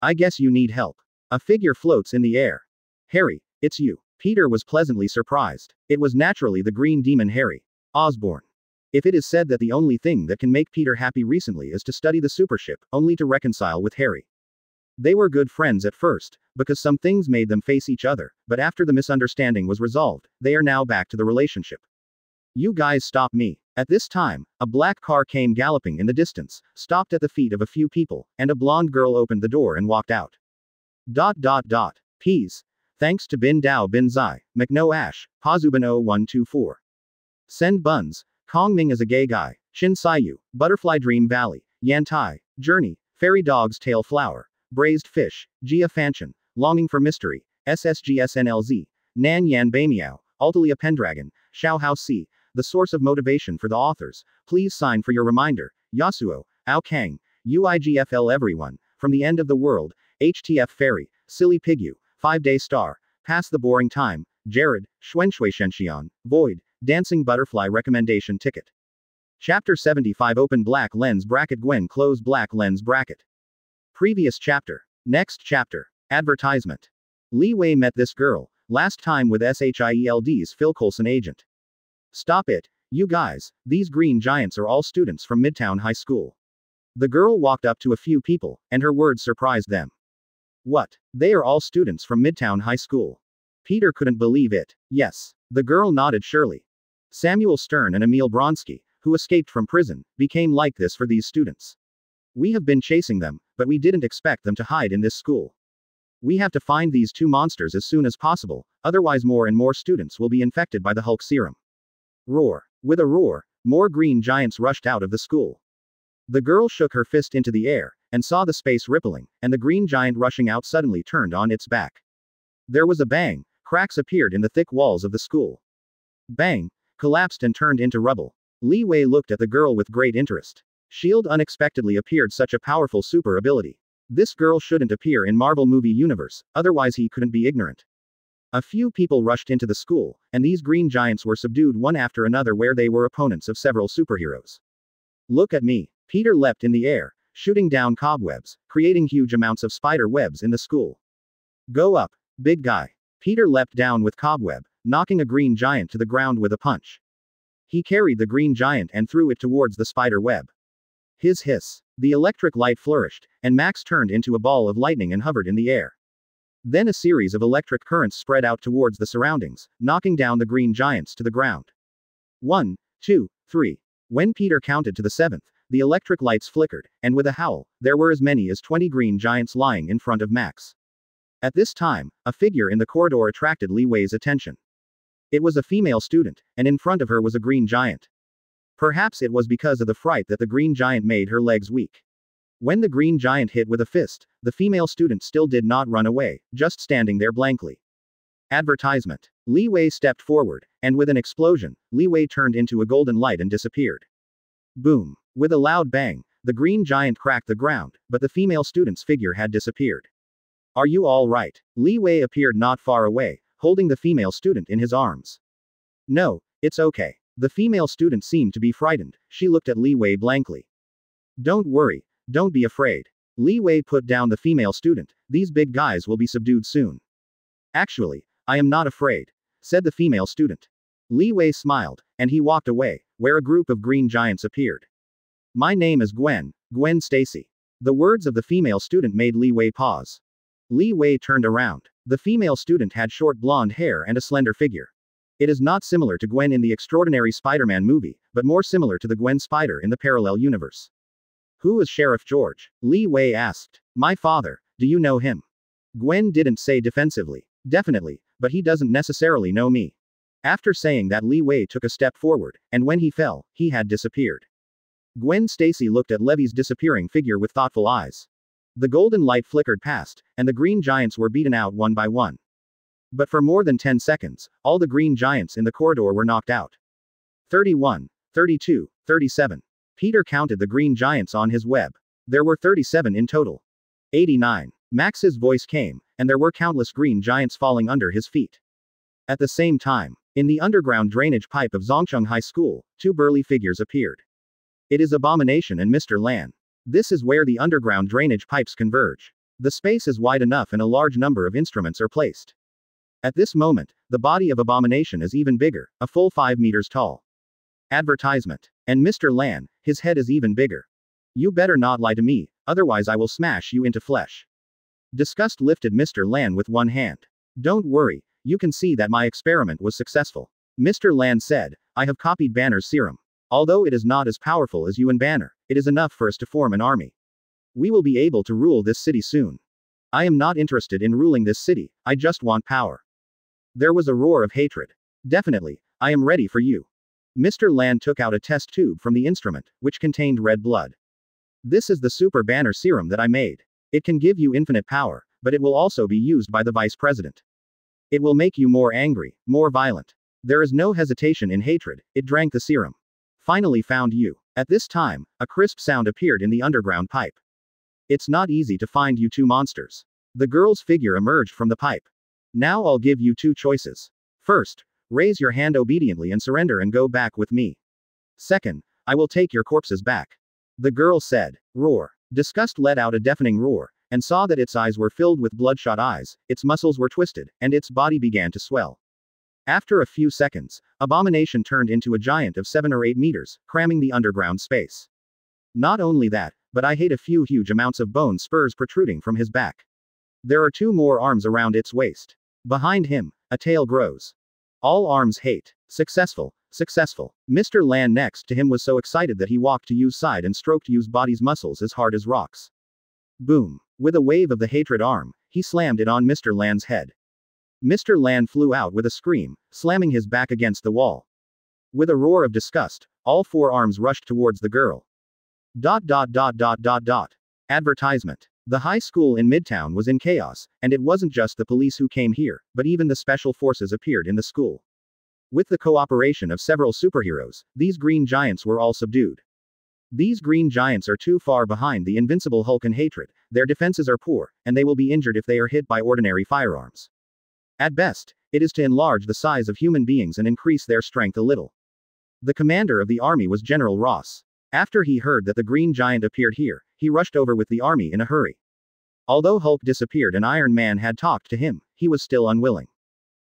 I guess you need help. A figure floats in the air. Harry, it's you. Peter was pleasantly surprised. It was naturally the green demon Harry Osborn. If it is said that the only thing that can make Peter happy recently is to study the supership, only to reconcile with Harry. They were good friends at first, because some things made them face each other, but after the misunderstanding was resolved, they are now back to the relationship. You guys stop me. At this time, a black car came galloping in the distance, stopped at the feet of a few people, and a blonde girl opened the door and walked out. Peas. Thanks to Bin Dao Bin Zai, McNo Ash, Pazuban 0124. Send buns. Kong Ming is a gay guy. Shin Sayu, Butterfly Dream Valley, Yantai, Journey, Fairy Dog's Tail Flower, Braised Fish, Gia Fanshan, Longing for Mystery, SSGSNLZ, Nan Yan Baimiao, Altalia Pendragon, Xiao Hao Si, the source of motivation for the authors. Please sign for your reminder. Yasuo, Ao Kang, UIGFL everyone, from the end of the world, HTF Fairy, Silly Pigu, 5-Day Star, Pass the Boring Time, Jared, Xuanshui Shenxian, Void, Dancing Butterfly Recommendation Ticket. Chapter 75 Open black lens bracket Gwen close black lens bracket. Previous chapter. Next chapter. Advertisement. Li Wei met this girl, last time with SHIELD's Phil Coulson agent. Stop it, you guys, these green giants are all students from Midtown High School. The girl walked up to a few people, and her words surprised them. What? They are all students from Midtown High School. Peter couldn't believe it. Yes. The girl nodded surely. Samuel Stern and Emil Bronsky, who escaped from prison, became like this for these students. We have been chasing them, but we didn't expect them to hide in this school. We have to find these two monsters as soon as possible, otherwise more and more students will be infected by the Hulk serum. Roar. With a roar, more green giants rushed out of the school. The girl shook her fist into the air, and saw the space rippling, and the green giant rushing out suddenly turned on its back. There was a bang, cracks appeared in the thick walls of the school. Bang, collapsed and turned into rubble. Li Wei looked at the girl with great interest. Shield unexpectedly appeared such a powerful super ability. This girl shouldn't appear in Marvel movie universe, otherwise he couldn't be ignorant. A few people rushed into the school, and these green giants were subdued one after another where they were opponents of several superheroes. Look at me. Peter leapt in the air, shooting down cobwebs, creating huge amounts of spider webs in the school. Go up, big guy. Peter leapt down with cobweb, knocking a green giant to the ground with a punch. He carried the green giant and threw it towards the spider web. His hiss. The electric light flourished, and Max turned into a ball of lightning and hovered in the air. Then a series of electric currents spread out towards the surroundings, knocking down the green giants to the ground. 1, 2, 3. When Peter counted to the 7th, the electric lights flickered, and with a howl, there were as many as 20 green giants lying in front of Max. At this time, a figure in the corridor attracted Li Wei's attention. It was a female student, and in front of her was a green giant. Perhaps it was because of the fright that the green giant made her legs weak. When the green giant hit with a fist, the female student still did not run away, just standing there blankly. Advertisement. Li Wei stepped forward, and with an explosion, Li Wei turned into a golden light and disappeared. Boom. With a loud bang, the green giant cracked the ground, but the female student's figure had disappeared. Are you all right? Li Wei appeared not far away, holding the female student in his arms. No, it's okay. The female student seemed to be frightened. She looked at Li Wei blankly. Don't worry. Don't be afraid. Li Wei put down the female student. These big guys will be subdued soon. Actually, I am not afraid, said the female student. Li Wei smiled, and he walked away, where a group of green giants appeared. My name is Gwen Stacy. The words of the female student made Li Wei pause. Li Wei turned around. The female student had short blonde hair and a slender figure. It is not similar to Gwen in the Extraordinary Spider-Man movie, but more similar to the Gwen Spider in the parallel universe. Who is Sheriff George? Li Wei asked. My father. Do you know him? Gwen didn't say defensively. Definitely, but he doesn't necessarily know me. After saying that, Li Wei took a step forward, and when he fell, he had disappeared. Gwen Stacy looked at Levy's disappearing figure with thoughtful eyes. The golden light flickered past, and the green giants were beaten out one by one. But for more than 10 seconds, all the green giants in the corridor were knocked out. 31, 32, 37. Peter counted the green giants on his web. There were 37 in total. 89. Max's voice came, and there were countless green giants falling under his feet. At the same time, in the underground drainage pipe of Zhongcheng High School, two burly figures appeared. It is Abomination and Mr. Lan. This is where the underground drainage pipes converge. The space is wide enough and a large number of instruments are placed. At this moment, the body of Abomination is even bigger, a full 5 meters tall. Advertisement. And Mr. Lan, his head is even bigger. You better not lie to me, otherwise I will smash you into flesh. Disgust lifted Mr. Lan with one hand. Don't worry, you can see that my experiment was successful. Mr. Lan said, I have copied Banner's serum. Although it is not as powerful as you and Banner, it is enough for us to form an army. We will be able to rule this city soon. I am not interested in ruling this city, I just want power. There was a roar of hatred. Definitely, I am ready for you. Mr. Lan took out a test tube from the instrument, which contained red blood. This is the Super Banner serum that I made. It can give you infinite power, but it will also be used by the Vice President. It will make you more angry, more violent. There is no hesitation in hatred, it drank the serum. Finally found you. At this time, a crisp sound appeared in the underground pipe. It's not easy to find you two monsters. The girl's figure emerged from the pipe. Now I'll give you two choices. First, raise your hand obediently and surrender and go back with me. Second, I will take your corpses back. The girl said. Roar. Disgust let out a deafening roar, and saw that its eyes were filled with bloodshot eyes, its muscles were twisted, and its body began to swell. After a few seconds, Abomination turned into a giant of 7 or 8 meters, cramming the underground space. Not only that, but I hate a few huge amounts of bone spurs protruding from his back. There are 2 more arms around its waist. Behind him, a tail grows. All arms hate. Successful. Successful. Mr. Lan next to him was so excited that he walked to Yu's side and stroked Yu's body's muscles as hard as rocks. Boom. With a wave of the hatred arm, he slammed it on Mr. Lan's head. Mr. Lan flew out with a scream, slamming his back against the wall. With a roar of disgust, all 4 arms rushed towards the girl. Advertisement. The high school in Midtown was in chaos, and it wasn't just the police who came here, but even the special forces appeared in the school. With the cooperation of several superheroes, these green giants were all subdued. These green giants are too far behind the invincible Hulk and Hatred, their defenses are poor, and they will be injured if they are hit by ordinary firearms. At best, it is to enlarge the size of human beings and increase their strength a little. The commander of the army was General Ross. After he heard that the green giant appeared here, he rushed over with the army in a hurry. Although Hulk disappeared and Iron Man had talked to him, he was still unwilling.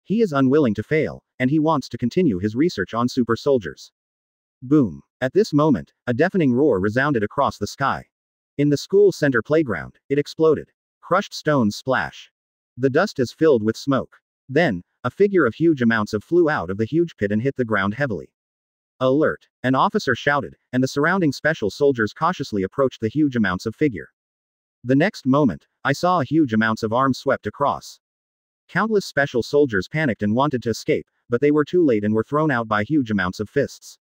He is unwilling to fail, and he wants to continue his research on super soldiers. Boom. At this moment, a deafening roar resounded across the sky. In the school center playground, it exploded. Crushed stones splash. The dust is filled with smoke. Then, a figure of huge amounts flew out of the huge pit and hit the ground heavily. Alert! An officer shouted, and the surrounding special soldiers cautiously approached the huge amounts of figure. The next moment, I saw a huge amounts of arms swept across. Countless special soldiers panicked and wanted to escape, but they were too late and were thrown out by huge amounts of fists.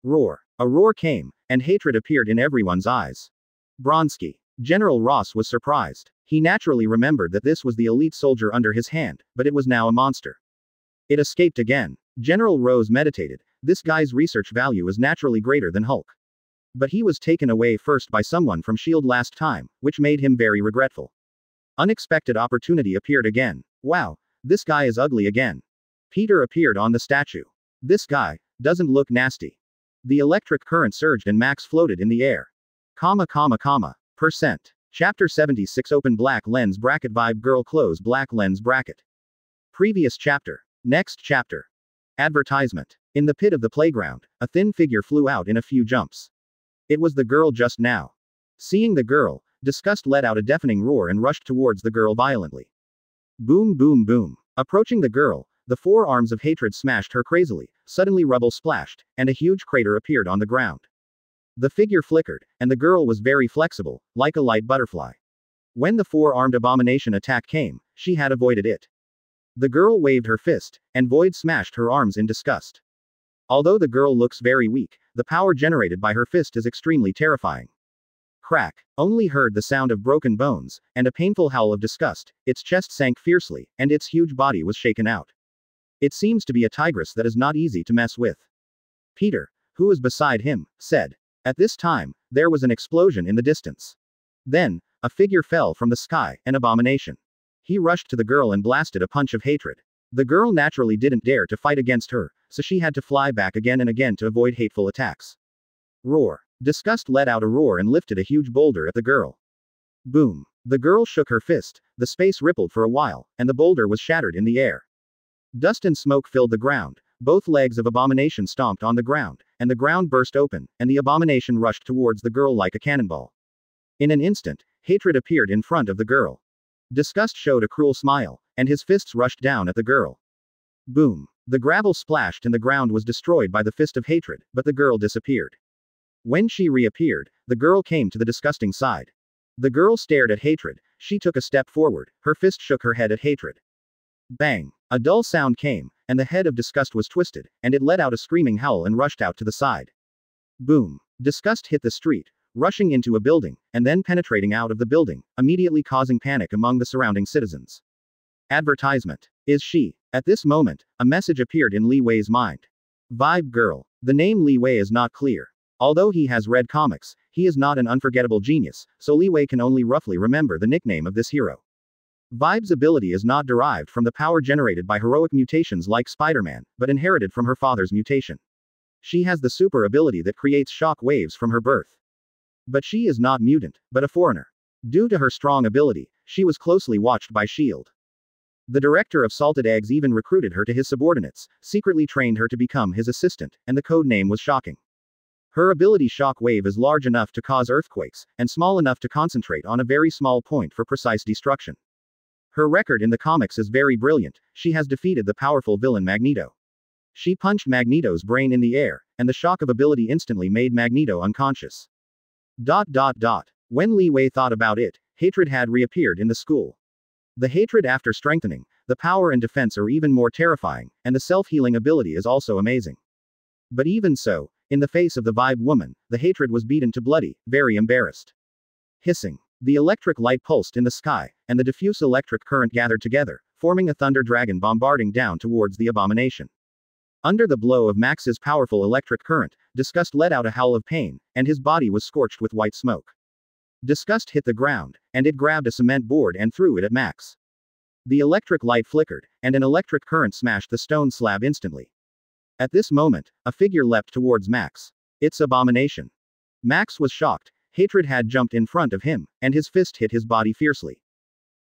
Roar. A roar came, and hatred appeared in everyone's eyes. Bronski. General Ross was surprised. He naturally remembered that this was the elite soldier under his hand, but it was now a monster. It escaped again. General Rose meditated. This guy's research value is naturally greater than Hulk. But he was taken away first by someone from S.H.I.E.L.D. last time, which made him very regretful. Unexpected opportunity appeared again. Wow, this guy is ugly again. Peter appeared on the statue. This guy doesn't look nasty. The electric current surged and Max floated in the air. %. Chapter 76 Open black lens bracket vibe girl close black lens bracket. Previous chapter. Next chapter. Advertisement. In the pit of the playground, a thin figure flew out in a few jumps. It was the girl just now. Seeing the girl, Disgust let out a deafening roar and rushed towards the girl violently. Boom boom boom. Approaching the girl, the 4 arms of hatred smashed her crazily, suddenly rubble splashed, and a huge crater appeared on the ground. The figure flickered, and the girl was very flexible, like a light butterfly. When the 4-armed abomination attack came, she had avoided it. The girl waved her fist, and Void smashed her arms in disgust. Although the girl looks very weak, the power generated by her fist is extremely terrifying. Crack. Only heard the sound of broken bones, and a painful howl of disgust, its chest sank fiercely, and its huge body was shaken out. It seems to be a tigress that is not easy to mess with. Peter, who was beside him, said. At this time, there was an explosion in the distance. Then, a figure fell from the sky, an abomination. He rushed to the girl and blasted a punch of hatred. The girl naturally didn't dare to fight against her, so she had to fly back again and again to avoid hateful attacks. Roar. Disgust let out a roar and lifted a huge boulder at the girl. Boom. The girl shook her fist, the space rippled for a while, and the boulder was shattered in the air. Dust and smoke filled the ground, both legs of Abomination stomped on the ground, and the ground burst open, and the Abomination rushed towards the girl like a cannonball. In an instant, hatred appeared in front of the girl. Disgust showed a cruel smile, and his fists rushed down at the girl. Boom. The gravel splashed and the ground was destroyed by the fist of hatred, but the girl disappeared. When she reappeared, the girl came to the disgusting side. The girl stared at hatred, she took a step forward, her fist shook her head at hatred. Bang! A dull sound came, and the head of disgust was twisted, and it let out a screaming howl and rushed out to the side. Boom! Disgust hit the street, rushing into a building, and then penetrating out of the building, immediately causing panic among the surrounding citizens. Advertisement. Is she? At this moment, a message appeared in Li Wei's mind. Vibe Girl. The name Li Wei is not clear. Although he has read comics, he is not an unforgettable genius, so Li Wei can only roughly remember the nickname of this hero. Vibe's ability is not derived from the power generated by heroic mutations like Spider-Man, but inherited from her father's mutation. She has the super ability that creates shock waves from her birth. But she is not mutant, but a foreigner. Due to her strong ability, she was closely watched by S.H.I.E.L.D. The director of Salted Eggs even recruited her to his subordinates, secretly trained her to become his assistant, and the code name was Shocking. Her ability Shock Wave is large enough to cause earthquakes, and small enough to concentrate on a very small point for precise destruction. Her record in the comics is very brilliant, she has defeated the powerful villain Magneto. She punched Magneto's brain in the air, and the shock of ability instantly made Magneto unconscious. When Li Wei thought about it, hatred had reappeared in the school. The hatred after strengthening, the power and defense are even more terrifying, and the self-healing ability is also amazing. But even so, in the face of the Vibe woman, the hatred was beaten to bloody, very embarrassed. Hissing. The electric light pulsed in the sky, and the diffuse electric current gathered together, forming a thunder dragon bombarding down towards the abomination. Under the blow of Max's powerful electric current, Disgust let out a howl of pain, and his body was scorched with white smoke. Disgust hit the ground, and it grabbed a cement board and threw it at Max. The electric light flickered, and an electric current smashed the stone slab instantly. At this moment, a figure leapt towards Max. It's Abomination. Max was shocked. Hatred had jumped in front of him, and his fist hit his body fiercely.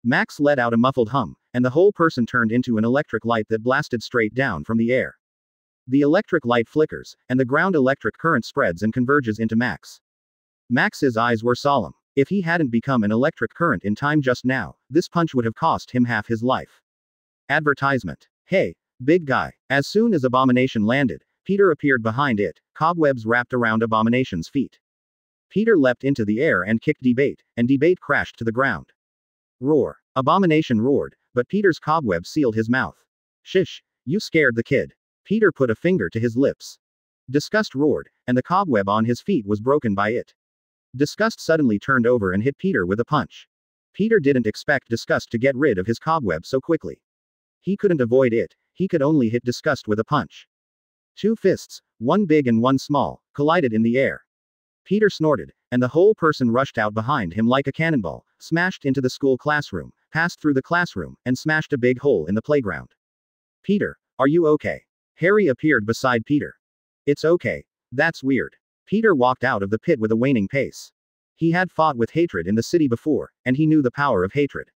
Max let out a muffled hum, and the whole person turned into an electric light that blasted straight down from the air. The electric light flickers, and the ground electric current spreads and converges into Max. Max's eyes were solemn. If he hadn't become an electric current in time just now, this punch would have cost him half his life. Advertisement. Hey, big guy. As soon as Abomination landed, Peter appeared behind it, cobwebs wrapped around Abomination's feet. Peter leapt into the air and kicked Debate, and Debate crashed to the ground. Roar. Abomination roared, but Peter's cobweb sealed his mouth. Shish, you scared the kid. Peter put a finger to his lips. Disgust roared, and the cobweb on his feet was broken by it. Disgust suddenly turned over and hit Peter with a punch. Peter didn't expect Disgust to get rid of his cobweb so quickly. He couldn't avoid it, he could only hit Disgust with a punch. Two fists, one big and one small, collided in the air. Peter snorted, and the whole person rushed out behind him like a cannonball, smashed into the school classroom, passed through the classroom, and smashed a big hole in the playground. Peter, are you okay? Harry appeared beside Peter. It's okay. That's weird. Peter walked out of the pit with a waning pace. He had fought with hatred in the city before, and he knew the power of hatred.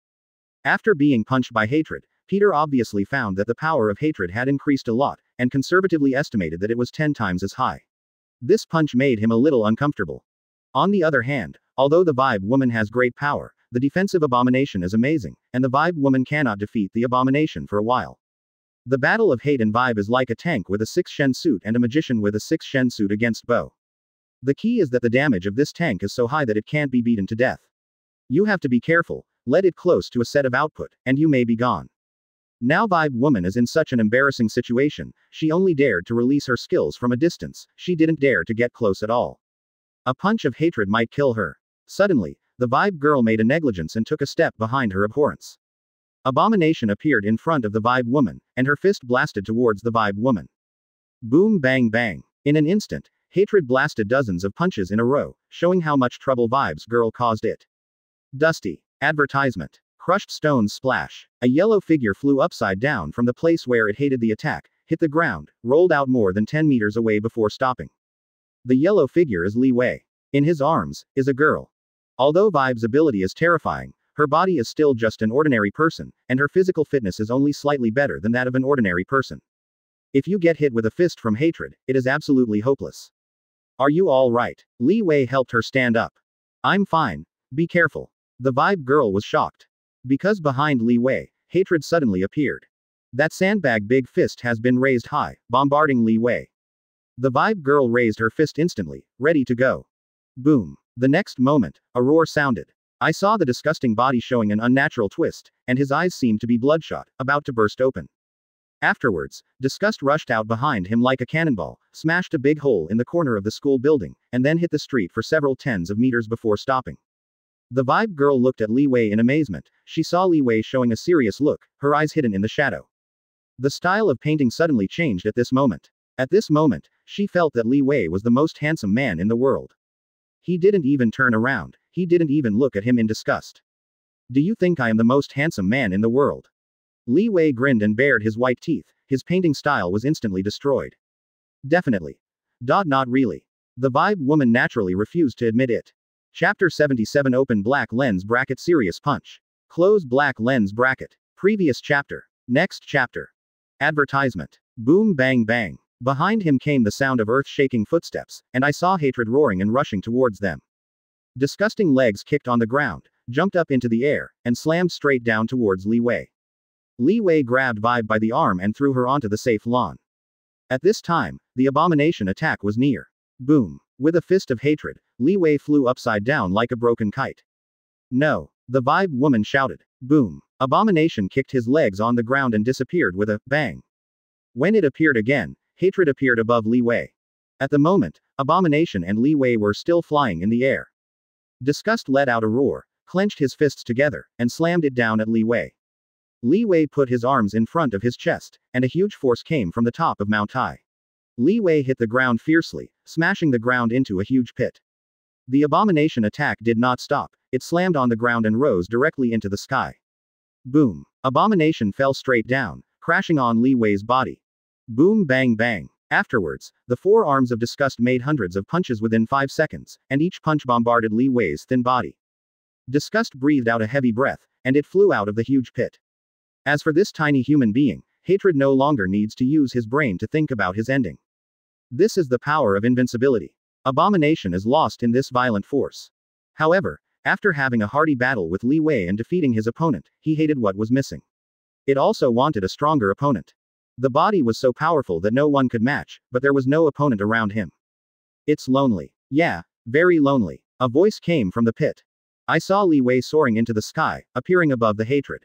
After being punched by hatred, Peter obviously found that the power of hatred had increased a lot, and conservatively estimated that it was 10 times as high. This punch made him a little uncomfortable. On the other hand, although the Vibe woman has great power, the defensive Abomination is amazing, and the Vibe woman cannot defeat the Abomination for a while. The battle of hate and Vibe is like a tank with a 6 Shen suit and a magician with a 6 Shen suit against Bo. The key is that the damage of this tank is so high that it can't be beaten to death. You have to be careful, let it close to a set of output, and you may be gone. Now Vibe woman is in such an embarrassing situation, she only dared to release her skills from a distance, she didn't dare to get close at all. A punch of hatred might kill her. Suddenly, the Vibe girl made a negligence and took a step behind her abhorrence. Abomination appeared in front of the Vibe woman, and her fist blasted towards the Vibe woman. Boom bang bang. In an instant, hatred blasted dozens of punches in a row, showing how much trouble Vibe's girl caused it. Dusty. Advertisement. Crushed stones splash. A yellow figure flew upside down from the place where it hated the attack, hit the ground, rolled out more than 10 meters away before stopping. The yellow figure is Li Wei. In his arms, is a girl. Although Vibe's ability is terrifying, her body is still just an ordinary person, and her physical fitness is only slightly better than that of an ordinary person. If you get hit with a fist from hatred, it is absolutely hopeless. Are you all right? Li Wei helped her stand up. I'm fine. Be careful. The Vibe girl was shocked. Because behind Li Wei, hatred suddenly appeared. That sandbag big fist has been raised high, bombarding Li Wei. The vibe girl raised her fist instantly, ready to go. Boom. The next moment, a roar sounded. I saw the disgusting body showing an unnatural twist, and his eyes seemed to be bloodshot, about to burst open. Afterwards, disgust rushed out behind him like a cannonball, smashed a big hole in the corner of the school building, and then hit the street for several tens of meters before stopping. The vibe girl looked at Li Wei in amazement. She saw Li Wei showing a serious look, her eyes hidden in the shadow. The style of painting suddenly changed at this moment. At this moment, she felt that Li Wei was the most handsome man in the world. He didn't even turn around, he didn't even look at him in disgust. Do you think I am the most handsome man in the world? Li Wei grinned and bared his white teeth. His painting style was instantly destroyed. Definitely. Not really. The vibe woman naturally refused to admit it. Chapter 77 Open black lens bracket Serious punch. Close black lens bracket. Previous chapter. Next chapter. Advertisement. Boom bang bang. Behind him came the sound of earth-shaking footsteps, and I saw hatred roaring and rushing towards them. Disgusting legs kicked on the ground, jumped up into the air, and slammed straight down towards Li Wei. Li Wei grabbed Vibe by the arm and threw her onto the safe lawn. At this time, the abomination attack was near. Boom. With a fist of hatred, Li Wei flew upside down like a broken kite. No. The vibe woman shouted. Boom. Abomination kicked his legs on the ground and disappeared with a bang. When it appeared again, hatred appeared above Li Wei. At the moment, Abomination and Li Wei were still flying in the air. Disgust let out a roar, clenched his fists together, and slammed it down at Li Wei. Li Wei put his arms in front of his chest, and a huge force came from the top of Mount Tai. Li Wei hit the ground fiercely, smashing the ground into a huge pit. The abomination attack did not stop, it slammed on the ground and rose directly into the sky. Boom. Abomination fell straight down, crashing on Li Wei's body. Boom bang bang. Afterwards, the four arms of disgust made hundreds of punches within 5 seconds, and each punch bombarded Li Wei's thin body. Disgust breathed out a heavy breath, and it flew out of the huge pit. As for this tiny human being, hatred no longer needs to use his brain to think about his ending. This is the power of invincibility. Abomination is lost in this violent force. However, after having a hearty battle with Li Wei and defeating his opponent, he hated what was missing. It also wanted a stronger opponent. The body was so powerful that no one could match, but there was no opponent around him. It's lonely. Yeah, very lonely. A voice came from the pit. I saw Li Wei soaring into the sky, appearing above the hatred.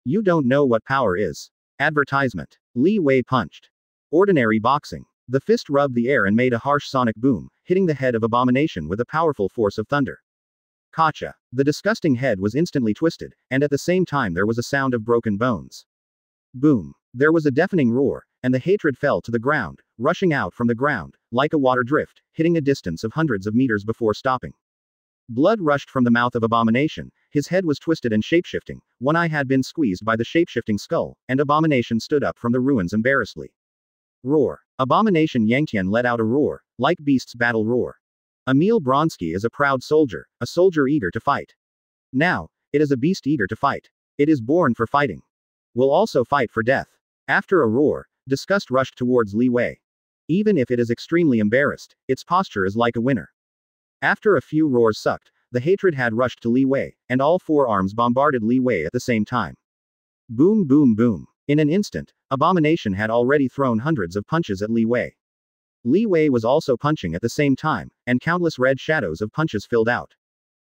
You don't know what power is. Advertisement. Li Wei punched. Ordinary boxing. The fist rubbed the air and made a harsh sonic boom, hitting the head of Abomination with a powerful force of thunder. Gotcha. The disgusting head was instantly twisted, and at the same time there was a sound of broken bones. Boom. There was a deafening roar, and the hatred fell to the ground, rushing out from the ground, like a water drift, hitting a distance of hundreds of meters before stopping. Blood rushed from the mouth of Abomination, his head was twisted and shapeshifting, one eye had been squeezed by the shapeshifting skull, and Abomination stood up from the ruins embarrassedly. Roar. Abomination Yangtian let out a roar, like beasts battle roar. Emil Bronsky is a proud soldier, a soldier eager to fight. Now, it is a beast eager to fight. It is born for fighting. Will also fight for death. After a roar, disgust rushed towards Li Wei. Even if it is extremely embarrassed, its posture is like a winner. After a few roars sucked, the hatred had rushed to Li Wei, and all four arms bombarded Li Wei at the same time. Boom boom boom. In an instant, Abomination had already thrown hundreds of punches at Li Wei. Li Wei was also punching at the same time, and countless red shadows of punches filled out.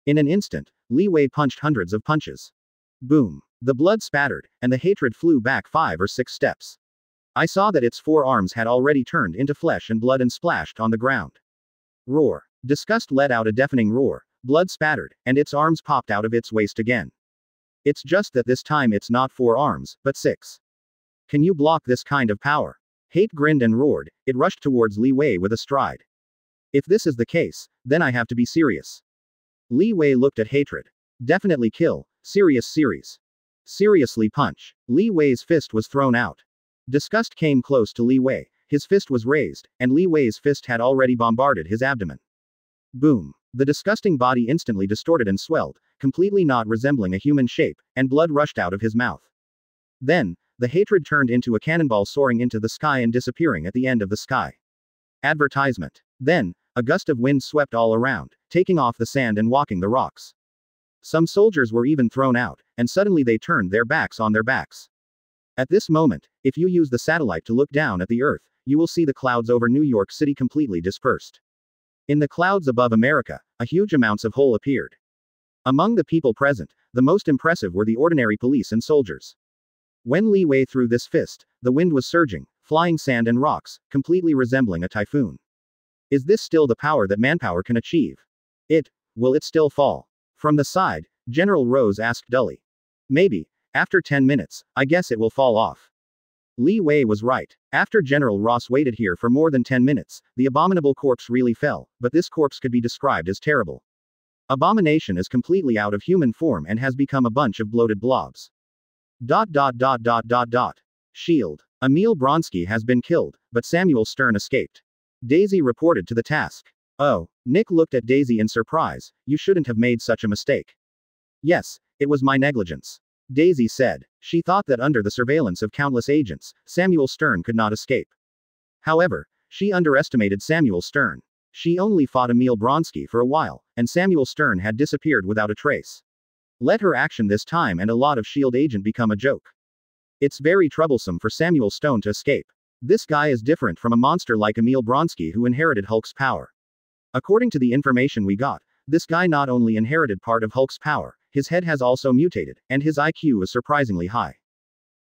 In an instant, Li Wei punched hundreds of punches. Boom. The blood spattered, and the hatred flew back 5 or 6 steps. I saw that its four arms had already turned into flesh and blood and splashed on the ground. Roar. Disgust let out a deafening roar, blood spattered, and its arms popped out of its waist again. It's just that this time it's not 4 arms, but 6. Can you block this kind of power? Hate grinned and roared, it rushed towards Li Wei with a stride. If this is the case, then I have to be serious. Li Wei looked at hatred. Definitely kill, serious series. Seriously punch. Li Wei's fist was thrown out. Disgust came close to Li Wei, his fist was raised, and Li Wei's fist had already bombarded his abdomen. Boom. The disgusting body instantly distorted and swelled, completely not resembling a human shape, and blood rushed out of his mouth. Then, the hatred turned into a cannonball soaring into the sky and disappearing at the end of the sky. Advertisement. Then, a gust of wind swept all around, taking off the sand and walking the rocks. Some soldiers were even thrown out, and suddenly they turned their backs on their backs. At this moment, if you use the satellite to look down at the Earth, you will see the clouds over New York City completely dispersed. In the clouds above America, a huge amounts of hole appeared. Among the people present, the most impressive were the ordinary police and soldiers. When Li Wei threw this fist, the wind was surging, flying sand and rocks, completely resembling a typhoon. Is this still the power that manpower can achieve? Will it still fall? From the side, General Rose asked dully. Maybe. After 10 minutes, I guess it will fall off. Li Wei was right. After General Ross waited here for more than 10 minutes, the abominable corpse really fell, but this corpse could be described as terrible. Abomination is completely out of human form and has become a bunch of bloated blobs. Shield. Emil Bronsky has been killed, but Samuel Stern escaped. Daisy reported to the task. Oh. Nick looked at Daisy in surprise. You shouldn't have made such a mistake. Yes, it was my negligence. Daisy said. She thought that under the surveillance of countless agents, Samuel Stern could not escape. However, she underestimated Samuel Stern. She only fought Emil Bronsky for a while, and Samuel Stern had disappeared without a trace. Let her action this time and a lot of SHIELD agent become a joke. It's very troublesome for Samuel Stone to escape. This guy is different from a monster like Emil Bronsky who inherited Hulk's power. According to the information we got, this guy not only inherited part of Hulk's power, his head has also mutated, and his IQ is surprisingly high.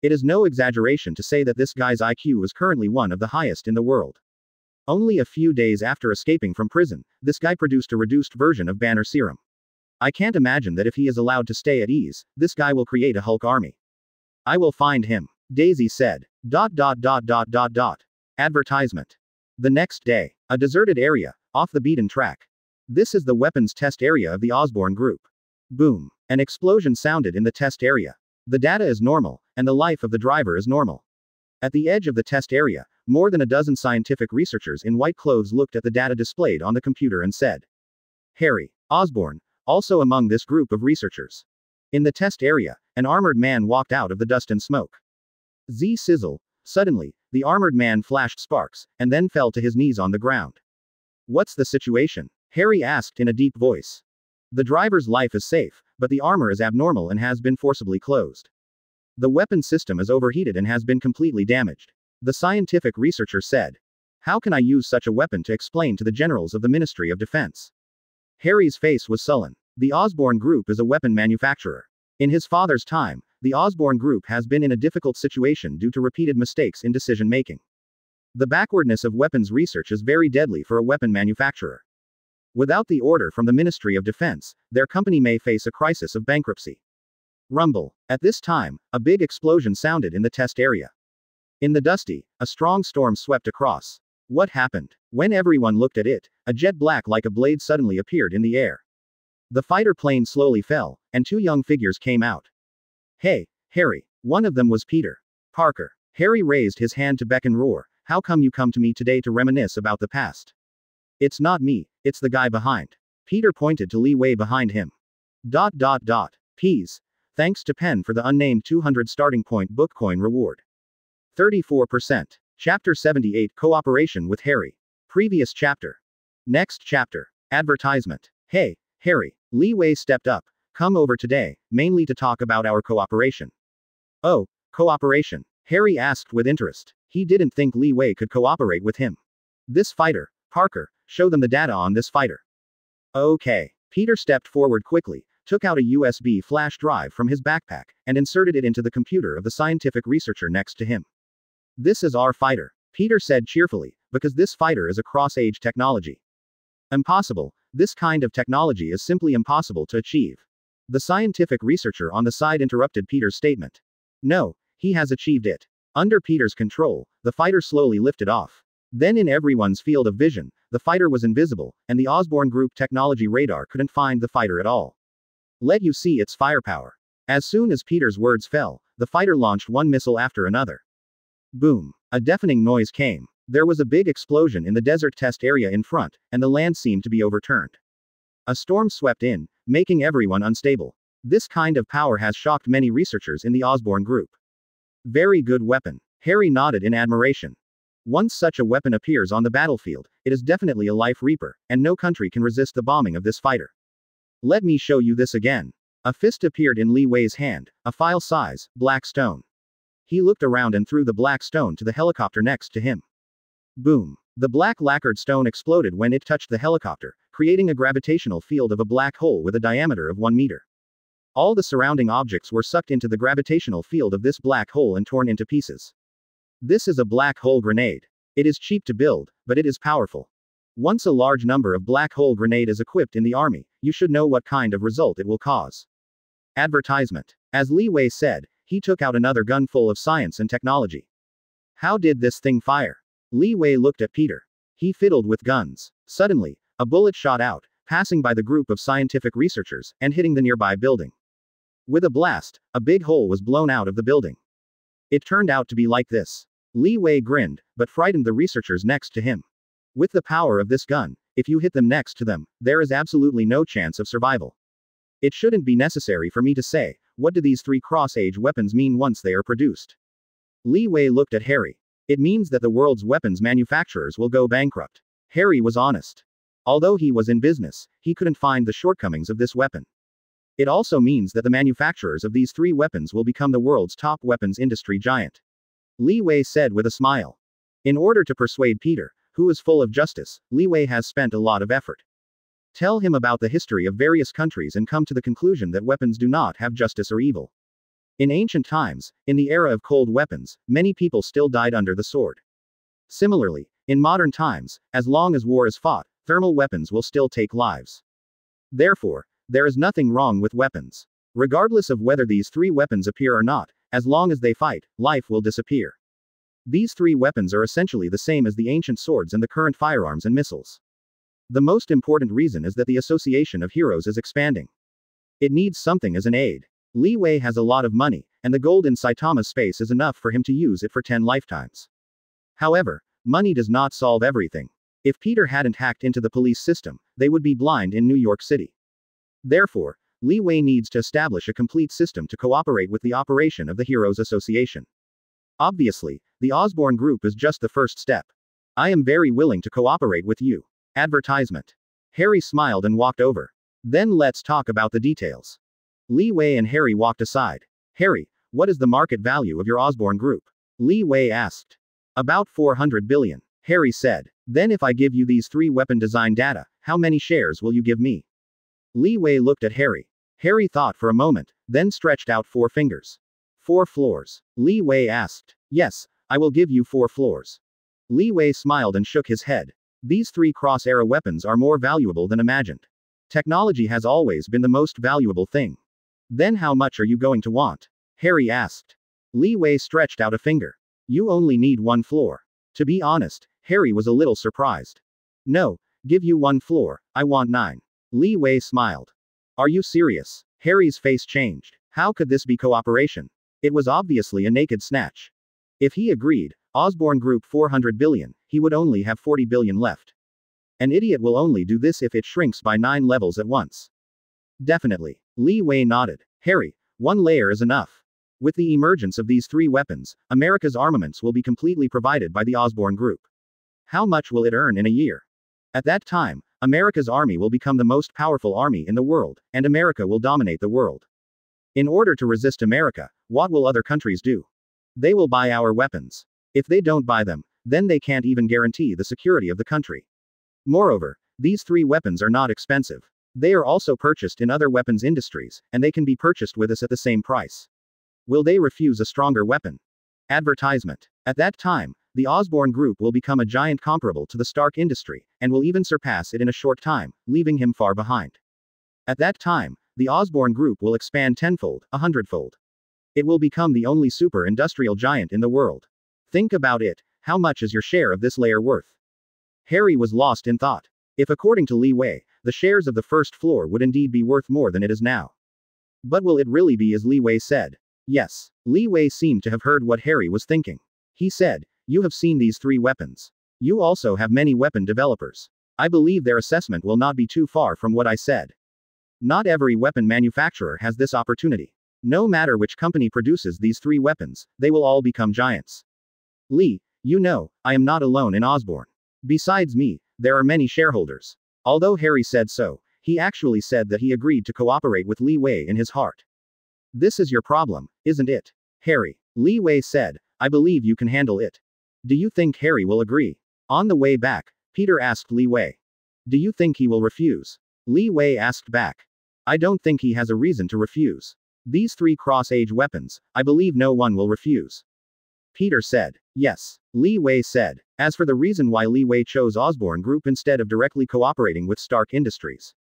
It is no exaggeration to say that this guy's IQ is currently one of the highest in the world. Only a few days after escaping from prison, this guy produced a reduced version of Banner Serum. I can't imagine that if he is allowed to stay at ease, this guy will create a Hulk army. I will find him. Daisy said. Advertisement. The next day. A deserted area, off the beaten track. This is the weapons test area of the Osborn Group. Boom. An explosion sounded in the test area. The data is normal, and the life of the driver is normal. At the edge of the test area, more than a dozen scientific researchers in white clothes looked at the data displayed on the computer and said, Harry Osborn, also among this group of researchers. In the test area, an armored man walked out of the dust and smoke. Sizzle. Suddenly, the armored man flashed sparks, and then fell to his knees on the ground. What's the situation? Harry asked in a deep voice. The driver's life is safe, but the armor is abnormal and has been forcibly closed. The weapon system is overheated and has been completely damaged. The scientific researcher said. How can I use such a weapon to explain to the generals of the Ministry of Defense? Harry's face was sullen. The Osborn Group is a weapon manufacturer. In his father's time, the Osborn Group has been in a difficult situation due to repeated mistakes in decision making. The backwardness of weapons research is very deadly for a weapon manufacturer. Without the order from the Ministry of Defense, their company may face a crisis of bankruptcy. Rumble. At this time, a big explosion sounded in the test area. In the dusty, a strong storm swept across. What happened? When everyone looked at it, a jet black like a blade suddenly appeared in the air. The fighter plane slowly fell, and two young figures came out. Hey, Harry. One of them was Peter Parker. Harry raised his hand to beckon roar. How come you come to me today to reminisce about the past? It's not me, it's the guy behind. Peter pointed to Li Wei behind him. Peas. Thanks to Penn for the unnamed 200 starting point bookcoin reward. 34%. Chapter 78 Cooperation with Harry. Previous chapter. Next chapter. Advertisement. Hey, Harry. Li Wei stepped up. Come over today, mainly to talk about our cooperation. Oh, cooperation? Harry asked with interest. He didn't think Li Wei could cooperate with him. This fighter, Parker, show them the data on this fighter. Okay. Peter stepped forward quickly, took out a USB flash drive from his backpack, and inserted it into the computer of the scientific researcher next to him. This is our fighter, Peter said cheerfully, because this fighter is a cross-age technology. Impossible. This kind of technology is simply impossible to achieve. The scientific researcher on the side interrupted Peter's statement. No, he has achieved it. Under Peter's control, the fighter slowly lifted off. Then in everyone's field of vision, the fighter was invisible, and the Osborn Group technology radar couldn't find the fighter at all. Let you see its firepower. As soon as Peter's words fell, the fighter launched one missile after another. Boom. A deafening noise came. There was a big explosion in the desert test area in front, and the land seemed to be overturned. A storm swept in, making everyone unstable. This kind of power has shocked many researchers in the Osborn Group. Very good weapon. Harry nodded in admiration. Once such a weapon appears on the battlefield, it is definitely a life reaper, and no country can resist the bombing of this fighter. Let me show you this again. A fist appeared in Li Wei's hand, a file-size, black stone. He looked around and threw the black stone to the helicopter next to him. Boom. The black lacquered stone exploded when it touched the helicopter, creating a gravitational field of a black hole with a diameter of 1 meter. All the surrounding objects were sucked into the gravitational field of this black hole and torn into pieces. This is a black hole grenade. It is cheap to build, but it is powerful. Once a large number of black hole grenade is equipped in the army, you should know what kind of result it will cause. Advertisement. As Li Wei said, he took out another gun full of science and technology. How did this thing fire? Li Wei looked at Peter. He fiddled with guns. Suddenly, a bullet shot out, passing by the group of scientific researchers, and hitting the nearby building. With a blast, a big hole was blown out of the building. It turned out to be like this. Li Wei grinned, but frightened the researchers next to him. With the power of this gun, if you hit them next to them, there is absolutely no chance of survival. It shouldn't be necessary for me to say, what do these 3 cross-age weapons mean once they are produced? Li Wei looked at Harry. It means that the world's weapons manufacturers will go bankrupt. Harry was honest. Although he was in business, he couldn't find the shortcomings of this weapon. It also means that the manufacturers of these 3 weapons will become the world's top weapons industry giant. Li Wei said with a smile. In order to persuade Peter, who is full of justice, Li Wei has spent a lot of effort. Tell him about the history of various countries and come to the conclusion that weapons do not have justice or evil. In ancient times, in the era of cold weapons, many people still died under the sword. Similarly, in modern times, as long as war is fought, thermal weapons will still take lives. Therefore, there is nothing wrong with weapons. Regardless of whether these 3 weapons appear or not, as long as they fight, life will disappear. These 3 weapons are essentially the same as the ancient swords and the current firearms and missiles. The most important reason is that the Association of Heroes is expanding. It needs something as an aid. Li Wei has a lot of money, and the gold in Saitama's space is enough for him to use it for 10 lifetimes. However, money does not solve everything. If Peter hadn't hacked into the police system, they would be blind in New York City. Therefore, Li Wei needs to establish a complete system to cooperate with the operation of the Heroes Association. Obviously, the Osborne Group is just the first step. I am very willing to cooperate with you. Advertisement. Harry smiled and walked over. Then let's talk about the details. Li Wei and Harry walked aside. Harry, what is the market value of your Osborne Group? Li Wei asked. About 400 billion. Harry said. Then if I give you these 3 weapon design data, how many shares will you give me? Li Wei looked at Harry. Harry thought for a moment, then stretched out 4 fingers. 4 floors. Li Wei asked. Yes, I will give you 4 floors. Li Wei smiled and shook his head. These 3 cross-era weapons are more valuable than imagined. Technology has always been the most valuable thing. Then how much are you going to want? Harry asked. Li Wei stretched out a finger. You only need 1 floor. To be honest, Harry was a little surprised. No, give you 1 floor, I want 9. Li Wei smiled. Are you serious? Harry's face changed. How could this be cooperation? It was obviously a naked snatch. If he agreed, Osborne Group 400 billion, he would only have 40 billion left. An idiot will only do this if it shrinks by 9 levels at once. Definitely. Li Wei nodded. Harry, 1 layer is enough. With the emergence of these 3 weapons, America's armaments will be completely provided by the Osborne Group. How much will it earn in a year? At that time, America's army will become the most powerful army in the world, and America will dominate the world. In order to resist America, what will other countries do? They will buy our weapons. If they don't buy them, then they can't even guarantee the security of the country. Moreover, these 3 weapons are not expensive. They are also purchased in other weapons industries, and they can be purchased with us at the same price. Will they refuse a stronger weapon? Advertisement. At that time, the Osborne Group will become a giant comparable to the Stark industry, and will even surpass it in a short time, leaving him far behind. At that time, the Osborne Group will expand 10-fold, 100-fold. It will become the only super-industrial giant in the world. Think about it, how much is your share of this layer worth? Harry was lost in thought. If according to Li Wei, the shares of the first floor would indeed be worth more than it is now. But will it really be as Li Wei said? Yes. Li Wei seemed to have heard what Harry was thinking. He said, you have seen these 3 weapons. You also have many weapon developers. I believe their assessment will not be too far from what I said. Not every weapon manufacturer has this opportunity. No matter which company produces these 3 weapons, they will all become giants. Li, you know, I am not alone in Osborne. Besides me, there are many shareholders. Although Harry said so, He actually said that he agreed to cooperate with Li Wei in his heart. This is your problem, isn't it, Harry? Li Wei said, I believe you can handle it. Do you think Harry will agree? On the way back, Peter asked Li Wei. Do you think he will refuse? Li Wei asked back. I don't think he has a reason to refuse. These 3 cross-age weapons, I believe no one will refuse. Peter said. Yes. Li Wei said. As for the reason why Li Wei chose Osborne Group instead of directly cooperating with Stark Industries,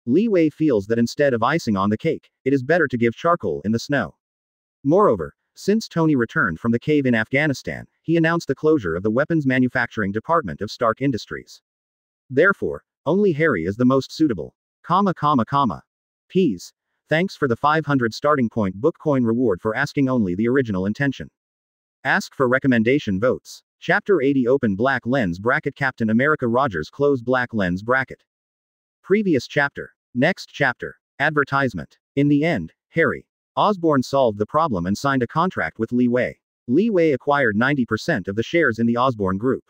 Li Wei feels that instead of icing on the cake, it is better to give charcoal in the snow. Moreover, since Tony returned from the cave in Afghanistan, he announced the closure of the weapons manufacturing department of Stark Industries. Therefore, only Harry is the most suitable. Peas. Thanks for the 500 starting point book coin reward for asking only the original intention. Ask for recommendation votes. Chapter 80 Open black lens bracket Captain America Rogers close black lens bracket. Previous chapter. Next chapter. Advertisement. In the end, Harry Osborne solved the problem and signed a contract with Li Wei. Li Wei acquired 90% of the shares in the Osborne Group.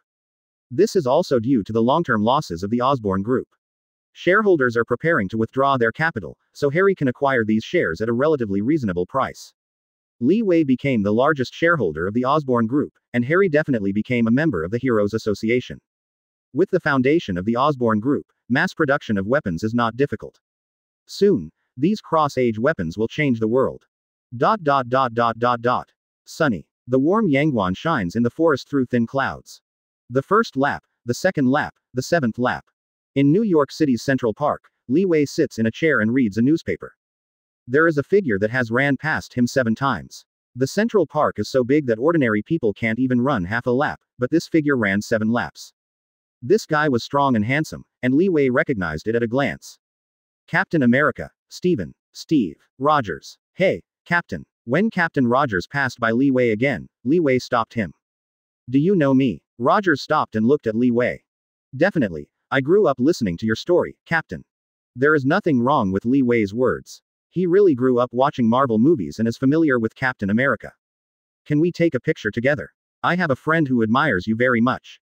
This is also due to the long-term losses of the Osborne Group. Shareholders are preparing to withdraw their capital, so Harry can acquire these shares at a relatively reasonable price. Li Wei became the largest shareholder of the Osborne Group, and Harry definitely became a member of the Heroes Association. With the foundation of the Osborne Group, mass production of weapons is not difficult. Soon, these cross-age weapons will change the world. Sunny. The warm Yangguan shines in the forest through thin clouds. The first lap, the second lap, the 7th lap. In New York City's Central Park, Li Wei sits in a chair and reads a newspaper. There is a figure that has ran past him 7 times. The Central Park is so big that ordinary people can't even run half a lap, but this figure ran 7 laps. This guy was strong and handsome, and Li Wei recognized it at a glance. Captain America. Steve Rogers. Hey, Captain. When Captain Rogers passed by Li Wei again, Li Wei stopped him. Do you know me? Rogers stopped and looked at Li Wei. Definitely. I grew up listening to your story, Captain. There is nothing wrong with Li Wei's words. He really grew up watching Marvel movies and is familiar with Captain America. Can we take a picture together? I have a friend who admires you very much.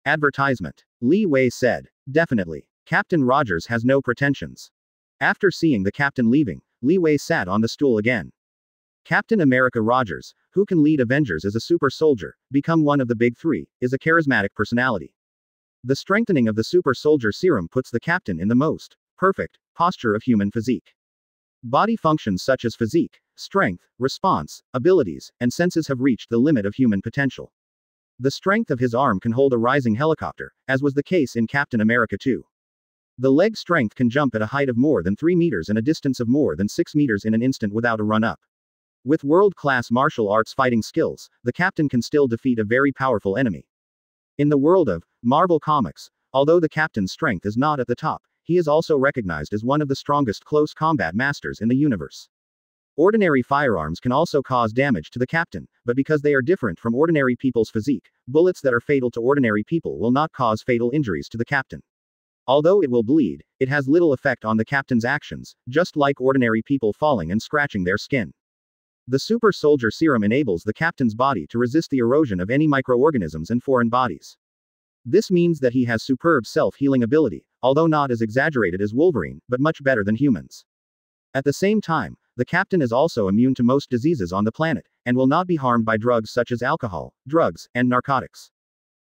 Advertisement. Li Wei said. Definitely. Captain Rogers has no pretensions. After seeing the captain leaving, Li Wei sat on the stool again. Captain America Rogers, who can lead Avengers as a super soldier, become one of the big 3, is a charismatic personality. The strengthening of the super soldier serum puts the captain in the most perfect posture of human physique. Body functions such as physique, strength, response, abilities, and senses have reached the limit of human potential. The strength of his arm can hold a rising helicopter, as was the case in Captain America 2. The leg strength can jump at a height of more than 3 meters and a distance of more than 6 meters in an instant without a run-up. With world-class martial arts fighting skills, the captain can still defeat a very powerful enemy. In the world of Marvel Comics, although the captain's strength is not at the top, he is also recognized as one of the strongest close combat masters in the universe. Ordinary firearms can also cause damage to the captain, but because they are different from ordinary people's physique, bullets that are fatal to ordinary people will not cause fatal injuries to the captain. Although it will bleed, it has little effect on the captain's actions, just like ordinary people falling and scratching their skin. The super soldier serum enables the captain's body to resist the erosion of any microorganisms and foreign bodies. This means that he has superb self-healing ability, although not as exaggerated as Wolverine, but much better than humans. At the same time, the captain is also immune to most diseases on the planet, and will not be harmed by drugs such as alcohol, drugs, and narcotics.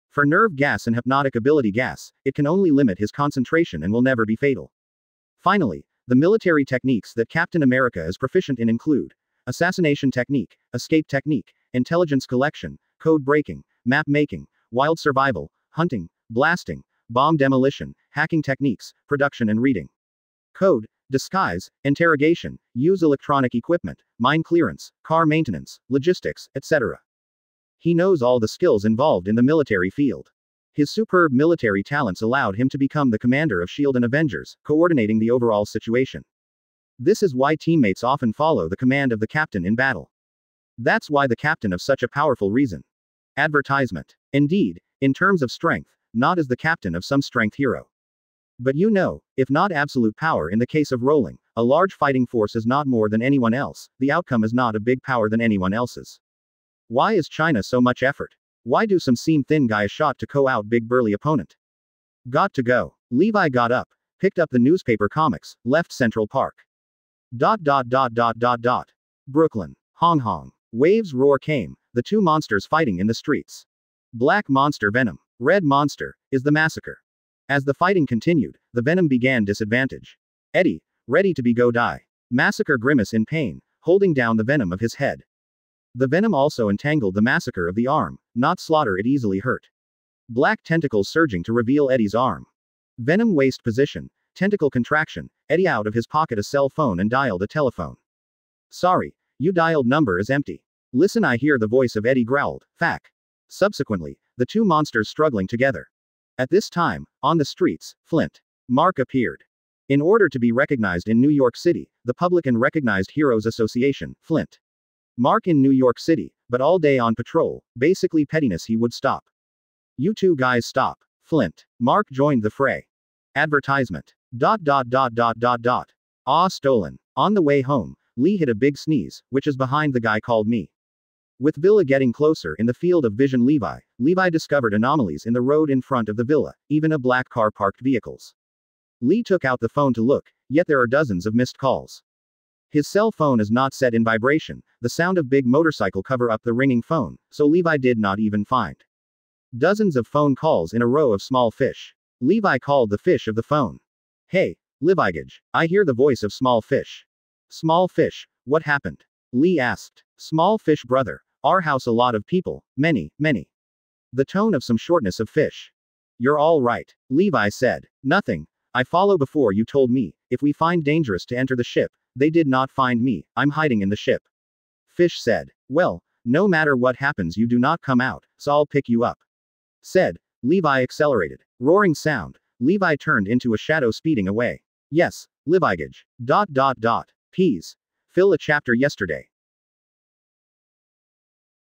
For nerve gas and hypnotic ability gas, it can only limit his concentration and will never be fatal. Finally, the military techniques that Captain America is proficient in include assassination technique, escape technique, intelligence collection, code breaking, map making, wild survival, hunting, blasting, bomb demolition, hacking techniques, production and reading code, disguise, interrogation, use electronic equipment, mine clearance, car maintenance, logistics, etc. He knows all the skills involved in the military field. His superb military talents allowed him to become the commander of S.H.I.E.L.D. and Avengers, coordinating the overall situation. This is why teammates often follow the command of the captain in battle. That's why the captain of such a powerful reason. Advertisement. Indeed, in terms of strength, not as the captain of some strength hero. But you know, if not absolute power in the case of rolling, a large fighting force is not more than anyone else, the outcome is not a big power than anyone else's. Why is China so much effort? Why do some seem thin guys shot to KO out big burly opponent? Got to go. Levi got up, Picked up the newspaper comics, left Central Park. Brooklyn. Hong Hong. Waves roar came, the two monsters fighting in the streets. Black monster Venom. Red monster, is the massacre. As the fighting continued, the Venom began disadvantage. Eddie, ready to be go die. Massacre grimace in pain, holding down the venom of his head. The venom also entangled the massacre of the arm, not slaughter it easily hurt. Black tentacles surging to reveal Eddie's arm. Venom waist position, tentacle contraction, Eddie out of his pocket a cell phone and dialed a telephone. Sorry, you dialed number is empty. Listen, I hear the voice of Eddie growled, "Fack." Subsequently, the two monsters struggling together. At this time, on the streets, Flint. Mark appeared. In order to be recognized in New York City, the Public and Recognized Heroes Association, Flint. Mark in New York City, but all day on patrol, basically pettiness he would stop. You two guys stop. Flint. Mark joined the fray. Advertisement. Ah, stolen. On the way home, Lee hit a big sneeze, which is behind the guy called me. With villa getting closer in the field of vision Levi discovered anomalies in the road in front of the villa, even a black car parked vehicles. Lee took out the phone to look, yet there are dozens of missed calls. His cell phone is not set in vibration, the sound of big motorcycle cover up the ringing phone, so Levi did not even find. Dozens of phone calls in a row of small fish. Levi called the fish of the phone. Hey, Livigage, I hear the voice of Small Fish. Small Fish, what happened? Lee asked. Small Fish brother, our house a lot of people, many. The tone of some shortness of fish. You're all right, Levi said. Nothing. I follow before you told me, if we find dangerous to enter the ship, they did not find me, I'm hiding in the ship. Fish said. Well, no matter what happens you do not come out, so I'll pick you up. Said. Levi accelerated. Roaring sound. Levi turned into a shadow speeding away. Yes, Livigage. Peas. Fill a chapter yesterday.